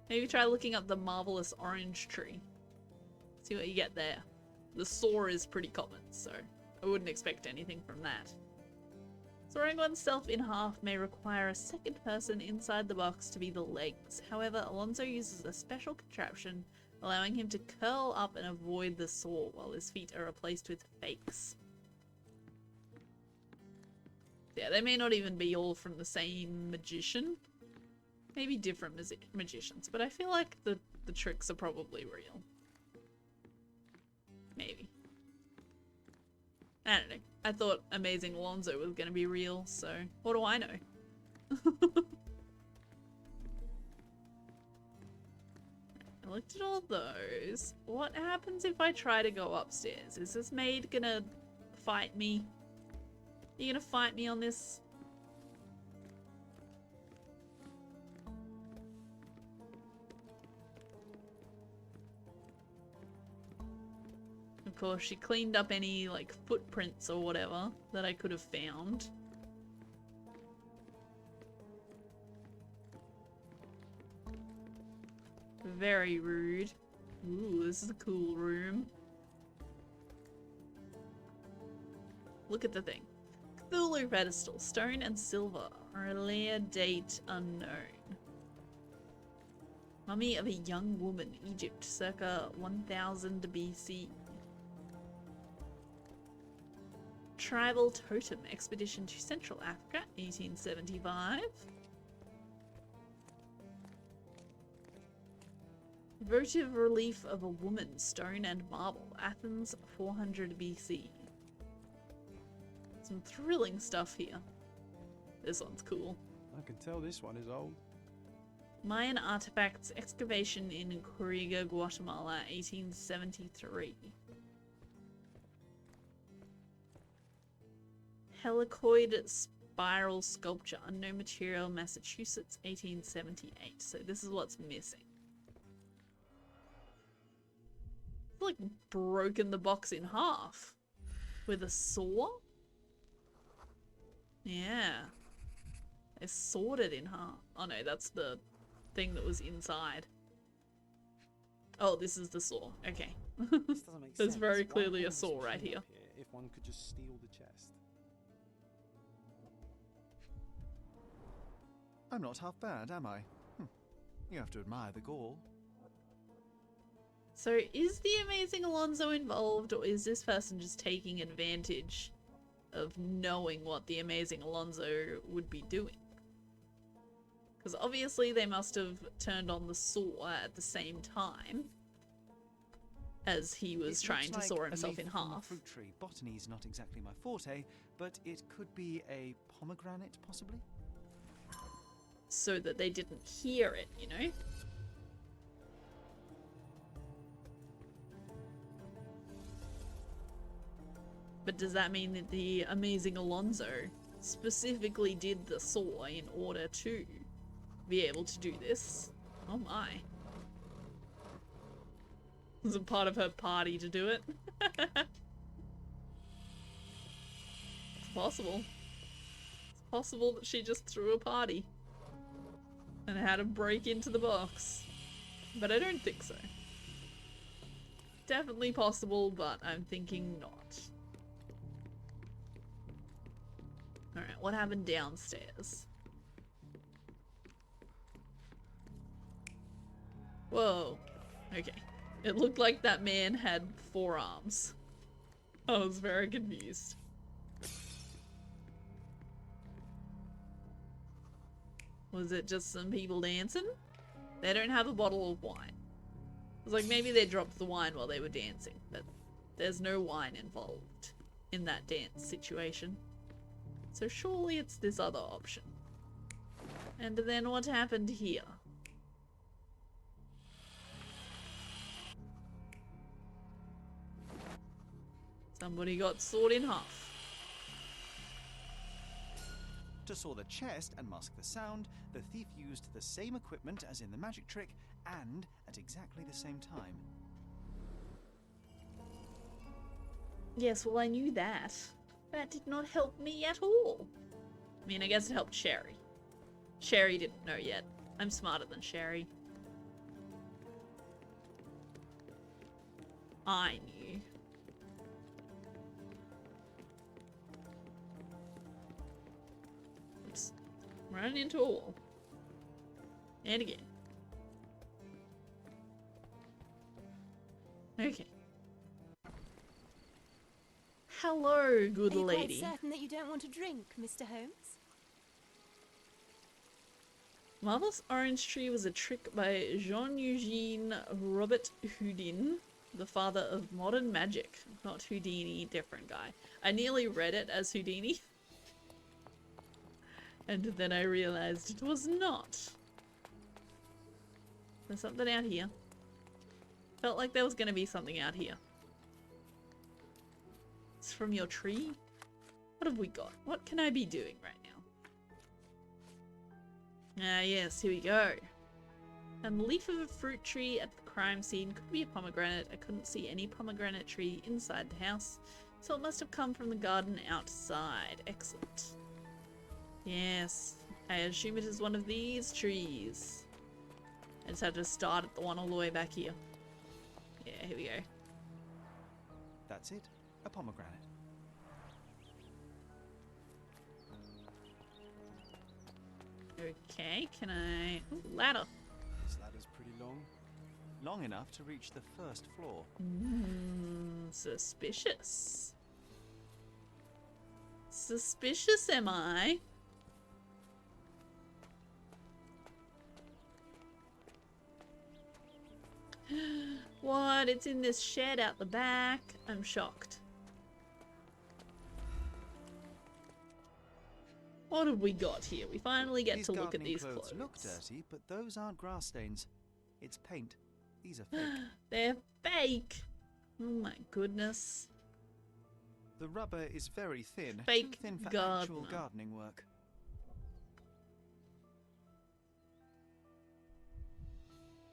Maybe try looking up the marvelous orange tree. See what you get there. The saw is pretty common, so I wouldn't expect anything from that. Sawing oneself in half may require a second person inside the box to be the legs. However, Alonso uses a special contraption allowing him to curl up and avoid the saw while his feet are replaced with fakes. Yeah, they may not even be all from the same magician. Maybe different magicians, but I feel like the tricks are probably real. Maybe. I don't know. I thought Amazing Alonso was going to be real, so what do I know? I looked at all those. What happens if I try to go upstairs? Is this maid gonna fight me? You gonna fight me on this? Of course, she cleaned up any, like, footprints or whatever that I could have found. Very rude. Ooh, this is a cool room. Look at the thing. Cthulhu pedestal, stone and silver. Rare date unknown. Mummy of a young woman, Egypt, circa 1000 BC. Tribal totem, expedition to Central Africa, 1875. Votive relief of a woman, stone and marble, Athens, 400 BC. Some thrilling stuff here. This one's cool. I can tell this one is old. Mayan artifacts, excavation in Curiga, Guatemala, 1873. Helicoid spiral sculpture, unknown material, Massachusetts, 1878. So this is what's missing. It's like broken the box in half with a saw. Yeah. They sawed it in half. Oh no, that's the thing that was inside. Oh, this is the saw. Okay. This doesn't make There's sense. very Why clearly a have this saw right machine here. up if one could just steal the chest. I'm not half bad, am I? You have to admire the gall. So is the Amazing Alonso involved, or is this person just taking advantage of knowing what the Amazing Alonso would be doing? Because obviously they must have turned on the saw at the same time as he was trying to saw himself in half. Fruit tree. Botany is not exactly my forte, but it could be a pomegranate, possibly? So that they didn't hear it, you know? But does that mean that the Amazing Alonso specifically did the saw in order to be able to do this? Oh my. Was it part of her party to do it? It's possible. It's possible that she just threw a party and had to break into the box. But I don't think so. Definitely possible, but I'm thinking not. Alright, what happened downstairs? Whoa. Okay. It looked like that man had 4 arms. I was very confused. Was it just some people dancing? They don't have a bottle of wine. It was like maybe they dropped the wine while they were dancing, but there's no wine involved in that dance situation. So surely it's this other option. And then what happened here? Somebody got sawed in half. To saw the chest and mask the sound, the thief used the same equipment as in the magic trick, and at exactly the same time. Yes, well I knew that. That did not help me at all. I mean, I guess it helped Sherry. Sherry didn't know yet. I'm smarter than Sherry. I knew. Oops. Running into a wall. And again. Okay. Hello, good Are you lady. quite certain that you don't want a drink, Mr. Holmes? Marvelous Orange Tree was a trick by Jean-Eugène Robert Houdin, the father of modern magic. Not Houdini, different guy. I nearly read it as Houdini. And then I realized it was not. There's something out here. Felt like there was going to be something out here. It's from your tree? What have we got? What can I be doing right now? Ah, yes, here we go. And the leaf of a fruit tree at the crime scene could be a pomegranate. I couldn't see any pomegranate tree inside the house, so it must have come from the garden outside. Excellent. Yes, I assume it is one of these trees. I just had to start at the one all the way back here. Yeah, here we go. That's it. A pomegranate. Okay, can I... Ooh, ladder. This ladder's pretty long. Long enough to reach the first floor. Suspicious. Suspicious am I? What? It's in this shed out the back? I'm shocked. What have we got here? We finally get to look at these clothes. Look dirty, but those aren't grass stains. It's paint. These are fake. They're fake. Oh my goodness. The rubber is very thin. Fake Too thin for gardener. actual gardening work.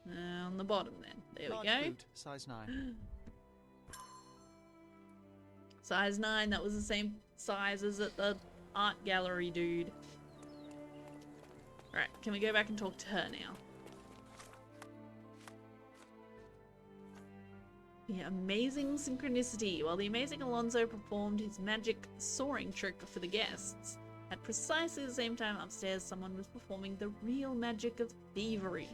On the bottom then. There Large we go. boot, size 9. Size 9, that was the same size as at the art gallery, dude. Alright, can we go back and talk to her now? The amazing synchronicity. While the amazing Alonso performed his magic soaring trick for the guests, at precisely the same time upstairs someone was performing the real magic of thievery.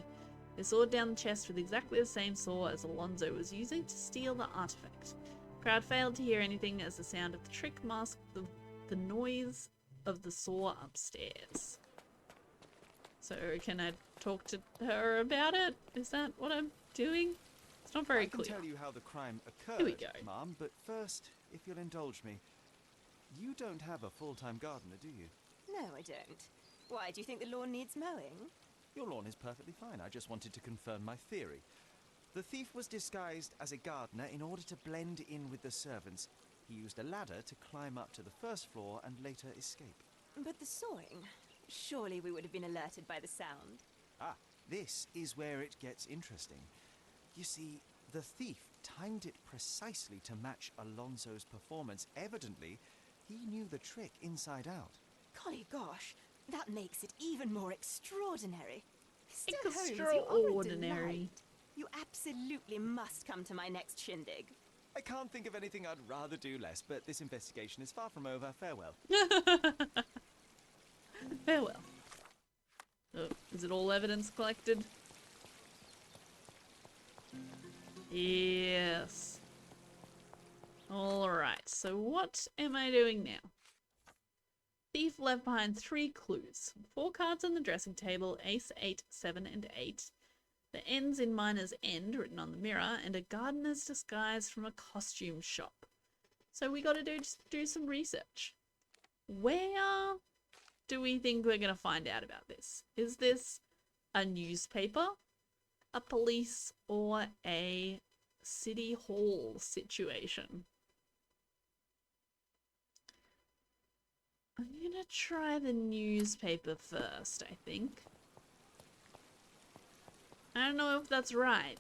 They sawed down the chest with exactly the same saw as Alonso was using to steal the artifact. The crowd failed to hear anything as the sound of the trick masked the noise of the saw upstairs. So can I talk to her about it? Is that what I'm doing? It's not very clear. I can tell you how the crime occurred, Here we go. Mom, but first, if you'll indulge me, you don't have a full-time gardener, do you? No, I don't. Why, do you think the lawn needs mowing? Your lawn is perfectly fine. I just wanted to confirm my theory. The thief was disguised as a gardener in order to blend in with the servants. He used a ladder to climb up to the first floor and later escape. But the sawing? Surely we would have been alerted by the sound. Ah, this is where it gets interesting. You see, the thief timed it precisely to match Alonso's performance. Evidently, he knew the trick inside out. Golly gosh, that makes it even more extraordinary. Mr. Holmes, you are a Extraordinary. delight. You absolutely must come to my next shindig. I can't think of anything I'd rather do less, but this investigation is far from over. Farewell. Farewell. Oh, is it all evidence collected? Yes. Alright, so what am I doing now? Thief left behind 3 clues. 4 cards on the dressing table, ace, 8, 7, and 8. The ends in miner's end written on the mirror, and a gardener's disguise from a costume shop. So we gotta do some research. Where do we think we're gonna find out about this? Is this a newspaper, a police, or a city hall situation? I'm gonna try the newspaper first, I think. I don't know if that's right,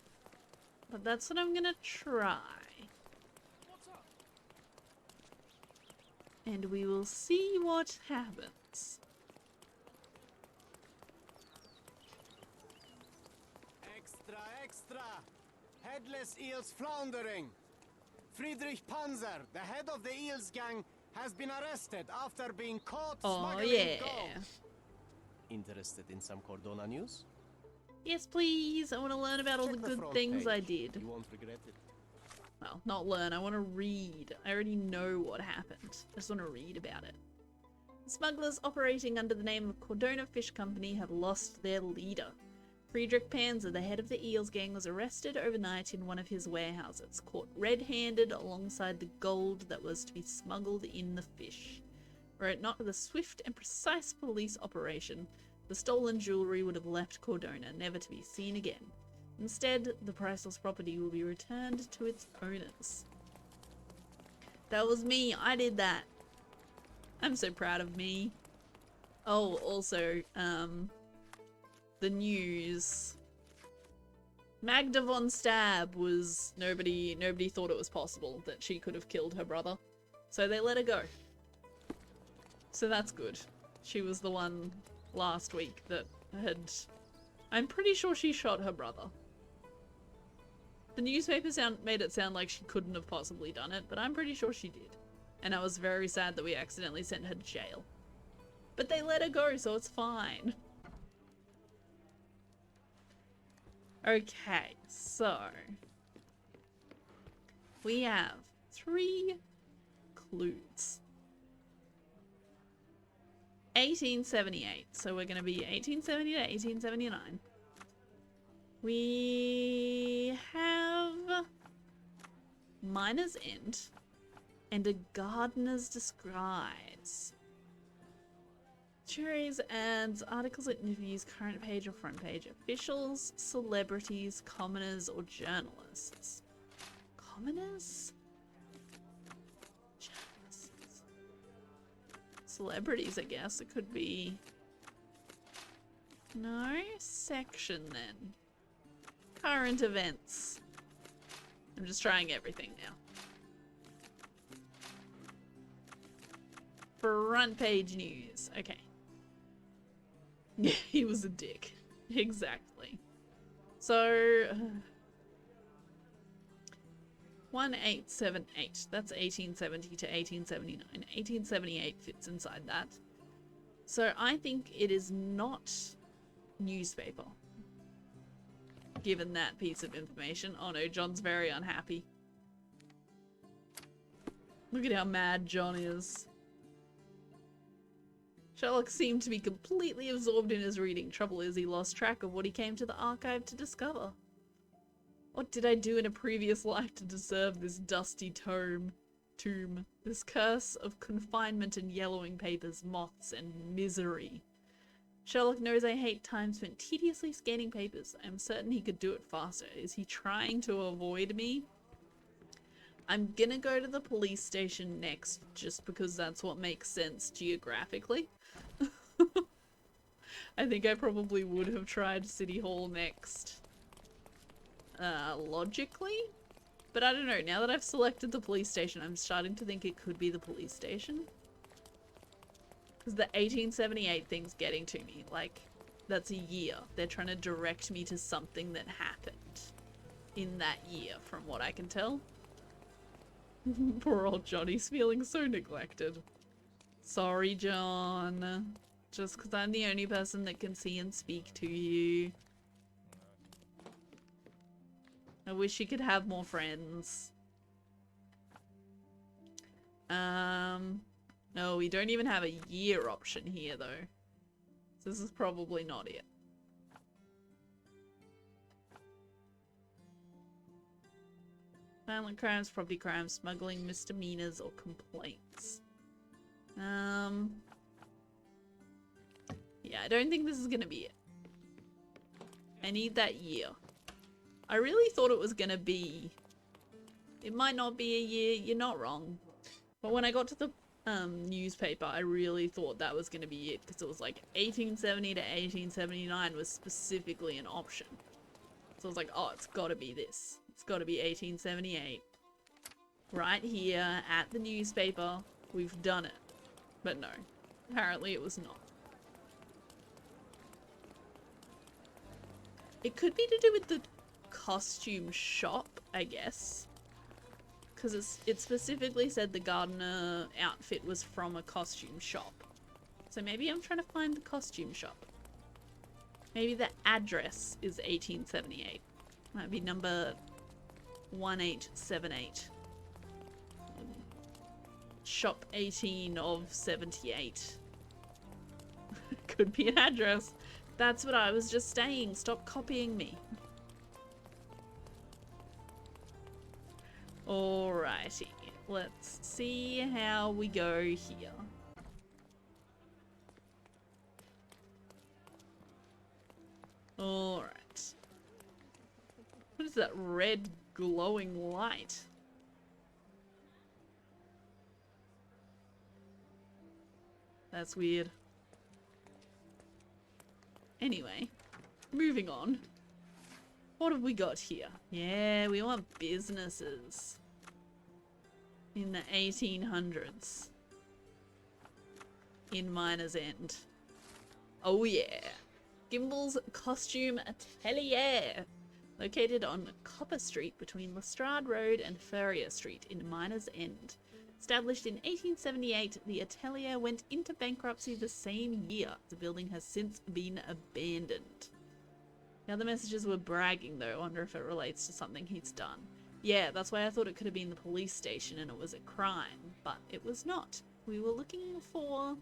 but that's what I'm gonna try. And we will see what happens. Extra, extra! Headless eels floundering! Friedrich Panzer, the head of the Eels gang, has been arrested after being caught Oh, smuggling yeah. gold. Interested in some Cordona news? Yes, please. I want to learn about all the Check the good front things I page. did. You won't regret it. Well, not learn. I want to read. I already know what happened. I just want to read about it. Smugglers operating under the name of Cordona Fish Company have lost their leader. Friedrich Panzer, the head of the Eels gang, was arrested overnight in one of his warehouses, caught red-handed alongside the gold that was to be smuggled in the fish. Were it not for the swift and precise police operation, the stolen jewellery would have left Cordona, never to be seen again. Instead, the priceless property will be returned to its owners. That was me. I did that. I'm so proud of me. Oh, also, the news. Magda von Stab was nobody thought it was possible that she could have killed her brother. So they let her go. So that's good. She was the one last week that had... I'm pretty sure she shot her brother. The newspaper made it sound like she couldn't have possibly done it, but I'm pretty sure she did. And I was very sad that we accidentally sent her to jail. But they let her go, so it's fine. Okay, so... we have 3 clues. 1878, so we're going to be 1870 to 1879. We have Miner's End and a Gardener's Disguise. Juries, ads, articles and interviews, current page or front page, officials, celebrities, commoners or journalists. Commoners? Journalists. Celebrities, I guess. It could be... no section then. Current events. I'm just trying everything now. Front page news. Okay. Yeah, he was a dick. Exactly. So... 1878. That's 1870 to 1879. 1878 fits inside that. So I think it is not newspaper. Given that piece of information. Oh no, John's very unhappy. Look at how mad John is. Sherlock seemed to be completely absorbed in his reading. Trouble is, he lost track of what he came to the archive to discover. What did I do in a previous life to deserve this dusty tomb? This curse of confinement and yellowing papers, moths, and misery. Sherlock knows I hate time spent tediously scanning papers. I am certain he could do it faster. Is he trying to avoid me? I'm gonna go to the police station next, just because that's what makes sense geographically. I think I probably would have tried City Hall next. Logically? But I don't know, now that I've selected the police station, I'm starting to think it could be the police station. Because the 1878 thing's getting to me. Like, that's a year. They're trying to direct me to something that happened in that year, from what I can tell. Poor old Johnny's feeling so neglected. Sorry, John. Just because I'm the only person that can see and speak to you. I wish you could have more friends. No, we don't even have a year option here, though. So this is probably not it. Violent crimes, property crimes, smuggling, misdemeanors, or complaints. Yeah, I don't think this is gonna be it. I need that year. I really thought it was gonna be... It might not be a year, you're not wrong. But when I got to the newspaper, I really thought that was gonna be it, because it was like 1870 to 1879 was specifically an option. So I was like, oh, it's gotta be this. It's gotta be 1878. Right here at the newspaper, we've done it. But no, apparently it was not. It could be to do with the costume shop, I guess. because it specifically said the gardener outfit was from a costume shop. So maybe I'm trying to find the costume shop. Maybe the address is 1878. Might be number 1878. Shop 18 of 78. Could be an address. That's what I was just saying. Stop copying me. Alrighty. Let's see how we go here. Alright. What is that red glowing light? That's weird. Anyway, moving on. What have we got here? Yeah, we want businesses. In the 1800s. In Miner's End. Oh yeah. Gimbel's Costume Atelier. Located on Copper Street between Lestrade Road and Furrier Street in Miner's End. Established in 1878, the atelier went into bankruptcy the same year. The building has since been abandoned. The other messages were bragging though. I wonder if it relates to something he's done. Yeah, that's why I thought it could have been the police station and it was a crime, but it was not. We were looking for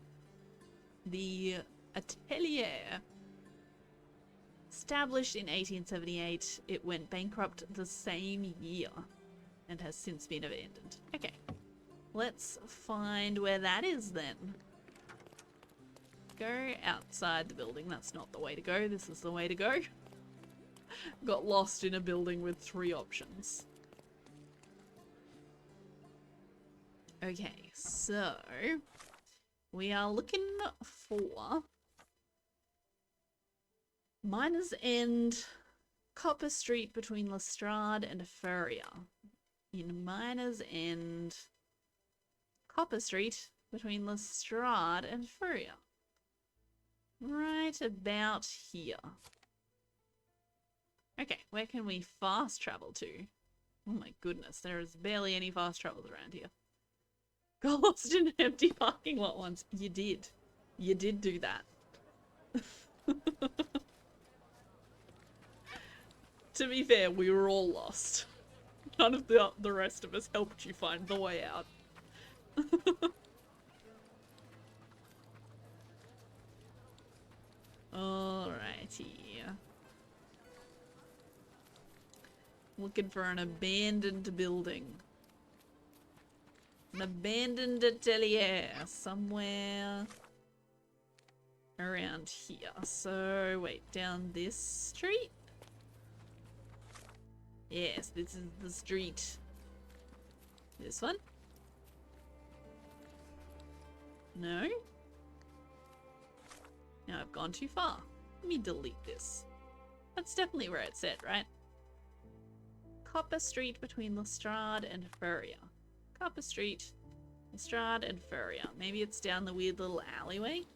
the atelier. Established in 1878, it went bankrupt the same year and has since been abandoned. Okay. Let's find where that is then. Go outside the building. That's not the way to go. This is the way to go. Got lost in a building with 3 options. Okay, so we are looking for Miner's End, Copper Street between Lestrade and Furrier. In Miner's End, Copper Street between Lestrade and Furrier. Right about here. Okay, where can we fast travel to? Oh my goodness, there is barely any fast travels around here. Got lost in an empty parking lot once. You did. You did do that. To be fair, we were all lost. None of the rest of us helped you find the way out. Alrighty. Looking for an abandoned building. An abandoned atelier somewhere around here. So, wait, down this street? Yes, this is the street. This one? No? Now I've gone too far. Let me delete this. That's definitely where it's at, right? Copper Street between Lestrade and Furrier. Copper Street, Lestrade and Furrier. Maybe it's down the weird little alleyway?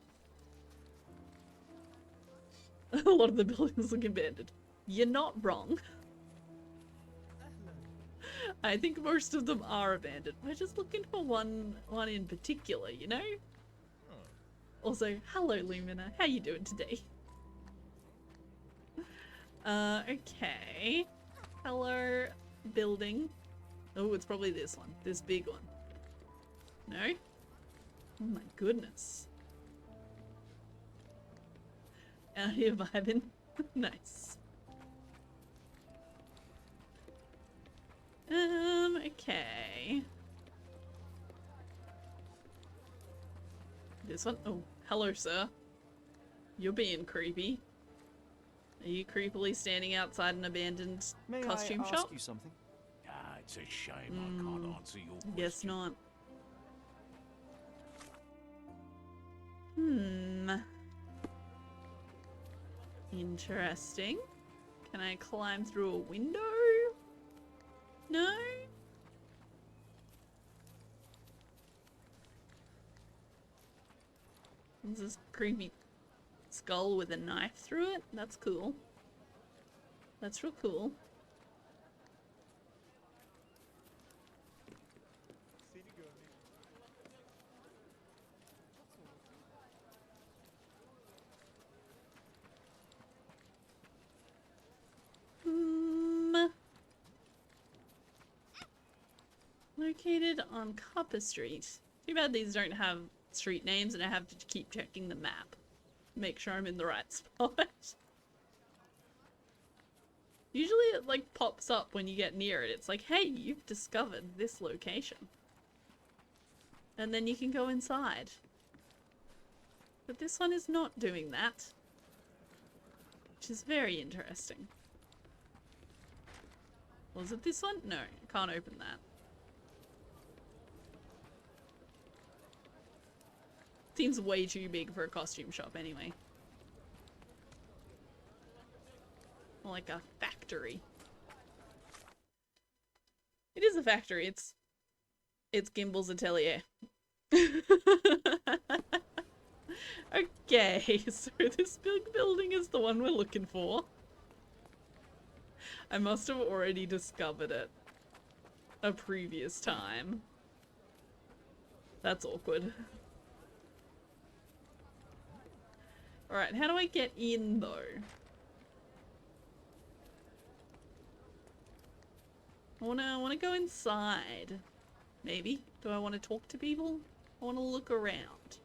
A lot of the buildings look abandoned. You're not wrong. I think most of them are abandoned. We're just looking for one in particular, you know? Also, hello Lumina, how you doing today? Okay. Hello, building. Oh, it's probably this one. This big one. No? Oh my goodness. Out here vibing. Nice. Okay. This one? Oh, hello, sir. You're being creepy. Are you creepily standing outside an abandoned costume May I shop? ask you something? Ah, it's a shame I can't answer your question. Guess not. Interesting. Can I climb through a window? No? There's this creepy skull with a knife through it? That's cool. That's real cool. Located on Copper Street. Too bad these don't have street names and I have to keep checking the map. Make sure I'm in the right spot. Usually it like pops up when you get near it. It's like, hey, you've discovered this location. And then you can go inside. But this one is not doing that. Which is very interesting. Was it this one? No, I can't open that. Seems way too big for a costume shop anyway. More like a factory. It is a factory. It's Gimble's atelier. Okay, so this big building is the one we're looking for. I must have already discovered it a previous time. That's awkward. Alright, how do I get in though? I wanna go inside. Maybe? Do I want to talk to people? I want to look around.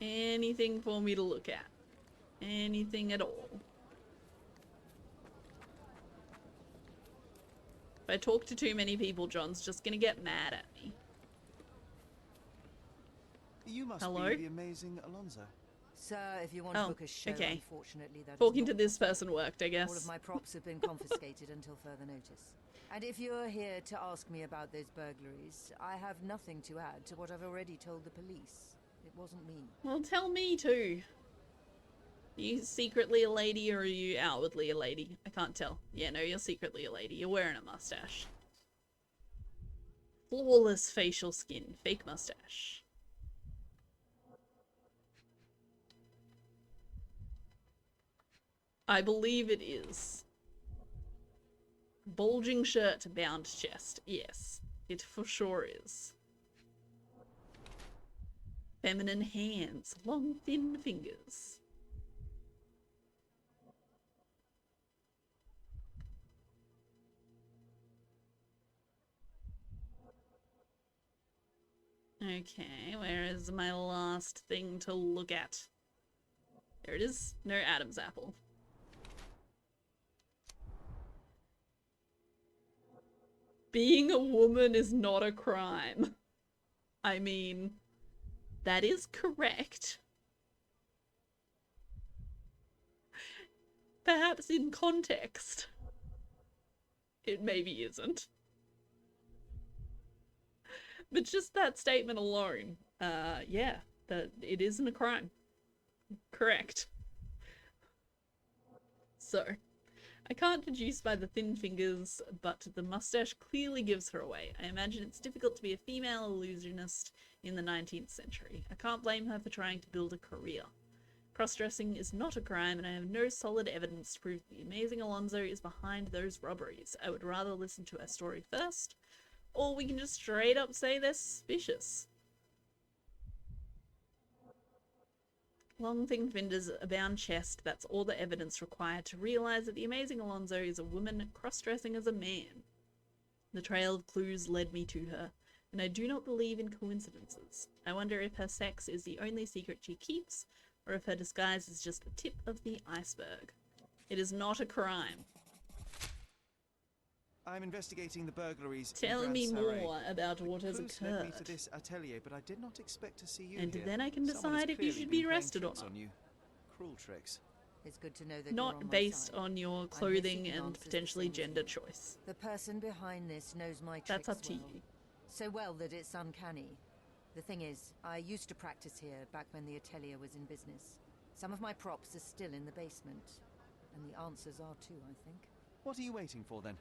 Anything for me to look at? Anything at all? If I talk to too many people, John's just gonna get mad at me. You must Hello? be the amazing Alonso. Sir, if you want to book a show, okay. unfortunately that Talking is to not this person worked, I guess. All of my props have been confiscated until further notice. And if you're here to ask me about those burglaries, I have nothing to add to what I've already told the police. It wasn't me. Well, tell me too. Are you secretly a lady or are you outwardly a lady? I can't tell. Yeah, no, you're secretly a lady. You're wearing a mustache. Flawless facial skin. Fake mustache. I believe it is. Bulging shirt, bound chest. Yes, it for sure is. Feminine hands, long thin fingers. Okay, where is my last thing to look at? There it is. No Adam's apple. Being a woman is not a crime. I mean, that is correct. Perhaps in context, it maybe isn't. But just that statement alone, yeah, that it isn't a crime. Correct. So, I can't deduce by the thin fingers, but the mustache clearly gives her away. I imagine it's difficult to be a female illusionist in the 19th century. I can't blame her for trying to build a career. Cross-dressing is not a crime, and I have no solid evidence to prove the amazing Alonso is behind those robberies. I would rather listen to her story first, or we can just straight up say they're suspicious. Long thin fingers, a bound chest, that's all the evidence required to realise that the amazing Alonso is a woman cross-dressing as a man. The trail of clues led me to her, and I do not believe in coincidences. I wonder if her sex is the only secret she keeps, or if her disguise is just the tip of the iceberg. It is not a crime. I'm investigating the burglaries. Tell me more about what has Clues led me occurred. to this atelier, but I did not expect to see you And here. then I can Someone has decide if you clearly should been be playing arrested or tricks not. on you. Cruel tricks. It's good to know that you're Not on my based side. on your I'm clothing here seeking and answers the potentially same as gender you. choice. The person behind this knows my tricks That's up to well. you. So well that it's uncanny. The thing is, I used to practice here back when the atelier was in business. Some of my props are still in the basement. And the answers are too, I think. What are you waiting for then?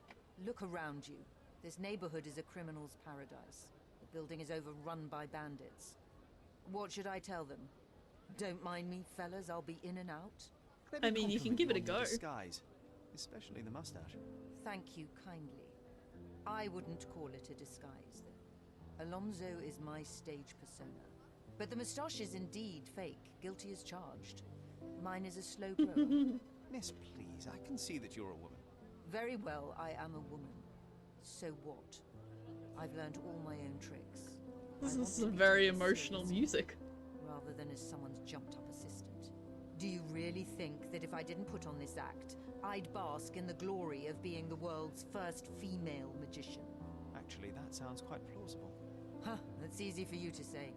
Look around you. This neighborhood is a criminal's paradise. The building is overrun by bandits. What should I tell them? Don't mind me, fellas, I'll be in and out. Let me I mean, you can compliment give it a on your go. Disguise, especially the mustache. Thank you kindly. I wouldn't call it a disguise, though. Alonso is my stage persona. But the moustache is indeed fake, guilty as charged. Mine is a slow grower. Miss, please, I can see that you're a woman. Very well, I am a woman. So what? I've learned all my own tricks. This is some very emotional music. Rather than as someone's jumped-up assistant. Do you really think that if I didn't put on this act, I'd bask in the glory of being the world's first female magician? Actually, that sounds quite plausible. Huh, that's easy for you to say.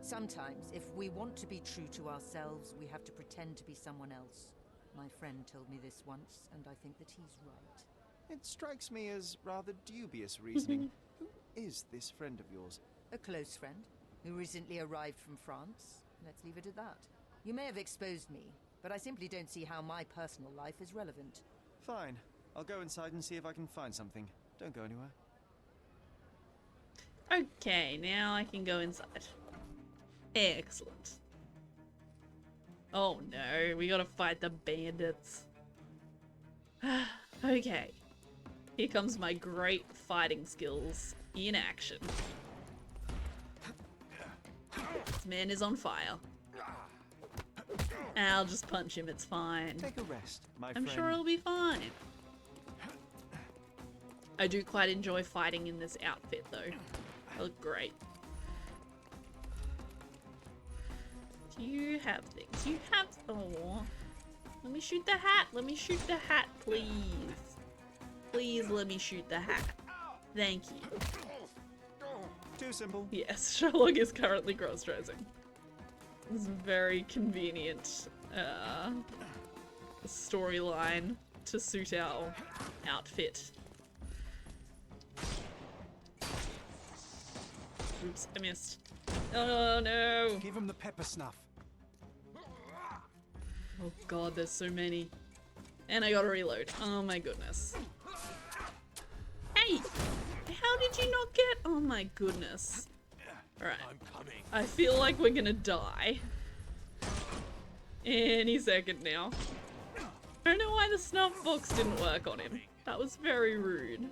Sometimes, if we want to be true to ourselves, we have to pretend to be someone else. My friend told me this once, and I think that he's right. It strikes me as rather dubious reasoning. Who is this friend of yours? A close friend, who recently arrived from France. Let's leave it at that. You may have exposed me, but I simply don't see how my personal life is relevant. Fine. I'll go inside and see if I can find something. Don't go anywhere. Okay, now I can go inside. Excellent. Oh no, we gotta fight the bandits. Okay. Here comes my great fighting skills in action. This man is on fire. I'll just punch him, it's fine. Take a rest, my I'm friend. sure it'll be fine. I do quite enjoy fighting in this outfit though. I look great. Do you have things? You have... Oh. Let me shoot the hat. Let me shoot the hat, please. Please let me shoot the hat. Thank you. Too simple. Yes, Sherlock is currently cross-dressing. This is very convenient storyline to suit our outfit. Oops, I missed. Oh no! Give him the pepper snuff. Oh god, there's so many. And I gotta reload. Oh my goodness. Hey! How did you not get... Oh my goodness. Alright. I feel like we're gonna die. Any second now. I don't know why the snuff box didn't work on him. That was very rude.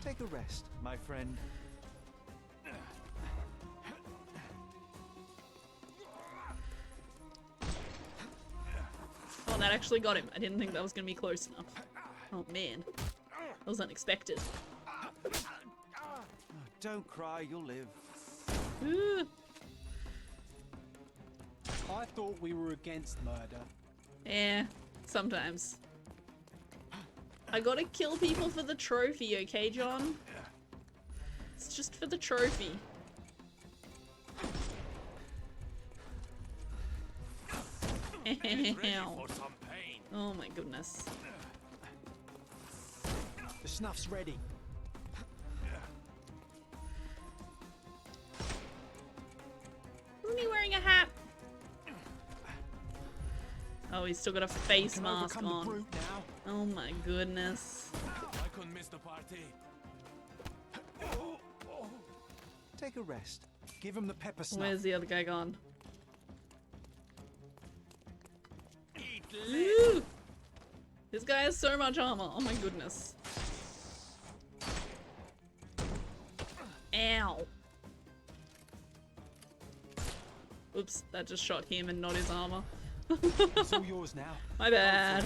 Take a rest, my friend. Oh, that actually got him. I didn't think that was gonna be close enough. Oh man. That was unexpected. Don't cry, you'll live. Ooh. I thought we were against murder. Yeah, sometimes. I gotta kill people for the trophy, okay, John? It's just for the trophy. Oh my goodness. The snuff's ready. Isn't he wearing a hat? Oh, he's still got a face mask on. Oh my goodness. I couldn't miss the party. Take a rest. Give him the pepper snuff. Where's the other guy gone? Ooh! This guy has so much armor. Oh my goodness. Ow. Oops, that just shot him and not his armor. It's all yours now. My bad.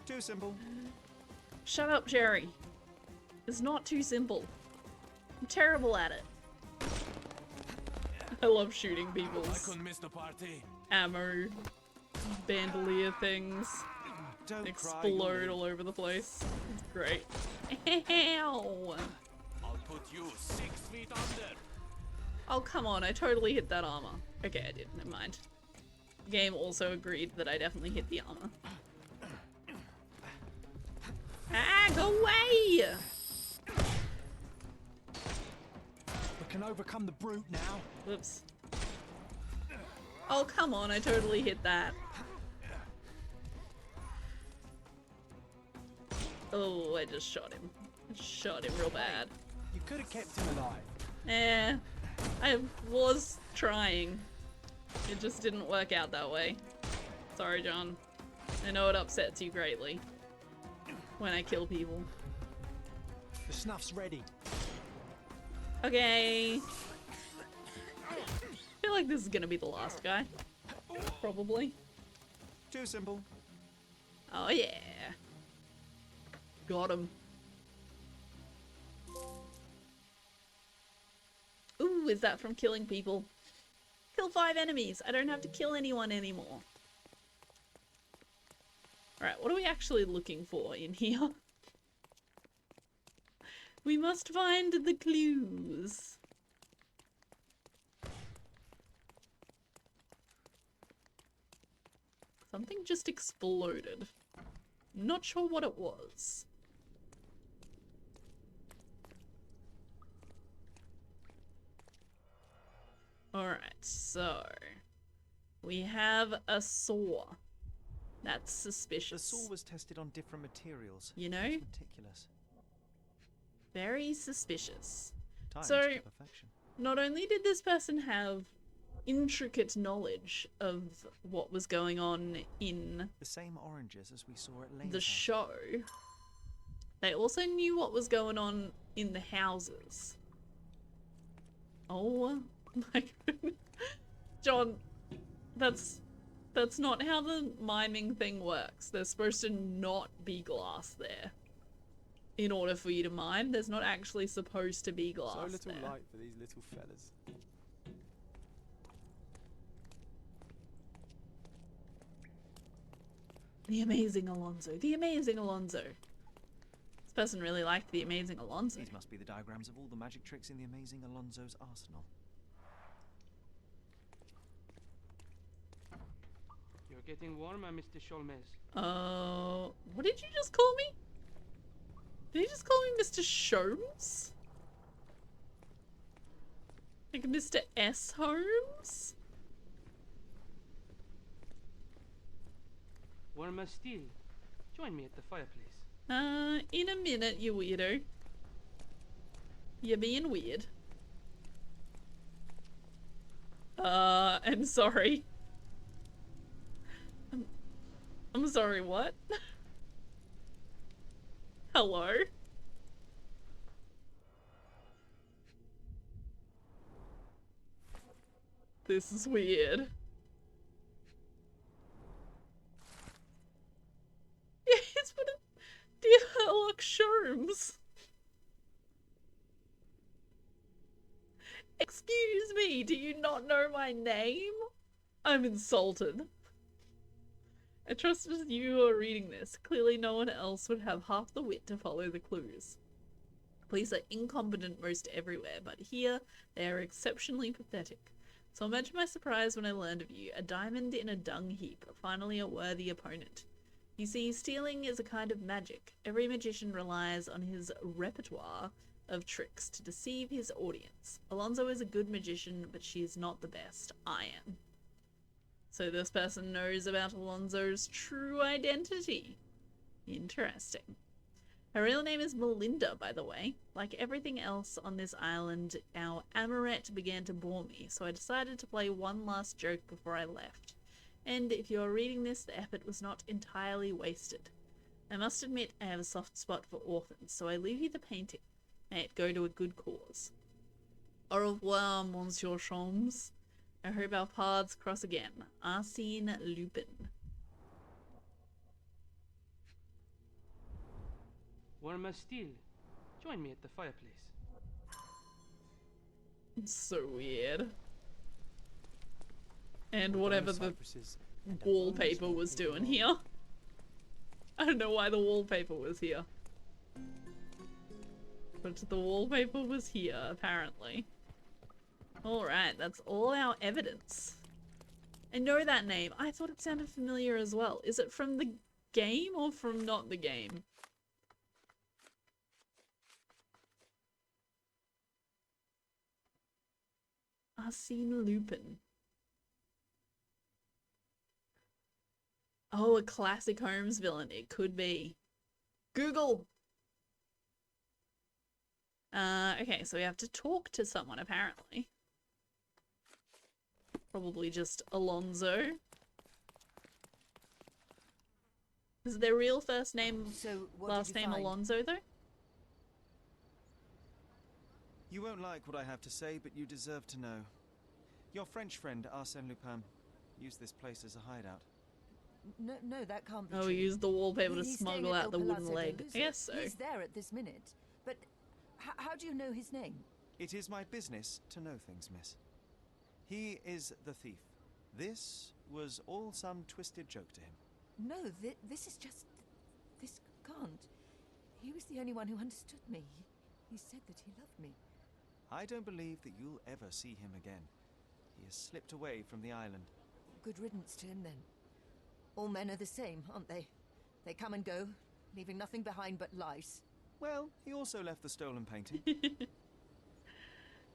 Too simple. Shut up, Jerry. It's not too simple. I'm terrible at it. I love shooting I people's couldn't miss the party. ammo, bandolier things. Don't Explode all over the place. It's great. Ow! I'll put you 6 feet under. Oh, come on. I totally hit that armor. Okay, I did. Never mind. The game also agreed that I definitely hit the armor. Ah, go away! We can overcome the brute now. Whoops. Oh, come on. I totally hit that. Oh, I just shot him. I shot him real bad. You could have kept him alive. Eh, I was trying. It just didn't work out that way. Sorry, John. I know it upsets you greatly when I kill people. The snuff's ready. Okay. I feel like this is gonna be the last guy. Probably. Too simple. Oh yeah. Got him. Ooh, is that from killing people? Kill 5 enemies. I don't have to kill anyone anymore. Alright, what are we actually looking for in here? We must find the clues. Something just exploded. Not sure what it was. Alright, so we have a saw. That's suspicious. The saw was tested on different materials. You know? That's meticulous. Very suspicious. Timed So, to perfection. not only did this person have intricate knowledge of what was going on in The same oranges as we saw at Lane's the house. show, they also knew what was going on in the houses. Oh my goodness. John, that's not how the miming thing works. There's supposed to not be glass there. In order for you to mime, there's not actually supposed to be glass So little there. light for these little fellas. The amazing Alonzo. The amazing Alonzo. This person really liked the amazing Alonzo. These must be the diagrams of all the magic tricks in the amazing Alonzo's arsenal. You're getting warmer, Mr. Sholmes. What did you just call me? Did you just call me Mr. Sholmes? Like Mr. S. Holmes? Warmer still. Join me at the fireplace. In a minute, you weirdo. You're being weird. I'm sorry. I'm sorry, what? Hello? This is weird. Yeah, it's what a dear Sherlock Holmes. Excuse me, do you not know my name? I'm insulted. I trust it's you who are reading this. Clearly no one else would have half the wit to follow the clues. Police are incompetent most everywhere, but here they are exceptionally pathetic. So imagine my surprise when I learned of you. A diamond in a dung heap, finally a worthy opponent. You see, stealing is a kind of magic. Every magician relies on his repertoire of tricks to deceive his audience. Alonzo is a good magician, but she is not the best. I am. So this person knows about Alonzo's true identity. Interesting. Her real name is Melinda, by the way. Like everything else on this island, our amourette began to bore me, so I decided to play one last joke before I left. And if you are reading this, the effort was not entirely wasted. I must admit I have a soft spot for orphans, so I leave you the painting. May it go to a good cause. Au revoir, Monsieur Sholmes. I hope our paths cross again. Arsène Lupin. Warmer still. Join me at the fireplace. It's so weird. And whatever the wallpaper was doing here. I don't know why the wallpaper was here. But the wallpaper was here, apparently. Alright, that's all our evidence. I know that name. I thought it sounded familiar as well. Is it from the game or from not the game? Arsène Lupin. Oh, a classic Holmes villain. It could be. Google! Okay, so we have to talk to someone, apparently. Probably just Alonzo. Is their real first name, So, what last did you name find? Alonzo, though? You won't like what I have to say, but you deserve to know. Your French friend, Arsène Lupin, used this place as a hideout. No, that can't be Oh, true. we used the wallpaper to He's smuggle staying at out the Il wooden Palazzo leg. Deluso. I guess so. He's there at this minute. But how do you know his name? It is my business to know things, miss. He is the thief. This was all some twisted joke to him. No, this is just... This can't. He was the only one who understood me. He said that he loved me. I don't believe that you'll ever see him again. He has slipped away from the island. Good riddance to him, then. All men are the same, aren't they? They come and go, leaving nothing behind but lies. Well, he also left the stolen painting.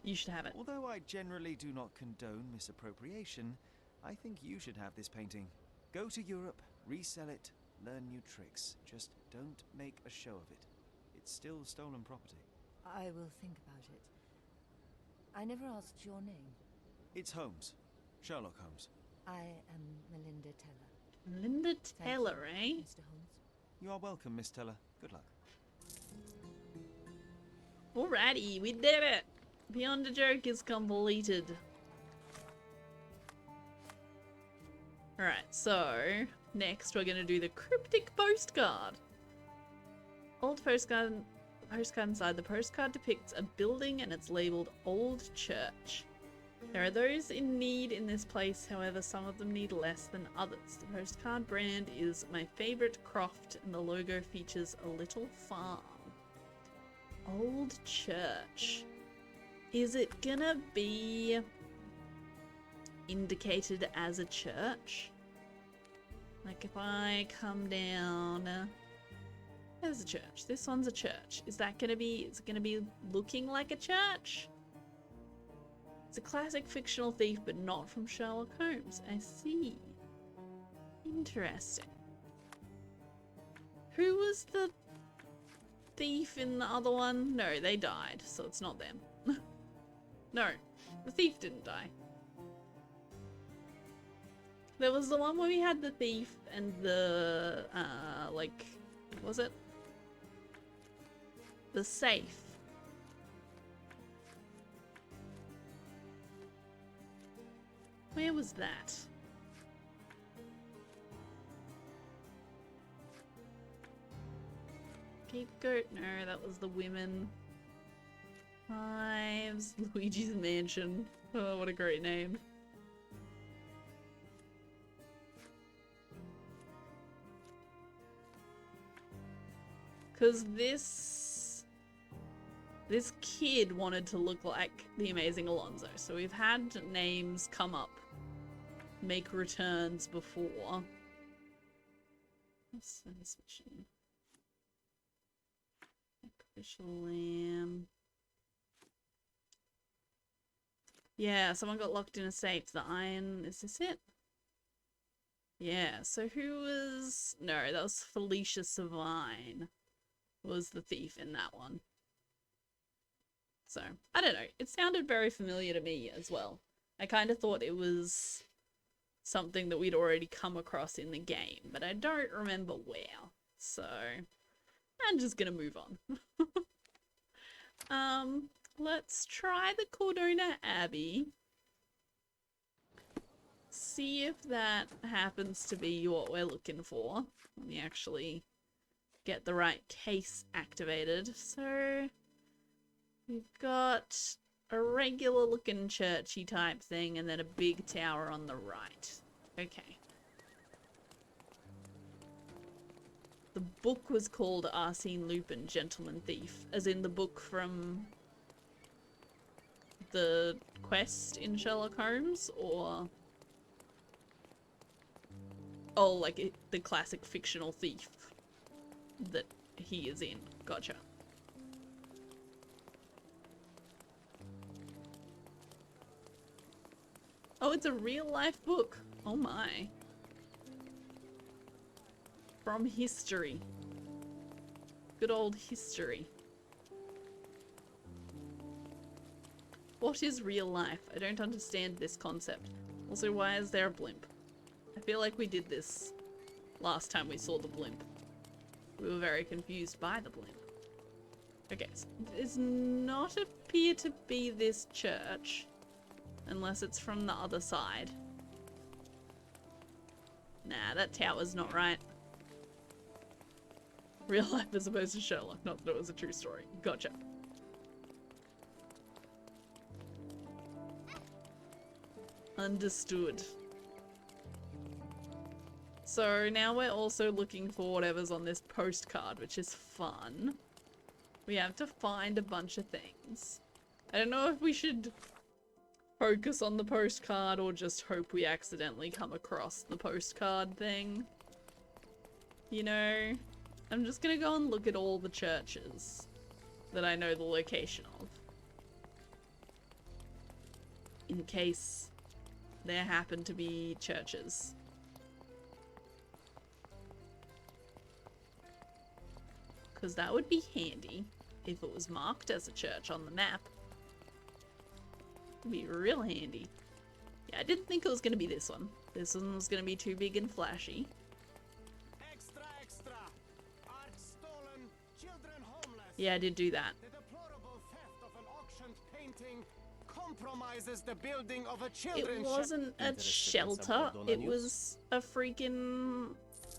You should have it. Although I generally do not condone misappropriation, I think you should have this painting. Go to Europe, resell it, learn new tricks. Just don't make a show of it. It's still stolen property. I will think about it. I never asked your name. It's Holmes. Sherlock Holmes. I am Melinda Teller. Melinda Teller, eh? Mr. Holmes. You are welcome, Miss Teller. Good luck. Alrighty, we did it! Beyond a Joke is completed. Alright, so next we're gonna do the cryptic postcard. Old postcard inside. The postcard depicts a building and it's labeled Old Church. There are those in need in this place, however some of them need less than others. The postcard brand is My Favorite Croft and the logo features a little farm. Old Church. Is it gonna be indicated as a church? Like if I come down, there's a church. This one's a church. Is it gonna be looking like a church? It's a classic fictional thief, but not from Sherlock Holmes. I see. Interesting. Who was the thief in the other one? No, they died, so it's not them. No, the thief didn't die. There was the one where we had the thief and the, like, what was it? The safe. Where was that? Scapegoat? No, that was the women. Thieves. Luigi's Mansion. Oh, what a great name. Because this kid wanted to look like the Amazing Alonzo. So we've had names come up, make returns before. What's this machine? Sacrificial lamb. Yeah, someone got locked in a safe. The iron, is this it? Yeah, so who was... No, that was Felicia Savine was the thief in that one. So, I don't know. It sounded very familiar to me as well. I kind of thought it was something that we'd already come across in the game, but I don't remember where. So, I'm just gonna move on. Let's try the Cordona Abbey. See if that happens to be what we're looking for. Let me actually get the right case activated. So, we've got a regular looking churchy type thing and then a big tower on the right. Okay. The book was called Arsène Lupin, Gentleman Thief, as in the book from the quest in Sherlock Holmes, or... Oh, like the classic fictional thief that he is in. Gotcha. Oh, it's a real-life book. Oh my. From history. Good old history. What is real life? I don't understand this concept. Also, why is there a blimp? I feel like we did this last time we saw the blimp. We were very confused by the blimp. Okay, so it's not a appear to be this church. Unless it's from the other side. Nah, that tower's not right. Real life as opposed to Sherlock, not that it was a true story. Gotcha. Understood. So now we're also looking for whatever's on this postcard, which is fun. We have to find a bunch of things. I don't know if we should focus on the postcard or just hope we accidentally come across the postcard thing. You know, I'm just gonna go and look at all the churches that I know the location of. In case there happen to be churches. Because that would be handy if it was marked as a church on the map. It'd be real handy. Yeah, I didn't think it was going to be this one. This one was going to be too big and flashy. Extra, extra. Art stolen, children homeless. Yeah, I did do that. The deplorable theft of an auctioned painting compromises the building of a children's It wasn't a shelter. It was a freaking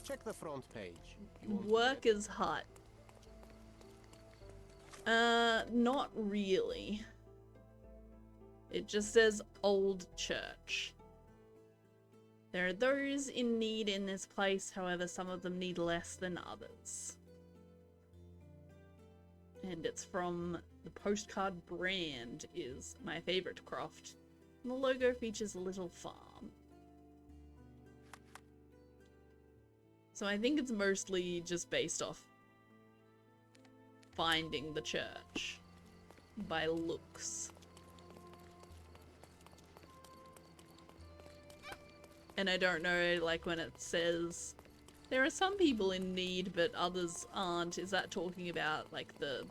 Check the front page. worker's hut. Not really. It just says old church. There are those in need in this place, however, some of them need less than others. And it's from the postcard brand is my favorite croft. And the logo features a little farm. So I think it's mostly just based off finding the church by looks. And I don't know, like when it says there are some people in need but others aren't, is that talking about like the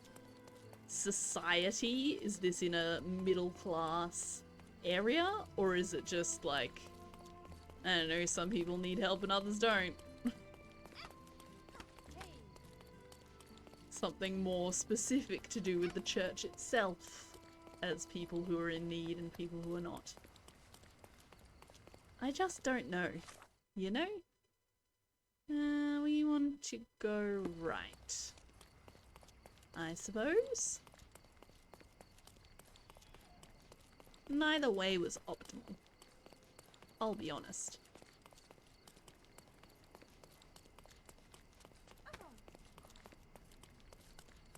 society? Is this in a middle class area? Or is it just like, I don't know, some people need help and others don't? Something more specific to do with the church itself as people who are in need and people who are not. I just don't know, you know? We want to go right, I suppose. Neither way was optimal, I'll be honest.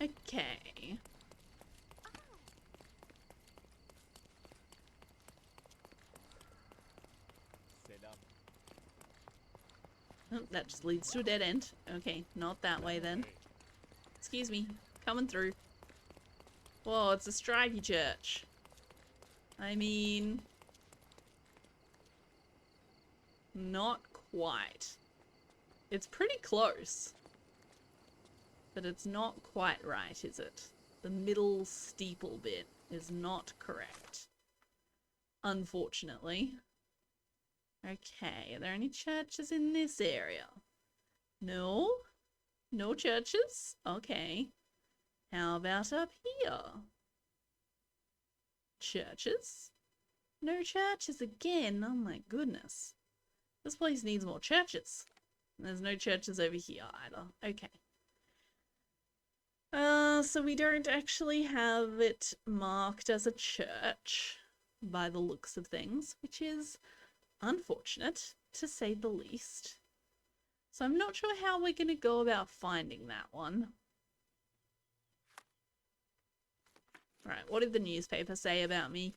Okay. Oh, that just leads to a dead end. Okay, not that way then. Excuse me, coming through. Whoa, it's a stripey church. I mean... not quite. It's pretty close. But it's not quite right, is it? The middle steeple bit is not correct. Unfortunately. Okay, are there any churches in this area? No? No churches? Okay. How about up here? Churches? No churches again? Oh my goodness. This place needs more churches. And there's no churches over here either. Okay. So we don't actually have it marked as a church by the looks of things, which is unfortunate, to say the least. So I'm not sure how we're going to go about finding that one. Right, what did the newspaper say about me?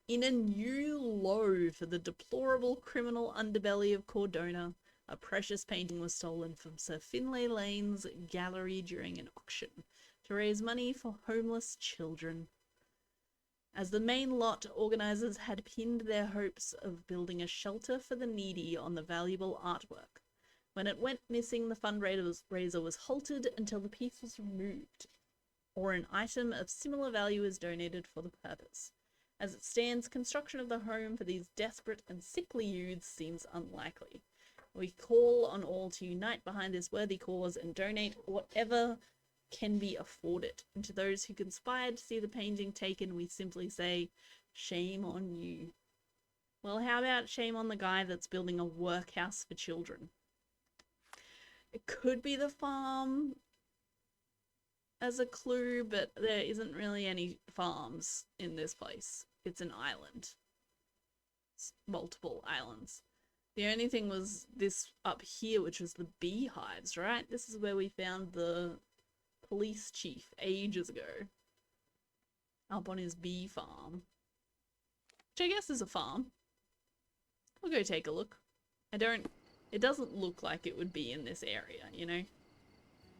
In a new low for the deplorable criminal underbelly of Cordona, a precious painting was stolen from Sir Finlay Lane's gallery during an auction to raise money for homeless children. As the main lot, organisers had pinned their hopes of building a shelter for the needy on the valuable artwork. When it went missing, the fundraiser was halted until the piece was removed, or an item of similar value is donated for the purpose. As it stands, construction of the home for these desperate and sickly youths seems unlikely. We call on all to unite behind this worthy cause and donate whatever can be afforded. And to those who conspired to see the painting taken, we simply say, shame on you. Well, how about shame on the guy that's building a workhouse for children? It could be the farm as a clue, but there isn't really any farms in this place. It's an island. It's multiple islands. The only thing was this up here, which was the beehives, right? This is where we found the police chief ages ago. Up on his bee farm. Which I guess is a farm. We'll go take a look. It doesn't look like it would be in this area, you know?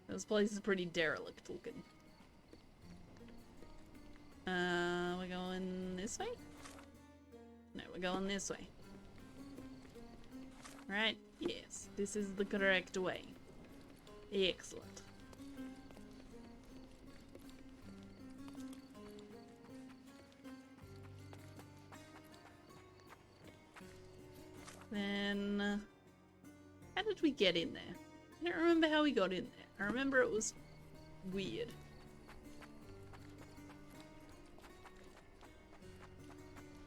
This place is pretty derelict looking. We're going this way? No, we're going this way. Right? Yes, this is the correct way. Excellent. Then, how did we get in there? I don't remember how we got in there. I remember it was weird.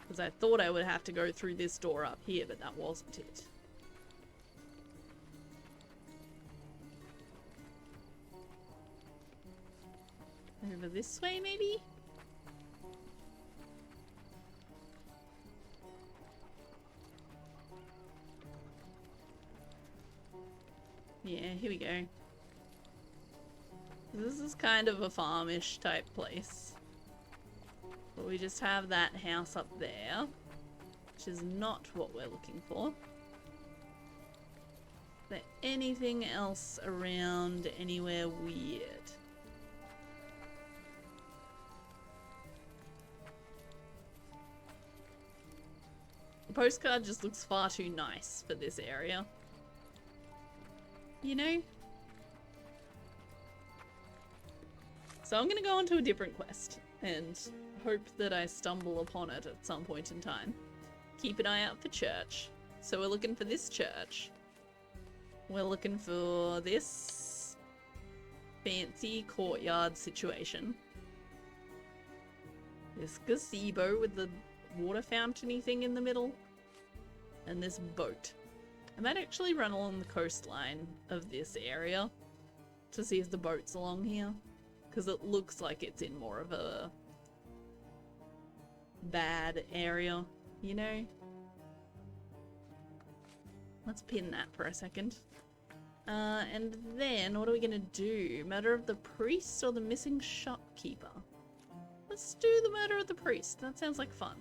Because I thought I would have to go through this door up here, but that wasn't it. Over this way, maybe? Yeah, here we go. This is kind of a farmish type place. But we just have that house up there, which is not what we're looking for. Is there anything else around anywhere weird? The postcard just looks far too nice for this area. You know? So I'm gonna go on to a different quest and hope that I stumble upon it at some point in time. Keep an eye out for church. So we're looking for this church. We're looking for this fancy courtyard situation. This gazebo with the water fountain-y thing in the middle. And this boat. I might actually run along the coastline of this area to see if the boat's along here. Because it looks like it's in more of a bad area, you know? Let's pin that for a second. And then, what are we gonna do? Murder of the priest or the missing shopkeeper? Let's do the murder of the priest. That sounds like fun.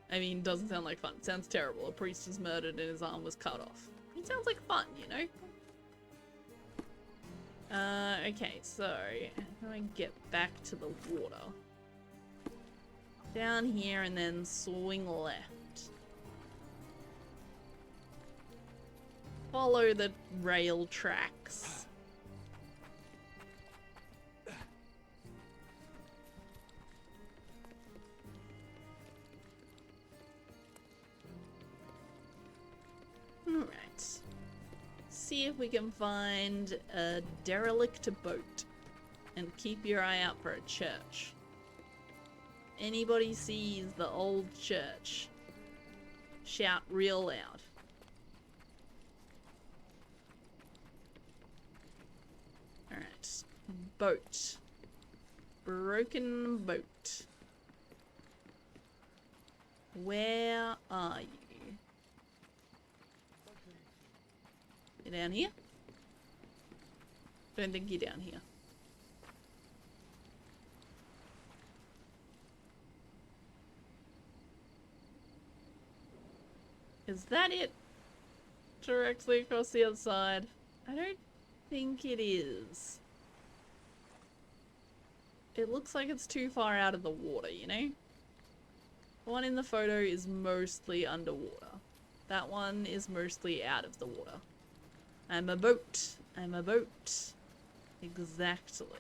I mean, doesn't sound like fun. It sounds terrible. A priest was murdered and his arm was cut off. It sounds like fun, you know? Okay, so how do I get back to the water? Down here and then swing left. Follow the rail tracks. Alright. See if we can find a derelict boat. And keep your eye out for a church. Anybody sees the old church, shout real loud. Alright. Boat. Broken boat. Where are you? You down here? Don't think you're down here. Is that it? Directly across the other side? I don't think it is. It looks like it's too far out of the water, you know? The one in the photo is mostly underwater. That one is mostly out of the water. I'm a boat. I'm a boat. Exactly.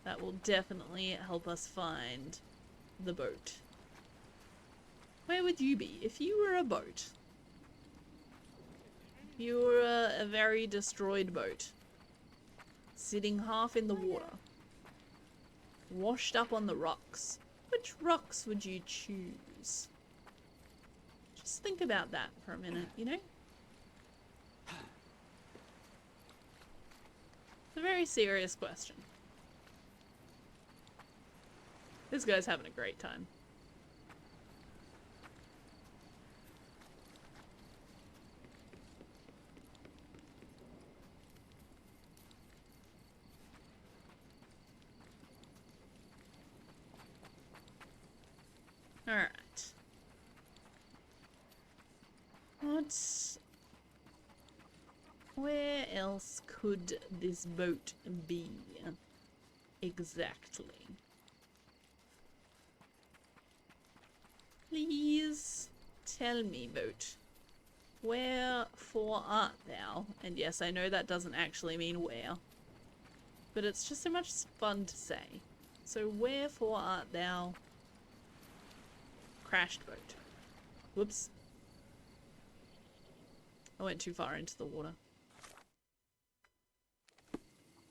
That will definitely help us find the boat. Where would you be if you were a boat? If you were a very destroyed boat. sitting half in the water, washed up on the rocks. Which rocks would you choose? Just think about that for a minute, you know? It's a very serious question. This guy's having a great time. Alright. Where else could this boat be? Exactly. Please tell me, boat. Wherefore art thou? And yes, I know that doesn't actually mean where. But it's just so much fun to say. So wherefore art thou? Crashed boat. Whoops. I went too far into the water.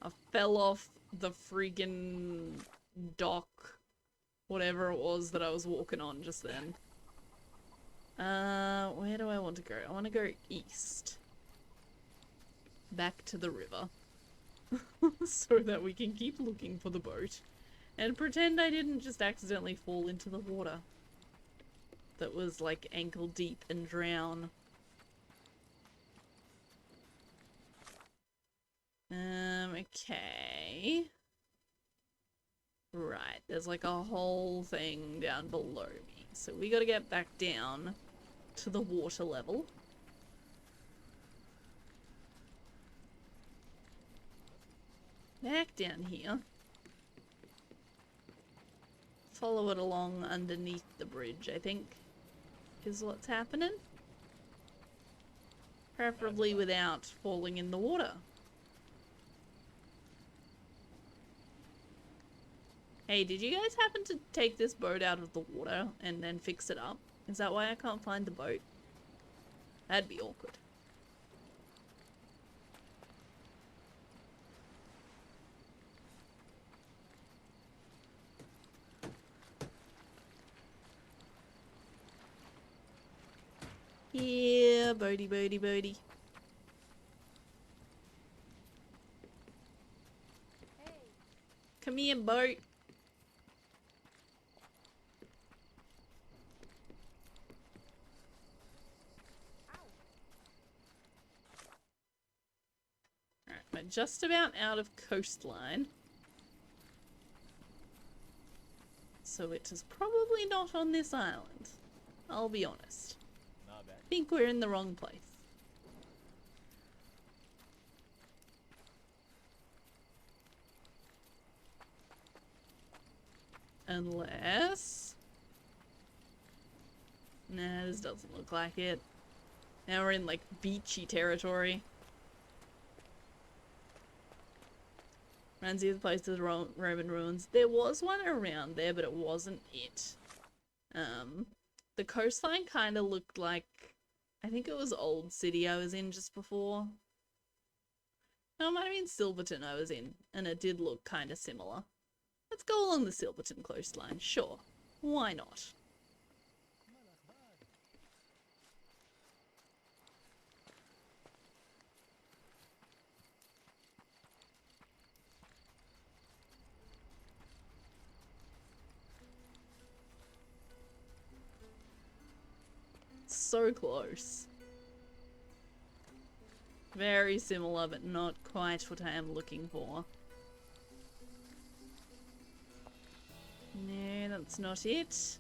I fell off the freaking dock. Whatever it was that I was walking on just then. Where do I want to go? I want to go east. Back to the river. So that we can keep looking for the boat. And pretend I didn't just accidentally fall into the water. That was like ankle deep and drown. Okay. Right, there's like a whole thing down below me. So we gotta get back down to the water level. Back down here. Follow it along underneath the bridge, I think, is what's happening. Preferably without falling in the water. Hey, did you guys happen to take this boat out of the water and then fix it up? Is that why I can't find the boat? That'd be awkward. Yeah, boaty, boaty, boaty. Hey. Come here, boat. Alright, we're just about out of coastline. So it is probably not on this island. I'll be honest. I think we're in the wrong place. Unless... Nah, this doesn't look like it. Now we're in like beachy territory. Reminds me of the place of the Roman ruins. There was one around there, but it wasn't it. The coastline kind of looked like... I think it was Old City I was in just before. No, it might have been Silverton I was in, and it did look kind of similar. Let's go along the Silverton coastline, sure. Why not? So close. Very similar, but not quite what I am looking for. No, that's not it.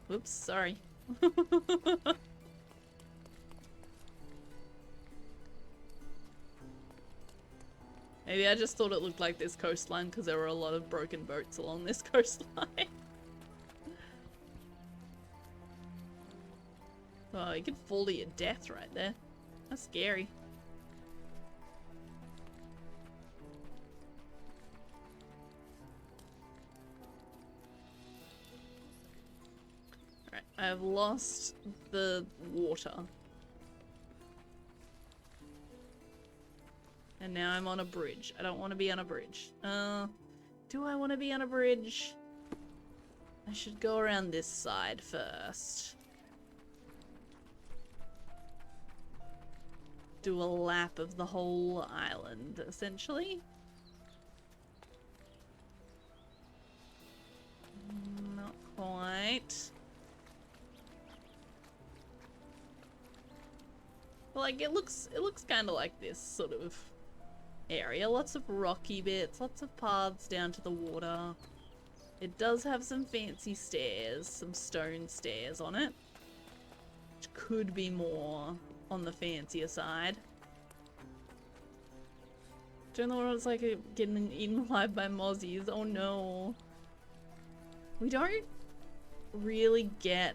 Whoops, sorry. Maybe I just thought it looked like this coastline because there were a lot of broken boats along this coastline. Oh, you could fall to your death right there. That's scary. Alright, I've lost the water. And now I'm on a bridge. I don't want to be on a bridge. Do I want to be on a bridge? I should go around this side first. Do a lap of the whole island, essentially. Not quite. But like it looks kind of like this sort of area. Lots of rocky bits, lots of paths down to the water. It does have some fancy stairs, some stone stairs on it, which could be more on the fancier side. Don't know what it's like getting eaten alive by mozzies. Oh no. We don't really get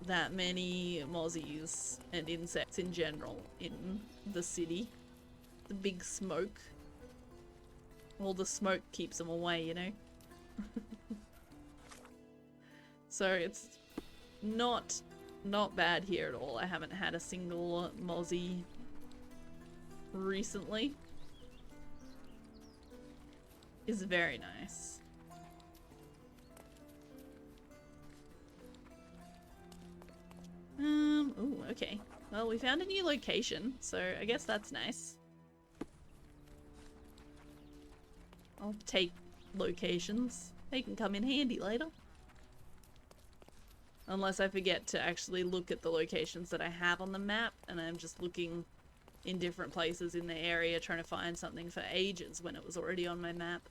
that many mozzies and insects in general in the city. The big smoke. Well, the smoke keeps them away, you know? So it's not bad here at all. I haven't had a single mozzie recently. It's very nice. Ooh, okay. Well, we found a new location, so I guess that's nice. I'll take locations. They can come in handy later. Unless I forget to actually look at the locations that I have on the map, and I'm just looking in different places in the area trying to find something for ages when it was already on my map.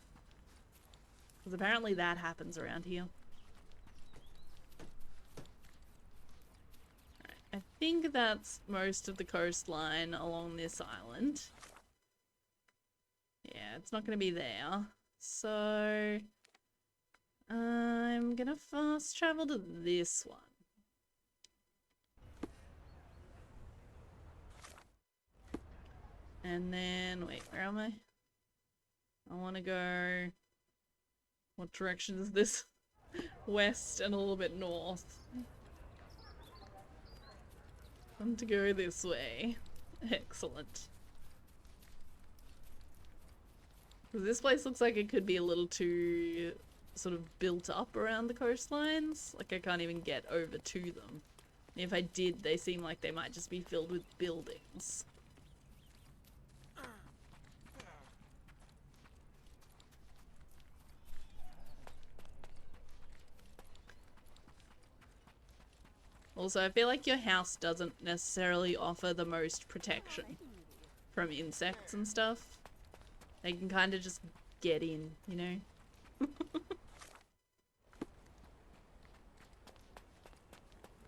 Because apparently that happens around here. I think that's most of the coastline along this island. Yeah, it's not going to be there. So I'm going to fast travel to this one. And then, wait, where am I? I want to go... What direction is this? West and a little bit north. I want to go this way. Excellent. This place looks like it could be a little too sort of built up around the coastlines. Like I can't even get over to them. And if I did, they seem like they might just be filled with buildings. Also, I feel like your house doesn't necessarily offer the most protection from insects and stuff. They can kind of just get in, you know?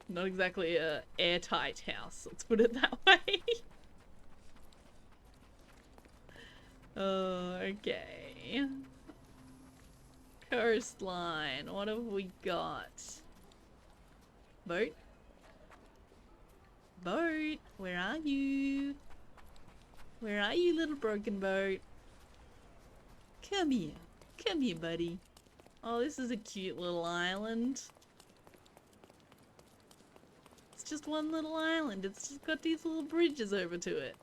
Not exactly a airtight house, let's put it that way. Okay. Coastline, what have we got? Boat? Boat, where are you? Where are you, little broken boat? Come here. Come here, buddy. Oh, this is a cute little island. It's just one little island. It's just got these little bridges over to it.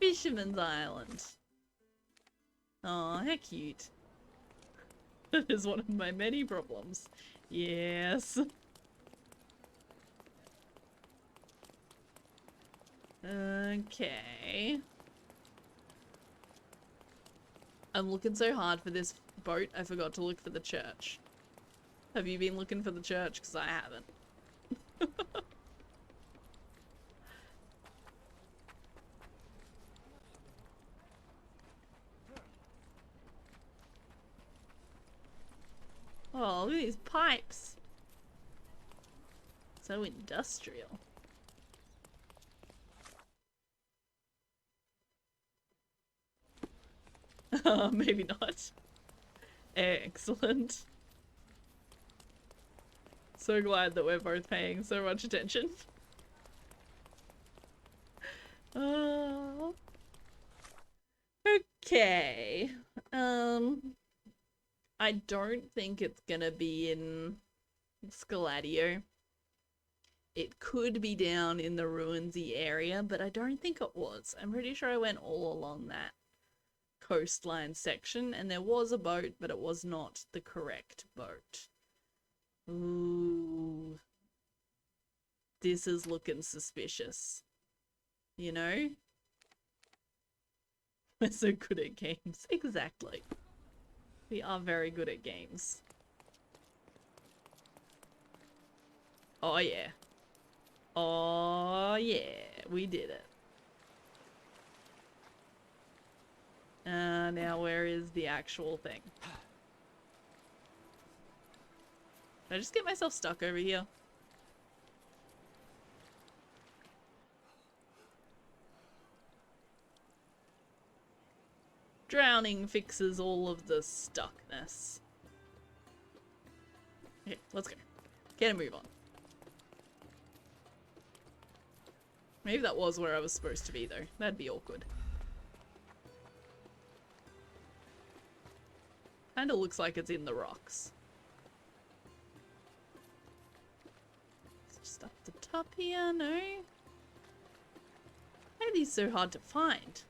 Fisherman's Island. Oh, how cute. That is one of my many problems. Yes. Okay. I'm looking so hard for this boat, I forgot to look for the church. Have you been looking for the church? Because I haven't. Oh, look at these pipes. So industrial. Maybe not. Excellent. So glad that we're both paying so much attention. Okay. I don't think it's gonna be in Scaladio. It could be down in the ruinsy area, but I don't think it was. I'm pretty sure I went all along that coastline section, and there was a boat, but it was not the correct boat. Ooh. This is looking suspicious. You know? We're so good at games. Exactly. We are very good at games. Oh yeah. Oh yeah, we did it. Now where is the actual thing? Did I just get myself stuck over here? Drowning fixes all of the stuckness. Okay, let's go. Get a move on. Maybe that was where I was supposed to be though. That'd be awkward. Kinda looks like it's in the rocks. It's just up the top here, no? Why are these so hard to find?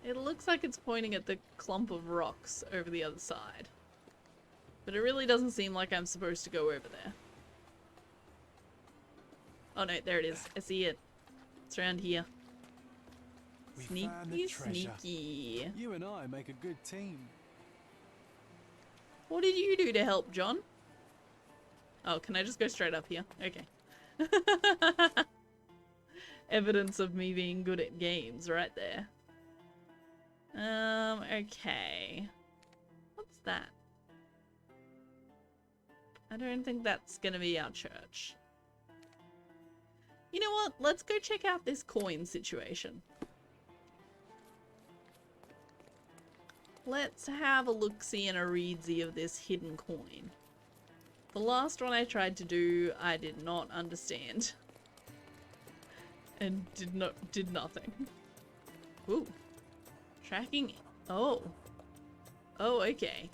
It looks like it's pointing at the clump of rocks over the other side. But it really doesn't seem like I'm supposed to go over there. Oh no, there it is. I see it. It's around here. We found the treasure. Sneaky. You and I make a good team. What did you do to help, John? Oh, can I just go straight up here? Okay. Evidence of me being good at games right there. Okay. What's that? I don't think that's gonna be our church. You know what? Let's go check out this coin situation. Let's have a look-see and a read-see of this hidden coin. The last one I tried to do, I did not understand. And did nothing. Ooh. Tracking. Oh. Oh, okay.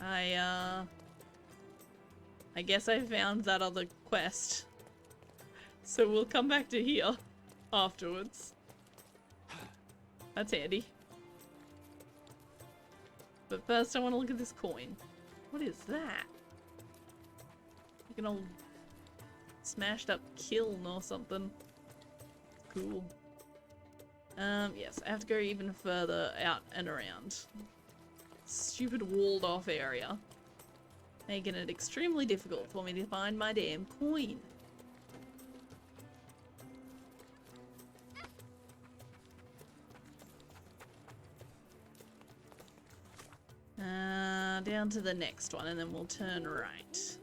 I guess I found that other quest. So we'll come back to here afterwards. That's handy. But first I want to look at this coin. What is that? Like an old smashed up kiln or something. Cool. Yes, I have to go even further out and around. Stupid walled off area. Making it extremely difficult for me to find my damn coin. Down to the next one and then we'll turn right.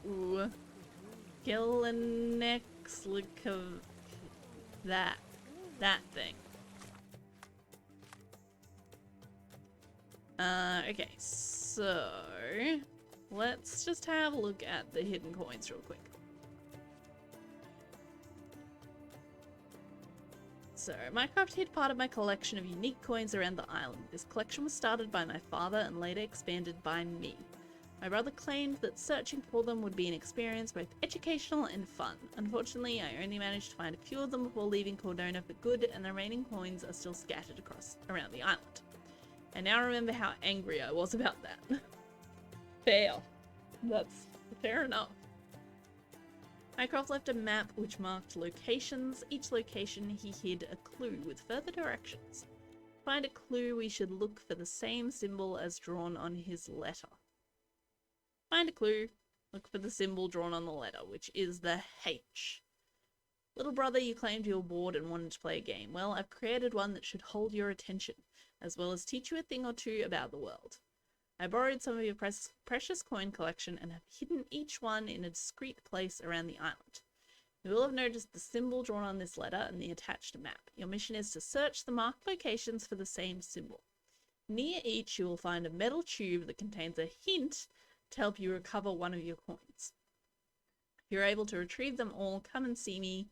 Ooh. Gillenex, look of that thing. Okay, so let's just have a look at the hidden coins real quick. So, Minecraft hid part of my collection of unique coins around the island. This collection was started by my father and later expanded by me. My brother claimed that searching for them would be an experience both educational and fun. Unfortunately, I only managed to find a few of them before leaving Cordona for good, and the remaining coins are still scattered around the island. I now remember how angry I was about that. Fair. That's fair enough. Mycroft left a map which marked locations. Each location he hid a clue with further directions. To find a clue, we should look for the same symbol as drawn on his letter. Find a clue, look for the symbol drawn on the letter, which is the H. Little brother, you claimed you were bored and wanted to play a game. Well, I've created one that should hold your attention, as well as teach you a thing or two about the world. I borrowed some of your precious coin collection and have hidden each one in a discreet place around the island. You will have noticed the symbol drawn on this letter and the attached map. Your mission is to search the marked locations for the same symbol. Near each, you will find a metal tube that contains a hint to help you recover one of your coins. If you're able to retrieve them all, come and see me.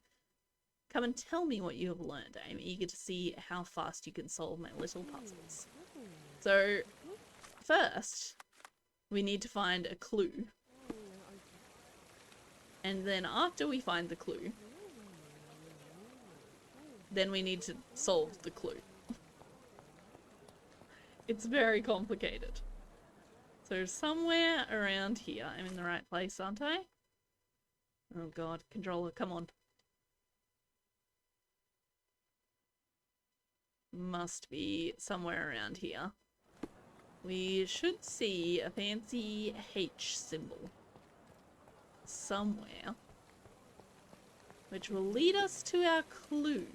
Come and tell me what you have learned. I am eager to see how fast you can solve my little puzzles. So, first, we need to find a clue. And then after we find the clue, then we need to solve the clue. It's very complicated. So somewhere around here, I'm in the right place, aren't I? Oh god, controller, come on. Must be somewhere around here. We should see a fancy H symbol somewhere, which will lead us to our clue.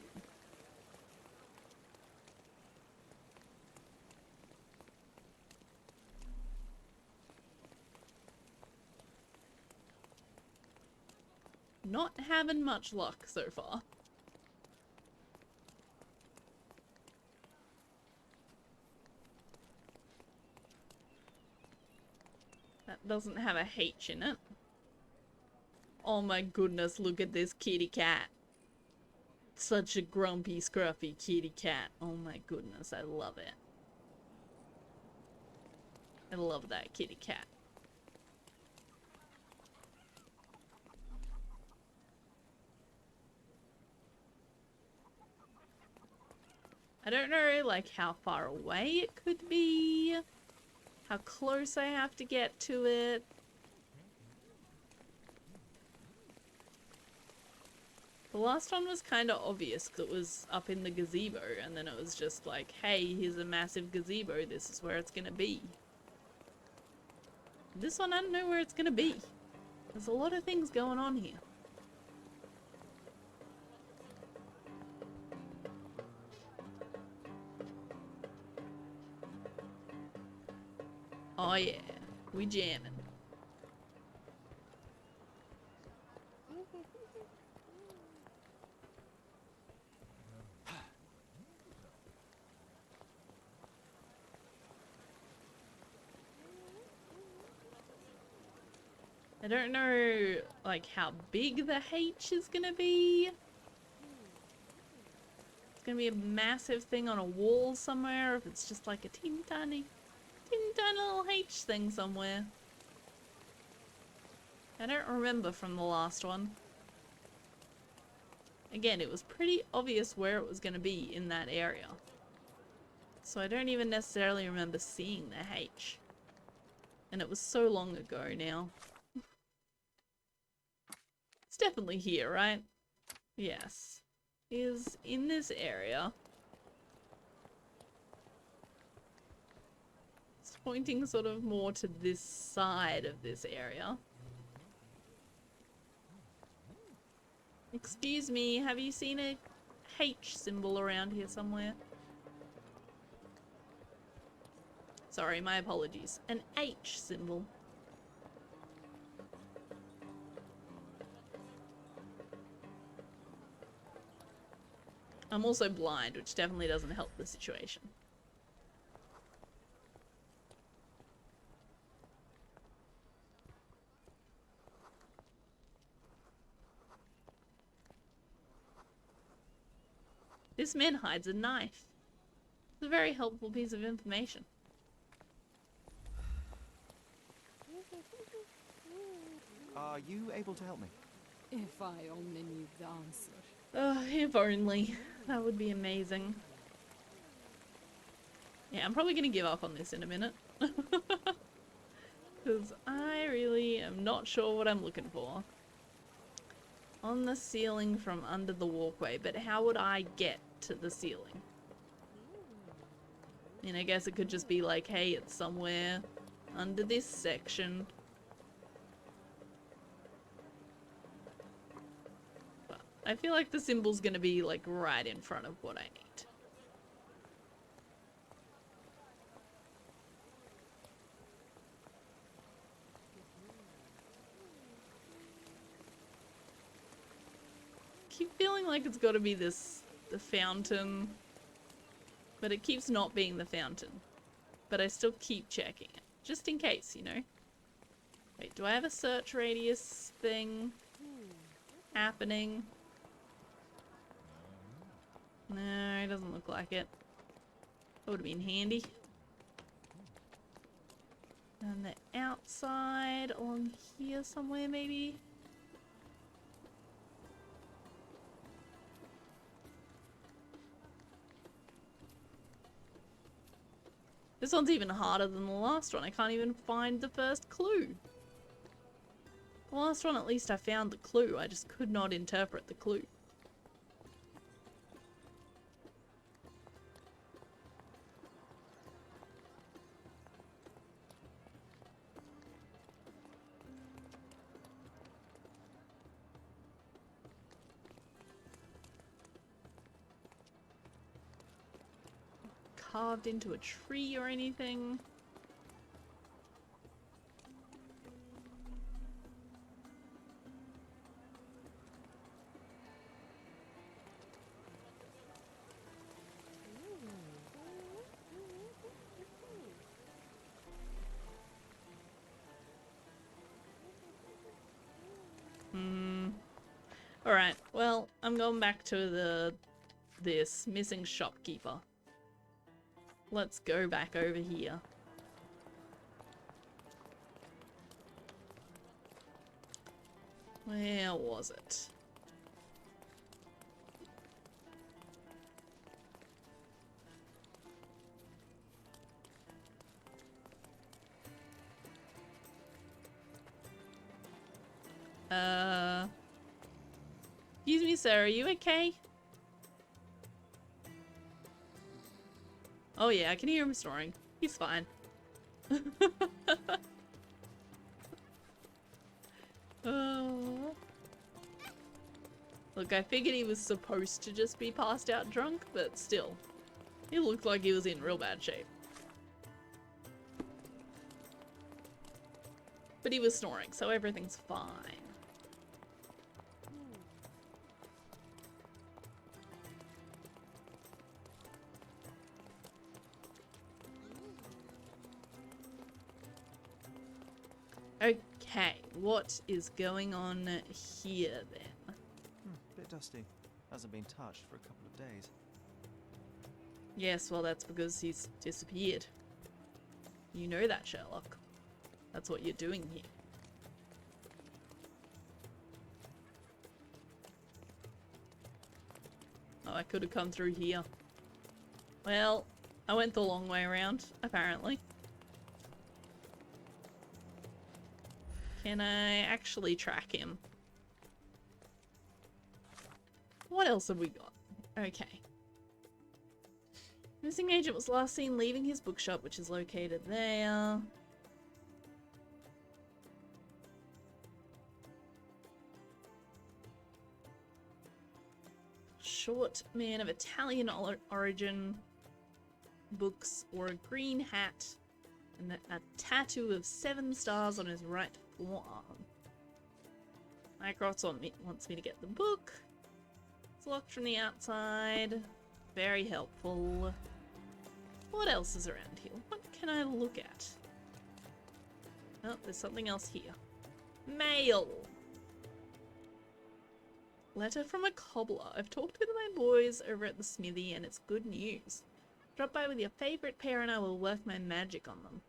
Not having much luck so far. That doesn't have a H in it. Oh my goodness, look at this kitty cat. Such a grumpy, scruffy kitty cat. Oh my goodness, I love it. I love that kitty cat. I don't know, like, how far away it could be. How close I have to get to it. The last one was kind of obvious because it was up in the gazebo, and then it was just like, hey, here's a massive gazebo, this is where it's gonna be. This one, I don't know where it's gonna be. There's a lot of things going on here. Oh yeah, we jamming. I don't know, like, how big the H is gonna be. It's gonna be a massive thing on a wall somewhere, or if it's just like a teeny tiny little H thing somewhere. I don't remember from the last one. Again, it was pretty obvious where it was gonna be in that area. So I don't even necessarily remember seeing the H. And it was so long ago now. It's definitely here, right? Yes. Is in this area. It's pointing sort of more to this side of this area. Excuse me, have you seen a H symbol around here somewhere? Sorry, my apologies. An H symbol. I'm also blind, which definitely doesn't help the situation. This man hides a knife. It's a very helpful piece of information. Are you able to help me? If I only knew the answer. If only. That would be amazing. Yeah, I'm probably gonna give up on this in a minute. Because I really am not sure what I'm looking for. On the ceiling from under the walkway, but how would I get to the ceiling? I mean, I guess it could just be like, hey, it's somewhere under this section. But I feel like the symbol's gonna be like right in front of what I need. Keep feeling like it's got to be the fountain, but it keeps not being the fountain. but I still keep checking it. Just in case, you know? Wait, do I have a search radius thing happening? No, it doesn't look like it. That would have been handy. And the outside along here somewhere, maybe? This one's even harder than the last one. I can't even find the first clue. The last one, at least I found the clue. I just could not interpret the clue. Carved into a tree or anything. Alright, well, I'm going back to this missing shopkeeper. Let's go back over here. Where was it? Excuse me, sir, are you okay? Oh yeah, I can hear him snoring. He's fine. Oh. Look, I figured he was supposed to just be passed out drunk, but still. He looked like he was in real bad shape. But he was snoring, so everything's fine. Okay, what is going on here then? Bit dusty. Hasn't been touched for a couple of days. Yes, well that's because he's disappeared. You know that, Sherlock. That's what you're doing here. Oh, I could have come through here. Well, I went the long way around, apparently. Can I actually track him? What else have we got? Okay. Missing agent was last seen leaving his bookshop, which is located there. Short man of Italian origin. Books, wore a green hat and a tattoo of 7 stars on his right forearm. Mycroft wants me to get the book. It's locked from the outside. Very helpful. What else is around here? What can I look at? Oh, there's something else here. Mail! Letter from a cobbler. I've talked with my boys over at the smithy and it's good news. Drop by with your favourite pair and I will work my magic on them.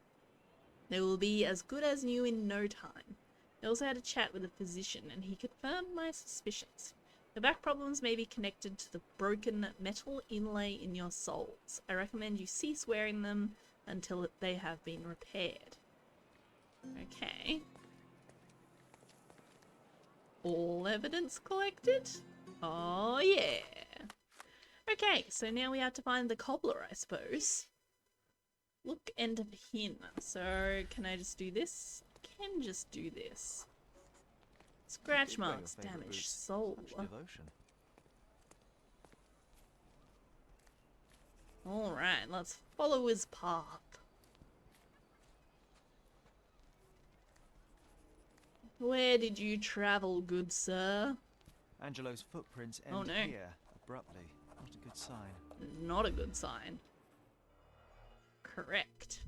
They will be as good as new in no time. I also had a chat with a physician and he confirmed my suspicions. The back problems may be connected to the broken metal inlay in your soles. I recommend you cease wearing them until they have been repaired. Okay. All evidence collected? Oh yeah. Okay, so now we have to find the cobbler, I suppose. Look and pin. So, can I just do this? I can just do this. Scratch marks, damaged sole. Alright, let's follow his path. Where did you travel, good sir? Angelo's footprints end here, abruptly. Not a good sign. Not a good sign. Correct.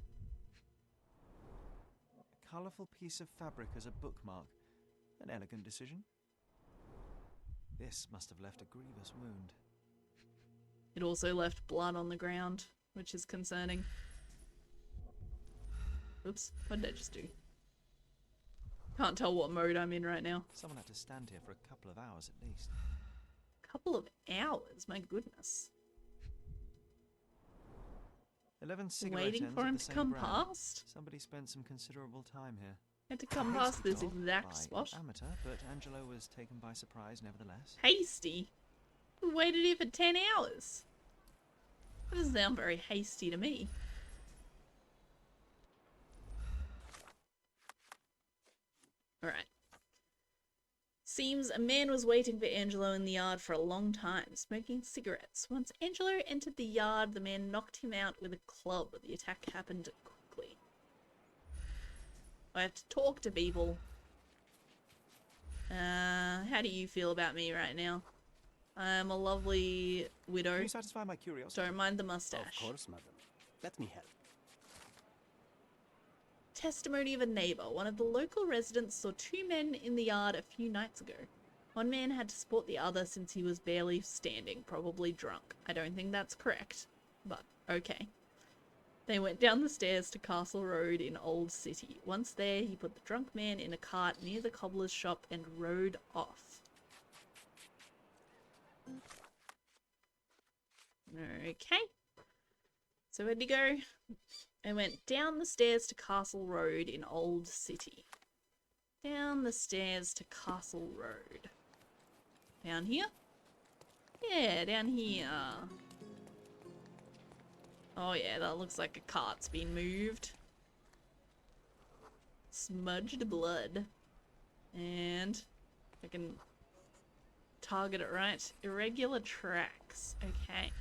colourful piece of fabric as a bookmark. An elegant decision. This must have left a grievous wound. It also left blood on the ground, which is concerning. Oops, what did I just do? Can't tell what mode I'm in right now. Someone had to stand here for a couple of hours at least. Couple of hours? My goodness. 11 cigarette Waiting ends for of him the to same come brand. past? Somebody spent some considerable time here. Had to come past Hasty this job exact by spot. Amateur, but Angelo was taken by surprise nevertheless. Hasty? We waited here for 10 hours. That doesn't sound very hasty to me. Alright. Seems a man was waiting for Angelo in the yard for a long time, smoking cigarettes. Once Angelo entered the yard, the man knocked him out with a club. The attack happened quickly. I have to talk to people. How do you feel about me right now? I'm a lovely widow. Can you satisfy my curiosity? Don't mind the mustache. Of course, madam. Let me help. Testimony of a neighbour. One of the local residents saw two men in the yard a few nights ago. One man had to support the other since he was barely standing, probably drunk. I don't think that's correct, but okay. They went down the stairs to Castle Road in Old City. Once there, he put the drunk man in a cart near the cobbler's shop and rode off. Okay. So where'd he go? I went down the stairs to Castle Road in Old City. Down the stairs to Castle Road. Down here? Yeah, down here. Oh yeah, that looks like a cart's been moved. Smudged blood. And I can target it right. Irregular tracks. Okay.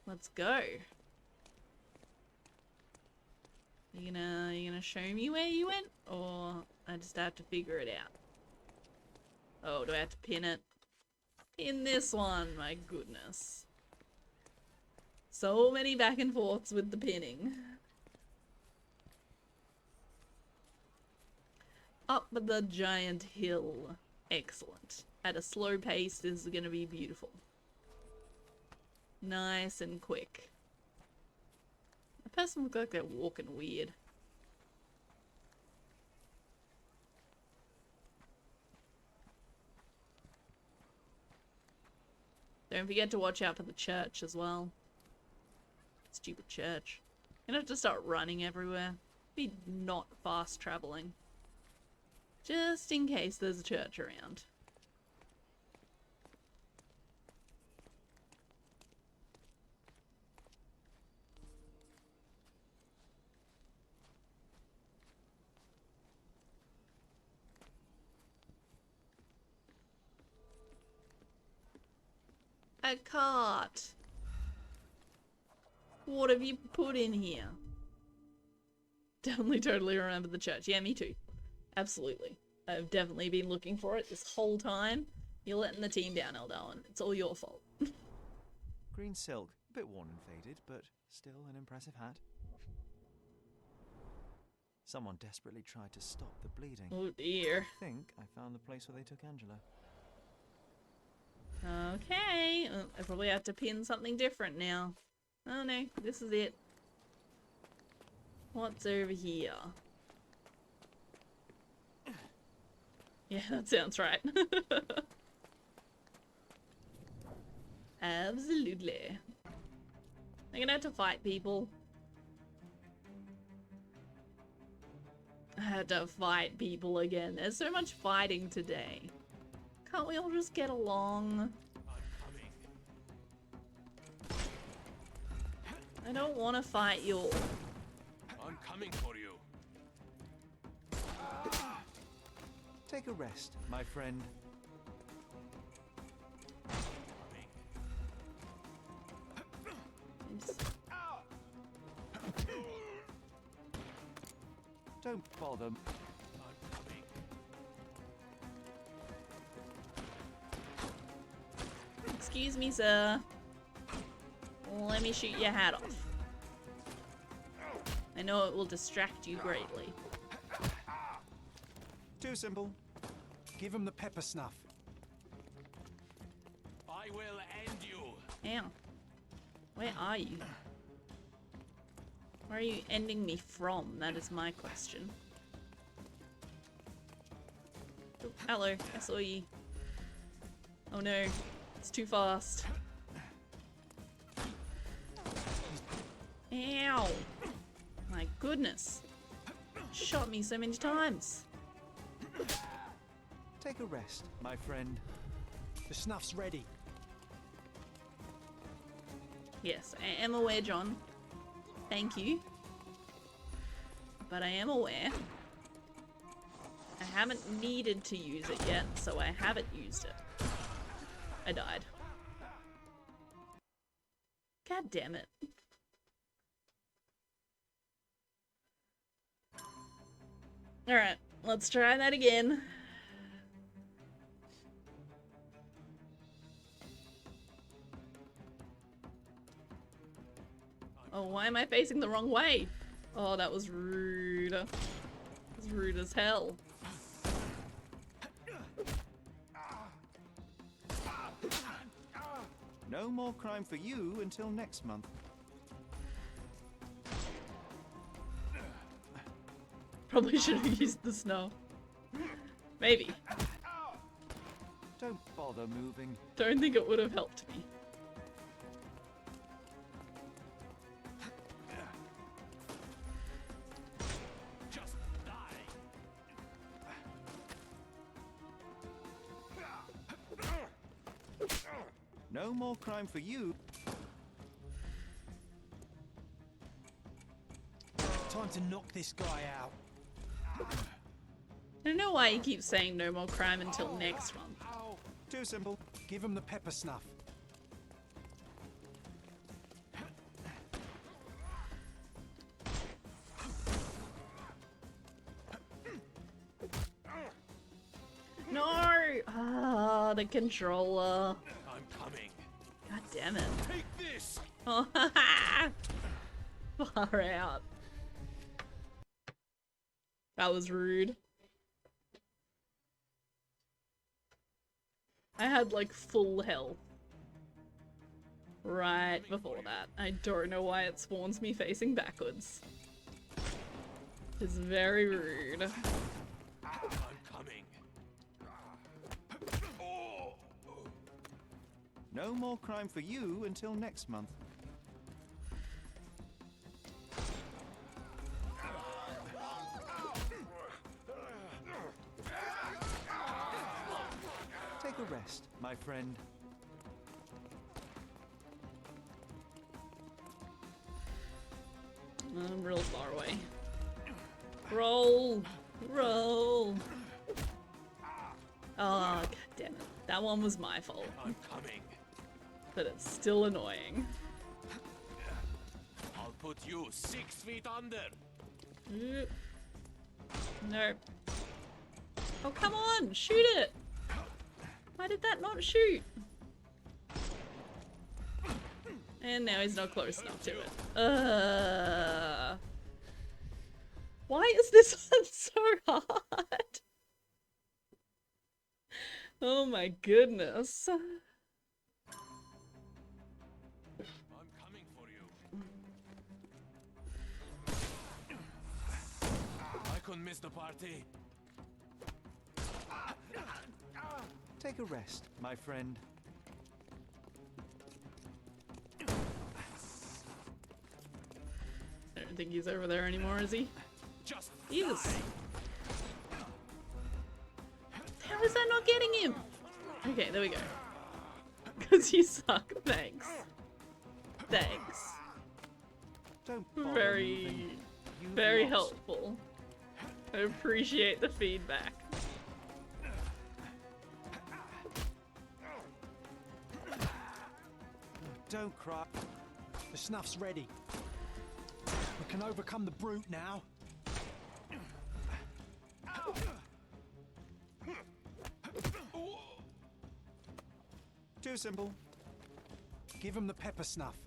Let's go. You gonna show me where you went? Or I just have to figure it out? Oh, do I have to pin it? Pin this one, my goodness. So many back and forths with the pinning. Up the giant hill. Excellent. At a slow pace, this is gonna be beautiful. Nice and quick. The person looks like they're walking weird. Don't forget to watch out for the church as well. Stupid church. You're gonna have to start running everywhere. Be not fast traveling. Just in case there's a church around. A cart. What have you put in here? Definitely totally remember the church. Yeah, me too. Absolutely. I've definitely been looking for it this whole time. You're letting the team down, Eldarwin. It's all your fault. Green silk. A bit worn and faded, but still an impressive hat. Someone desperately tried to stop the bleeding. Oh dear. I think I found the place where they took Angelo. Okay. I probably have to pin something different now. Oh no, this is it. What's over here? Yeah, that sounds right. Absolutely. I'm gonna have to fight people. I had to fight people again. There's so much fighting today. Can't we all just get along? I don't want to fight you all. I'm coming for you. Take a rest, my friend. Don't bother. Excuse me, sir. Let me shoot your hat off. I know it will distract you greatly. Too simple. Give him the pepper snuff. I will end you. Ow. Where are you? Where are you ending me from? That is my question. Oh, hello, I saw you. Oh no, it's too fast. Ow! My goodness. Shot me so many times. Take a rest, my friend. The snuff's ready. Yes, I am aware, John. Thank you. But I am aware. I haven't needed to use it yet, so I haven't used it. I died. God damn it. Alright, let's try that again. Oh, why am I facing the wrong way? Oh, that was rude. That was rude as hell. No more crime for you until next month. Probably should have used the snow. Maybe. Don't bother moving. Don't think it would have helped me. Just die. No more crime for you. Time to knock this guy out. I don't know why he keeps saying no more crime until next month. Too simple. Give him the pepper snuff. No! Ah, the controller. I'm coming. God damn it. Take this. Oh, far out. That was rude. I had like full health right before that. I don't know why it spawns me facing backwards. It's very rude. I'm coming. No more crime for you until next month. Take a rest, my friend. I'm real far away. Roll! Roll! Oh, god damn it. That one was my fault. I'm coming. But it's still annoying. I'll put you 6 feet under. No. Oh, come on! Shoot it! Why did that not shoot? And now he's not close enough to it. Why is this one so hard? Oh my goodness. I'm coming for you. I couldn't miss the party. Take a rest, my friend. I don't think he's over there anymore, is he? Just he is. How is that not getting him? Okay, there we go. Because you suck. Thanks. Thanks. Don't very helpful. I appreciate the feedback. Don't cry. The snuff's ready. We can overcome the brute now. Too simple. Give him the pepper snuff.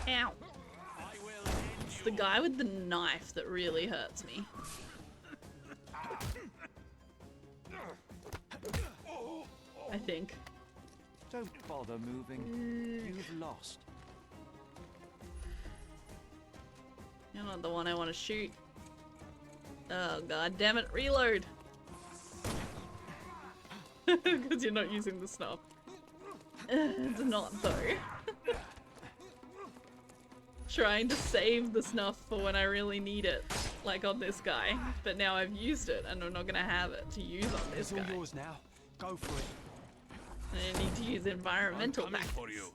Ow. the guy with the knife that really hurts me. I think. Don't bother moving. You've lost. You're not the one I want to shoot. Oh god damn it, reload! Because you're not using the snuff. It's not though. Trying to save the snuff for when I really need it, like on this guy. But now I've used it and I'm not gonna have it to use on this guy. It's all yours now. Go for it. And I need to use environmental Coming for you.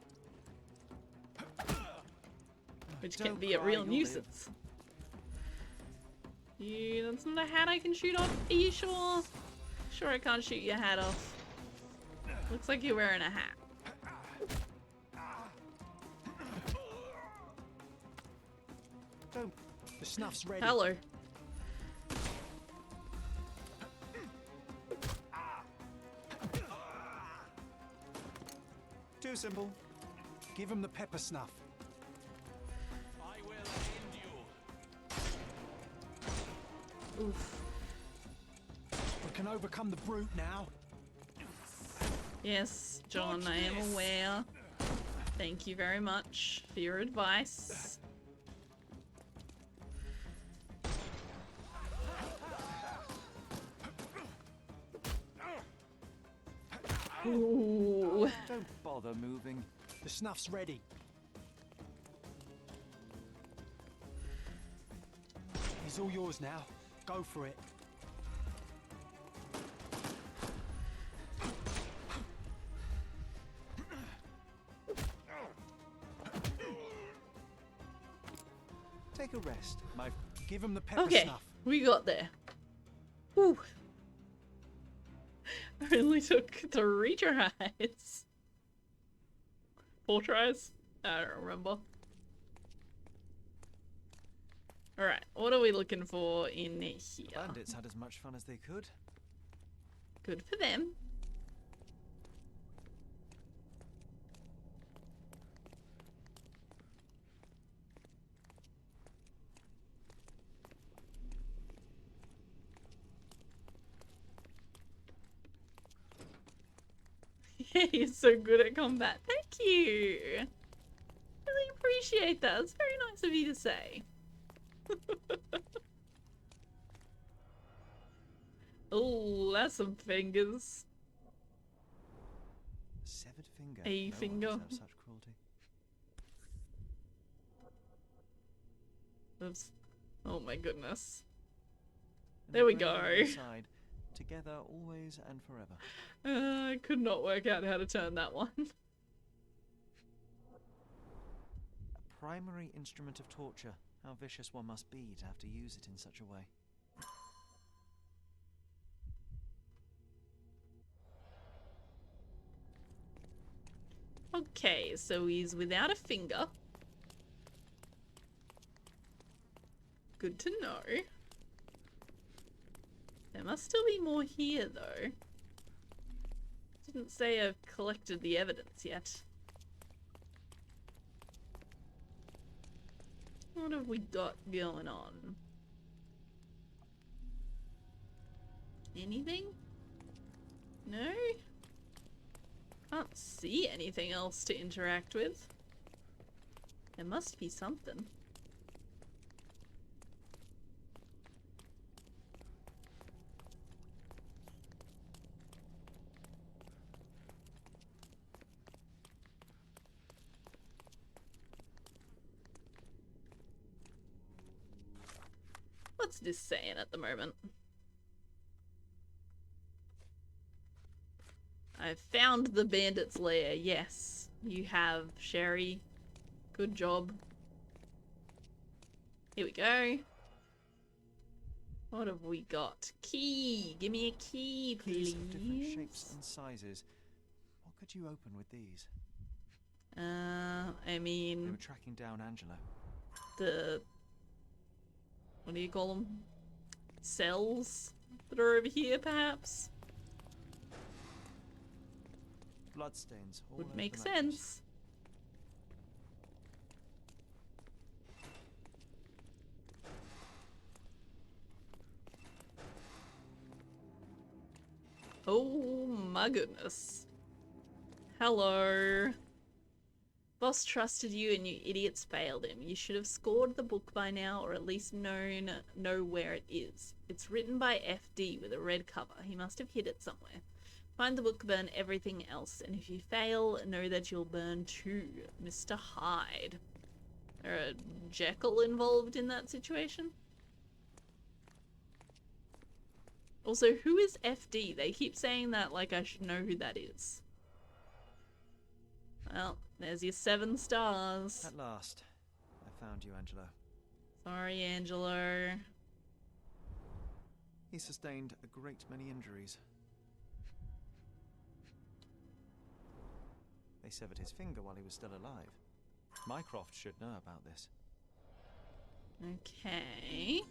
which can be a real nuisance. You, that's not a hat I can shoot off. Are you sure? Sure I can't shoot your hat off. Looks like you're wearing a hat. Don't. The snuff's ready. Hello. Too simple. Give him the pepper snuff. I will end you. Oof. We can overcome the brute now. Yes, John, I am aware. Thank you very much for your advice. Ooh. Don't bother moving. The snuff's ready. He's all yours now. Go for it. Take a rest. Give him the pepper Okay, snuff. we got there. Whew. I only took 3 tries. 4 tries? I don't remember. Alright, what are we looking for in here? Bandits had as much fun as they could. Good for them. You're so good at combat. Thank you. Really appreciate that. It's very nice of you to say. Oh, that's some fingers. Severed finger. A No finger. one deserves such cruelty. Oops. Oh my goodness. And There we the brave go. on your side, together always and forever. I could not work out how to turn that one. A primary instrument of torture. How vicious one must be to have to use it in such a way. Okay, so he's without a finger. Good to know. There must still be more here, though. Didn't say I've collected the evidence yet. What have we got going on? Anything? No? Can't see anything else to interact with. There must be something. What's this saying at the moment? I've found the bandit's lair. Yes, you have, Sherry. Good job. Here we go. What have we got? Key! Give me a key, please. Keys of different shapes and sizes. What could you open with these? I They mean... were tracking down Angela. the... what do you call them? Cells that are over here, perhaps? Bloodstains. all Would over make the mattress. sense. Oh my goodness. Hello. Boss trusted you and you idiots failed him. You should have scored the book by now, or at least know where it is. It's written by FD with a red cover. He must have hid it somewhere. Find the book, burn everything else, and if you fail, know that you'll burn too. Mr. Hyde. Or a Jekyll involved in that situation? Also, who is FD? They keep saying that like I should know who that is. Well, there's your 7 stars. At last, I found you, Angelo. Sorry, Angelo. He sustained a great many injuries. They severed his finger while he was still alive. Mycroft should know about this. Okay.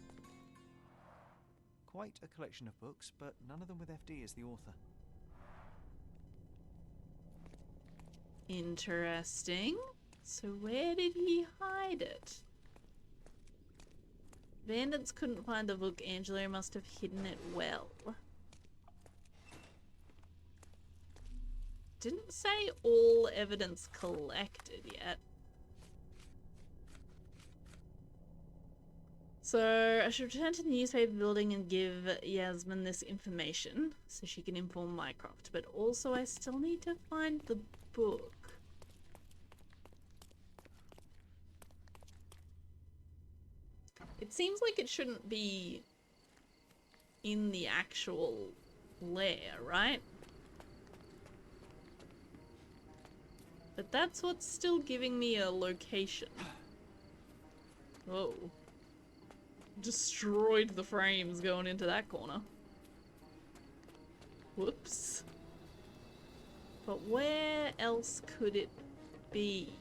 Quite a collection of books, but none of them with FD as the author. Interesting. So where did he hide it? Bandits couldn't find the book. Angelo must have hidden it well. Didn't say all evidence collected yet. So I should return to the newspaper building and give Yasmin this information so she can inform Mycroft. But also I still need to find the book. It seems like it shouldn't be in the actual lair, right? But that's what's still giving me a location. Whoa. Destroyed the frames going into that corner. Whoops. But where else could it be?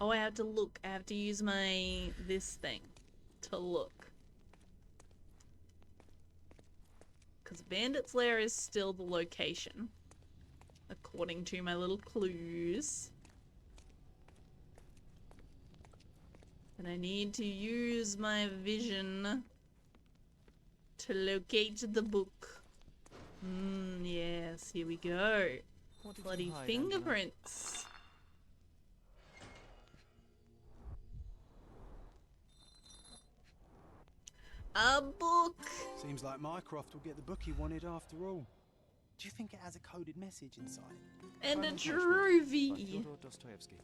Oh, I have to look. I have to use my this thing to look. Because Bandit's Lair is still the location, according to my little clues. And I need to use my vision to locate the book. Yes, here we go. Bloody fingerprints. A book! Seems like Mycroft will get the book he wanted after all. Do you think it has a coded message inside? And a Druvi! Fyodor Dostoevsky.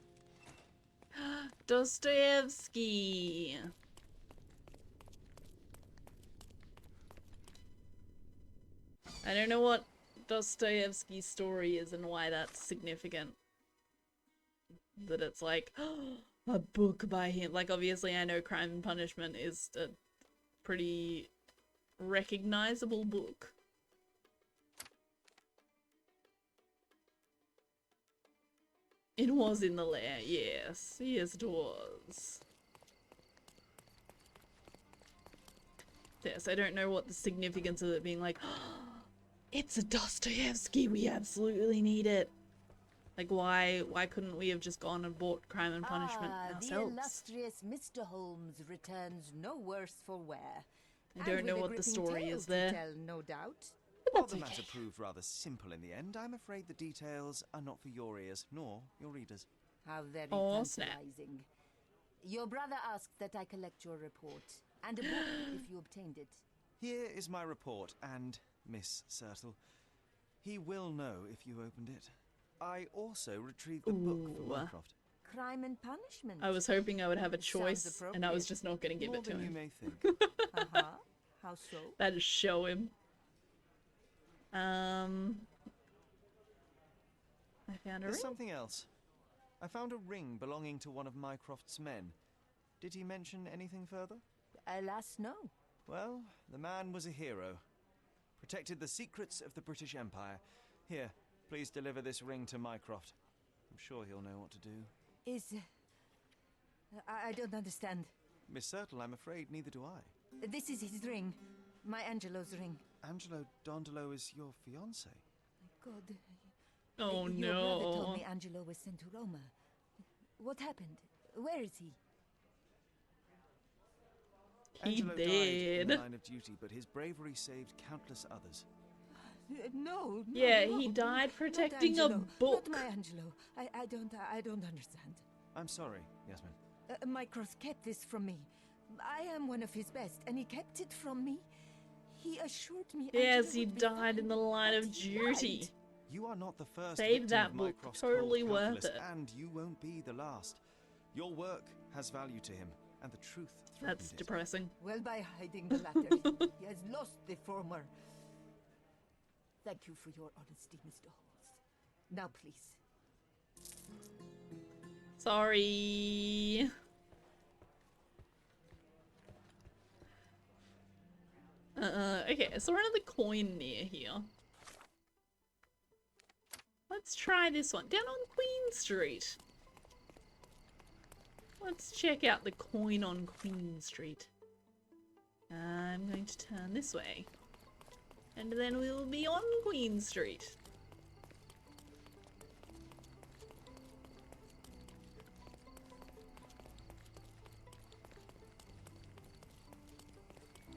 Dostoevsky! I don't know what Dostoevsky's story is and why that's significant. That it's like, a book by him. Like, obviously I know Crime and Punishment is a pretty recognizable book. It was in the lair, yes. Yes, it was. Yes, I don't know what the significance of it being like, it's a Dostoevsky, we absolutely need it. Like, why couldn't we have just gone and bought Crime and Punishment ourselves? The illustrious Mr. Holmes returns no worse for wear. I don't know what the story is there. Tell, no doubt. While the matter proved rather simple in the end, I'm afraid the details are not for your ears, nor your readers. How very snap. tantalizing. Your brother asked that I collect your report, and a book if you obtained it. Here is my report, and Miss Sertle. He will know if you opened it. I also retrieved the book for Mycroft. Crime and Punishment. I was hoping I would have a choice, and I was just not going to give it to him. More than you may think. How so? That'd show him. I found a There's ring. something else. I found a ring belonging to one of Mycroft's men. Did he mention anything further? Alas, no. Well, the man was a hero. Protected the secrets of the British Empire. Here, please deliver this ring to Mycroft. I'm sure he'll know what to do. I don't understand. Miss Sertle, I'm afraid neither do I. This is his ring. My Angelo's ring. Angelo Dondolo is your fiancé. God. Oh, Your brother told no. me Angelo was sent to Roma. What happened? Where is he? Angelo died in did. the line of duty, but his bravery saved countless others. No, Yeah, no, he died not protecting a Angelo, book. Not my Angelo. I don't understand. I'm sorry, Yasmin. Mycross kept this from me. I am one of his best, and he kept it from me. He assured me. Yes, Angelo he would be died fine, in the line but of he duty. died. You are not the first Save victim that of book. Mycroft's Totally cold worth calculus, it. and you won't be the last. Your work has value to him, and the truth threatened That's it. depressing. Well, by hiding the latter, he has lost the former. Thank you for your honesty, Mr. Holmes. Now, please. Sorry. Okay, so we're another coin near here. Let's try this one. Down on Queen Street. Let's check out the coin on Queen Street. I'm going to turn this way. And then we'll be on Queen Street.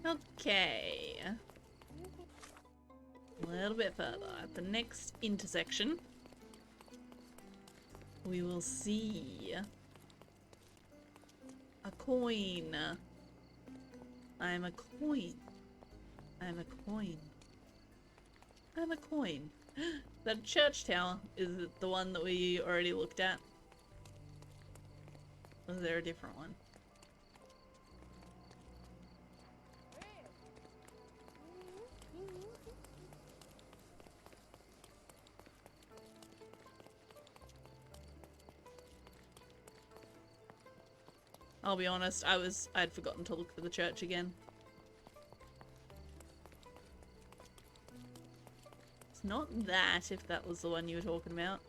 Okay. A little bit further. At the next intersection, we will see a coin. I'm a coin. I'm a coin. I'm a coin. That church tower, is it the one that we already looked at? Or is there a different one? I'll be honest, I'd forgotten to look for the church again. It's not that, if that was the one you were talking about.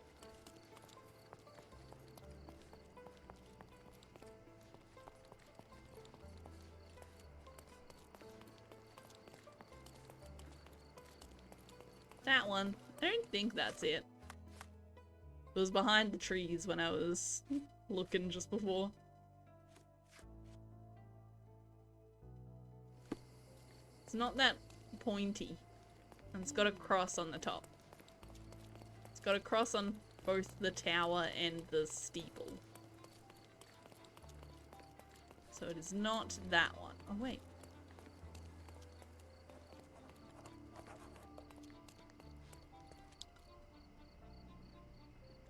That one. I don't think that's it. It was behind the trees when I was looking just before. It's not that pointy. And it's got a cross on the top. It's got a cross on both the tower and the steeple. So it is not that one. Oh wait.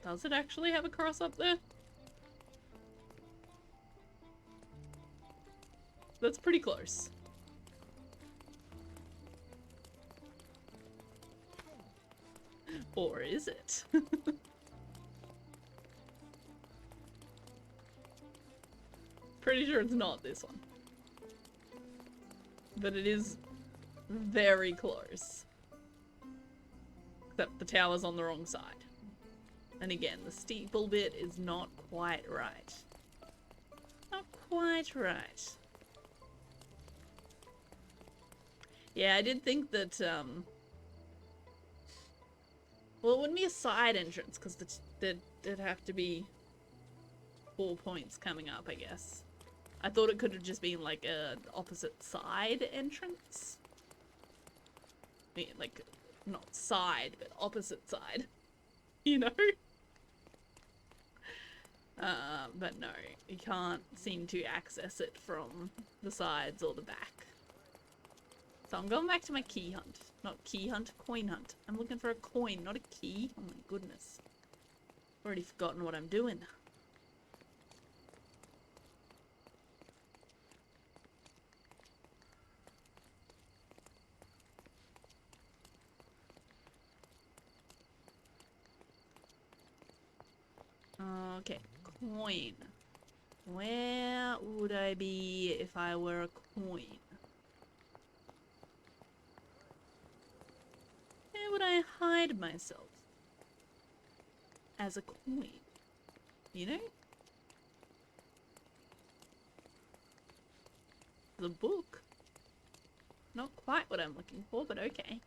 Does it actually have a cross up there? That's pretty close. Or is it? Pretty sure it's not this one. But it is very close. Except the tower's on the wrong side. And again, the steeple bit is not quite right. Not quite right. Yeah, I did think that, well, it wouldn't be a side entrance, because there'd have to be 4 points coming up, I guess. I thought it could have just been, like, a opposite side entrance. I mean, like, not side, but opposite side. You know? But no, you can't seem to access it from the sides or the back. So I'm going back to my key hunt. Not key hunt, coin hunt. I'm looking for a coin, not a key. Oh my goodness. Already forgotten what I'm doing. Okay, coin. Where would I be if I were a coin? Where would I hide myself? As a coin. You know? The book. Not quite what I'm looking for, but okay.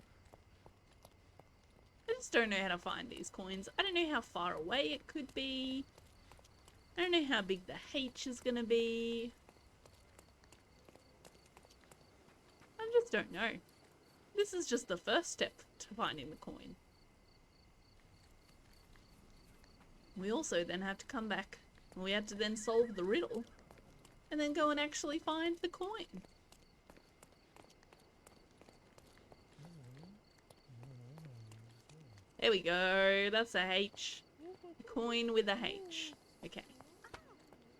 I just don't know how to find these coins. I don't know how far away it could be. I don't know how big the H is gonna be. just don't know. This is just the first step to finding the coin. We also then have to come back. We had to then solve the riddle. And then go and actually find the coin. There we go. That's a H. A coin with a H. Okay.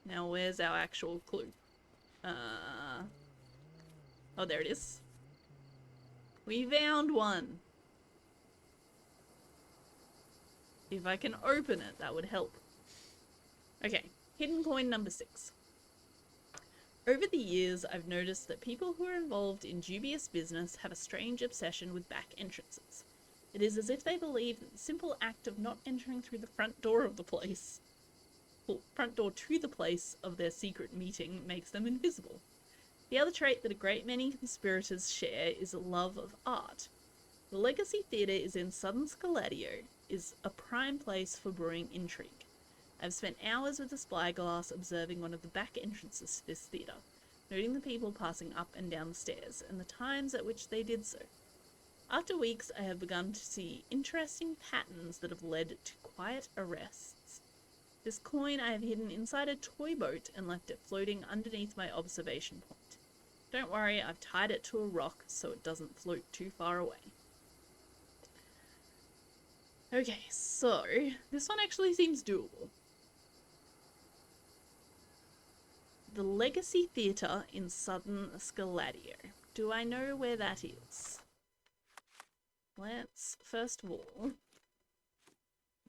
Now where's our actual clue? Oh, there it is. We found one. If I can open it, that would help. Okay, hidden coin number 6. Over the years, I've noticed that people who are involved in dubious business have a strange obsession with back entrances. It is as if they believe that the simple act of not entering through the front door of the place, well, front door to the place of their secret meeting, makes them invisible. The other trait that a great many conspirators share is a love of art. The Legacy Theatre is in southern Scaladio, is a prime place for brewing intrigue. I've spent hours with a spyglass observing one of the back entrances to this theatre, noting the people passing up and down the stairs, and the times at which they did so. After weeks, I have begun to see interesting patterns that have led to quiet arrests. This coin I have hidden inside a toy boat and left it floating underneath my observation point. Don't worry, I've tied it to a rock so it doesn't float too far away. Okay, so this one actually seems doable. The Legacy Theatre in southern Scaladio. Do I know where that is? Let's, first of all...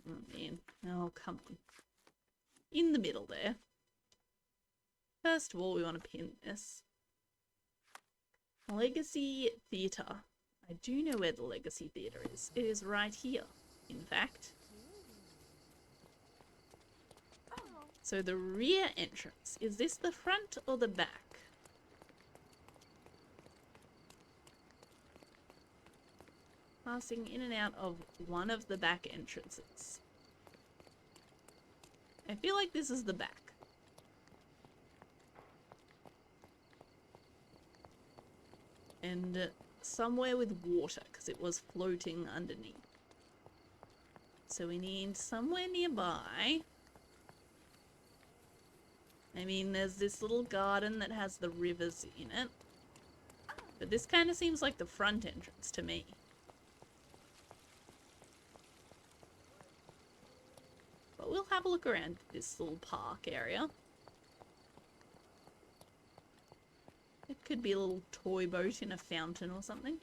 Oh man, oh come on. In the middle there. First of all, we want to pin this. Legacy Theatre. I do know where the Legacy Theatre is. It is right here, in fact. So the rear entrance, is this the front or the back? Passing in and out of one of the back entrances. I feel like this is the back. And somewhere with water, because it was floating underneath. So we need somewhere nearby. I mean, there's this little garden that has the rivers in it. But this kind of seems like the front entrance to me. But we'll have a look around this little park area. It could be a little toy boat in a fountain or something.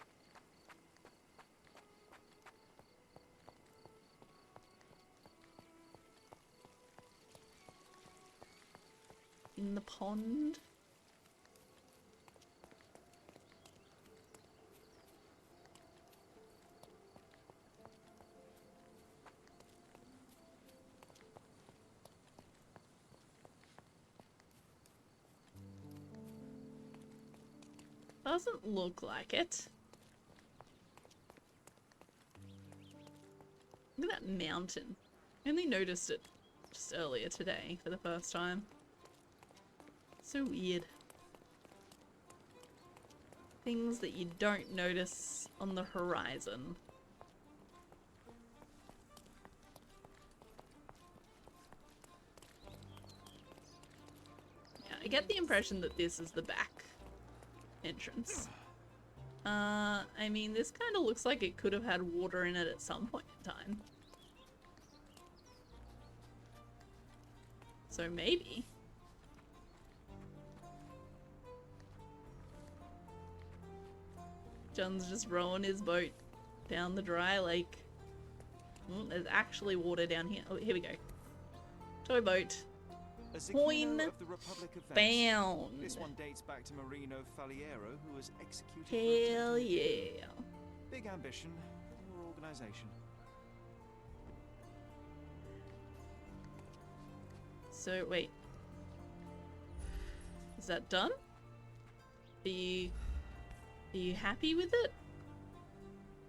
In the pond. Doesn't look like it. Look at that mountain. I only noticed it just earlier today for the first time. So weird. Things that you don't notice on the horizon. Yeah, I get the impression that this is the back entrance. I mean, this kind of looks like it could have had water in it at some point in time. So maybe. John's just rowing his boat down the dry lake. Oh, there's actually water down here. Oh, here we go. Toy boat. Coin found. This one dates back to Marino Faliero, who was executed. Hell yeah. Big ambition, poor organization. So wait. Is that done? Are you happy with it?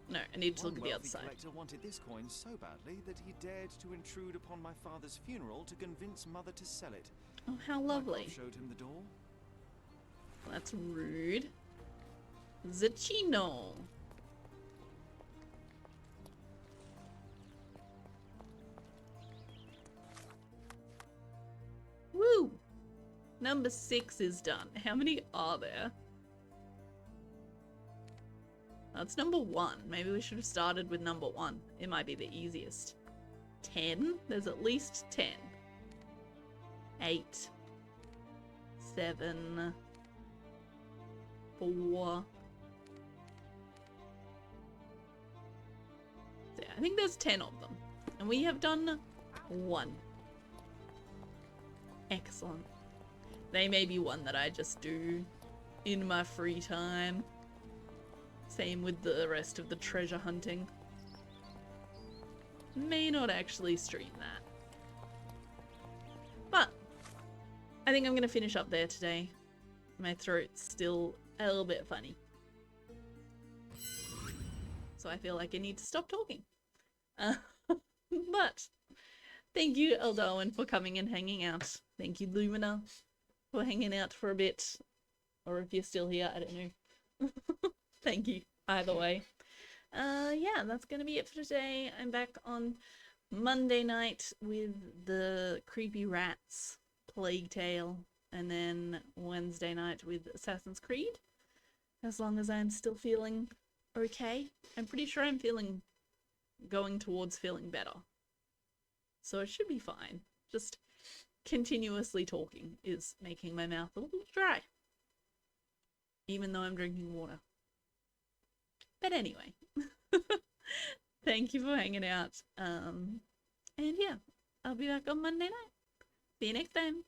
No, I need to look at the other side. One wealthy collector wanted this coin so badly that he dared to intrude upon my father's funeral to convince Mother to sell it. Oh, how lovely. My showed him the door. Well, that's rude. Zacchino. Woo! Number 6 is done. How many are there? That's number 1. Maybe we should have started with number 1. It might be the easiest. 10? There's at least 10. 8. 7. 4. So yeah, I think there's 10 of them. And we have done 1. Excellent. They may be one that I just do in my free time. Same with the rest of the treasure hunting. May not actually stream that. But I think I'm going to finish up there today. My throat's still a little bit funny. So I feel like I need to stop talking. But thank you, Eldarwin, for coming and hanging out. Thank you, Lumina, for hanging out for a bit. Or if you're still here, I don't know. Thank you, either way. Yeah, that's going to be it for today. I'm back on Monday night with the Creepy Rats Plague Tale. And then Wednesday night with Assassin's Creed. As long as I'm still feeling okay. I'm pretty sure I'm going towards feeling better. So it should be fine. Just continuously talking is making my mouth a little dry. Even though I'm drinking water. But anyway. Thank you for hanging out. And yeah, I'll be back on Monday night. See you next time.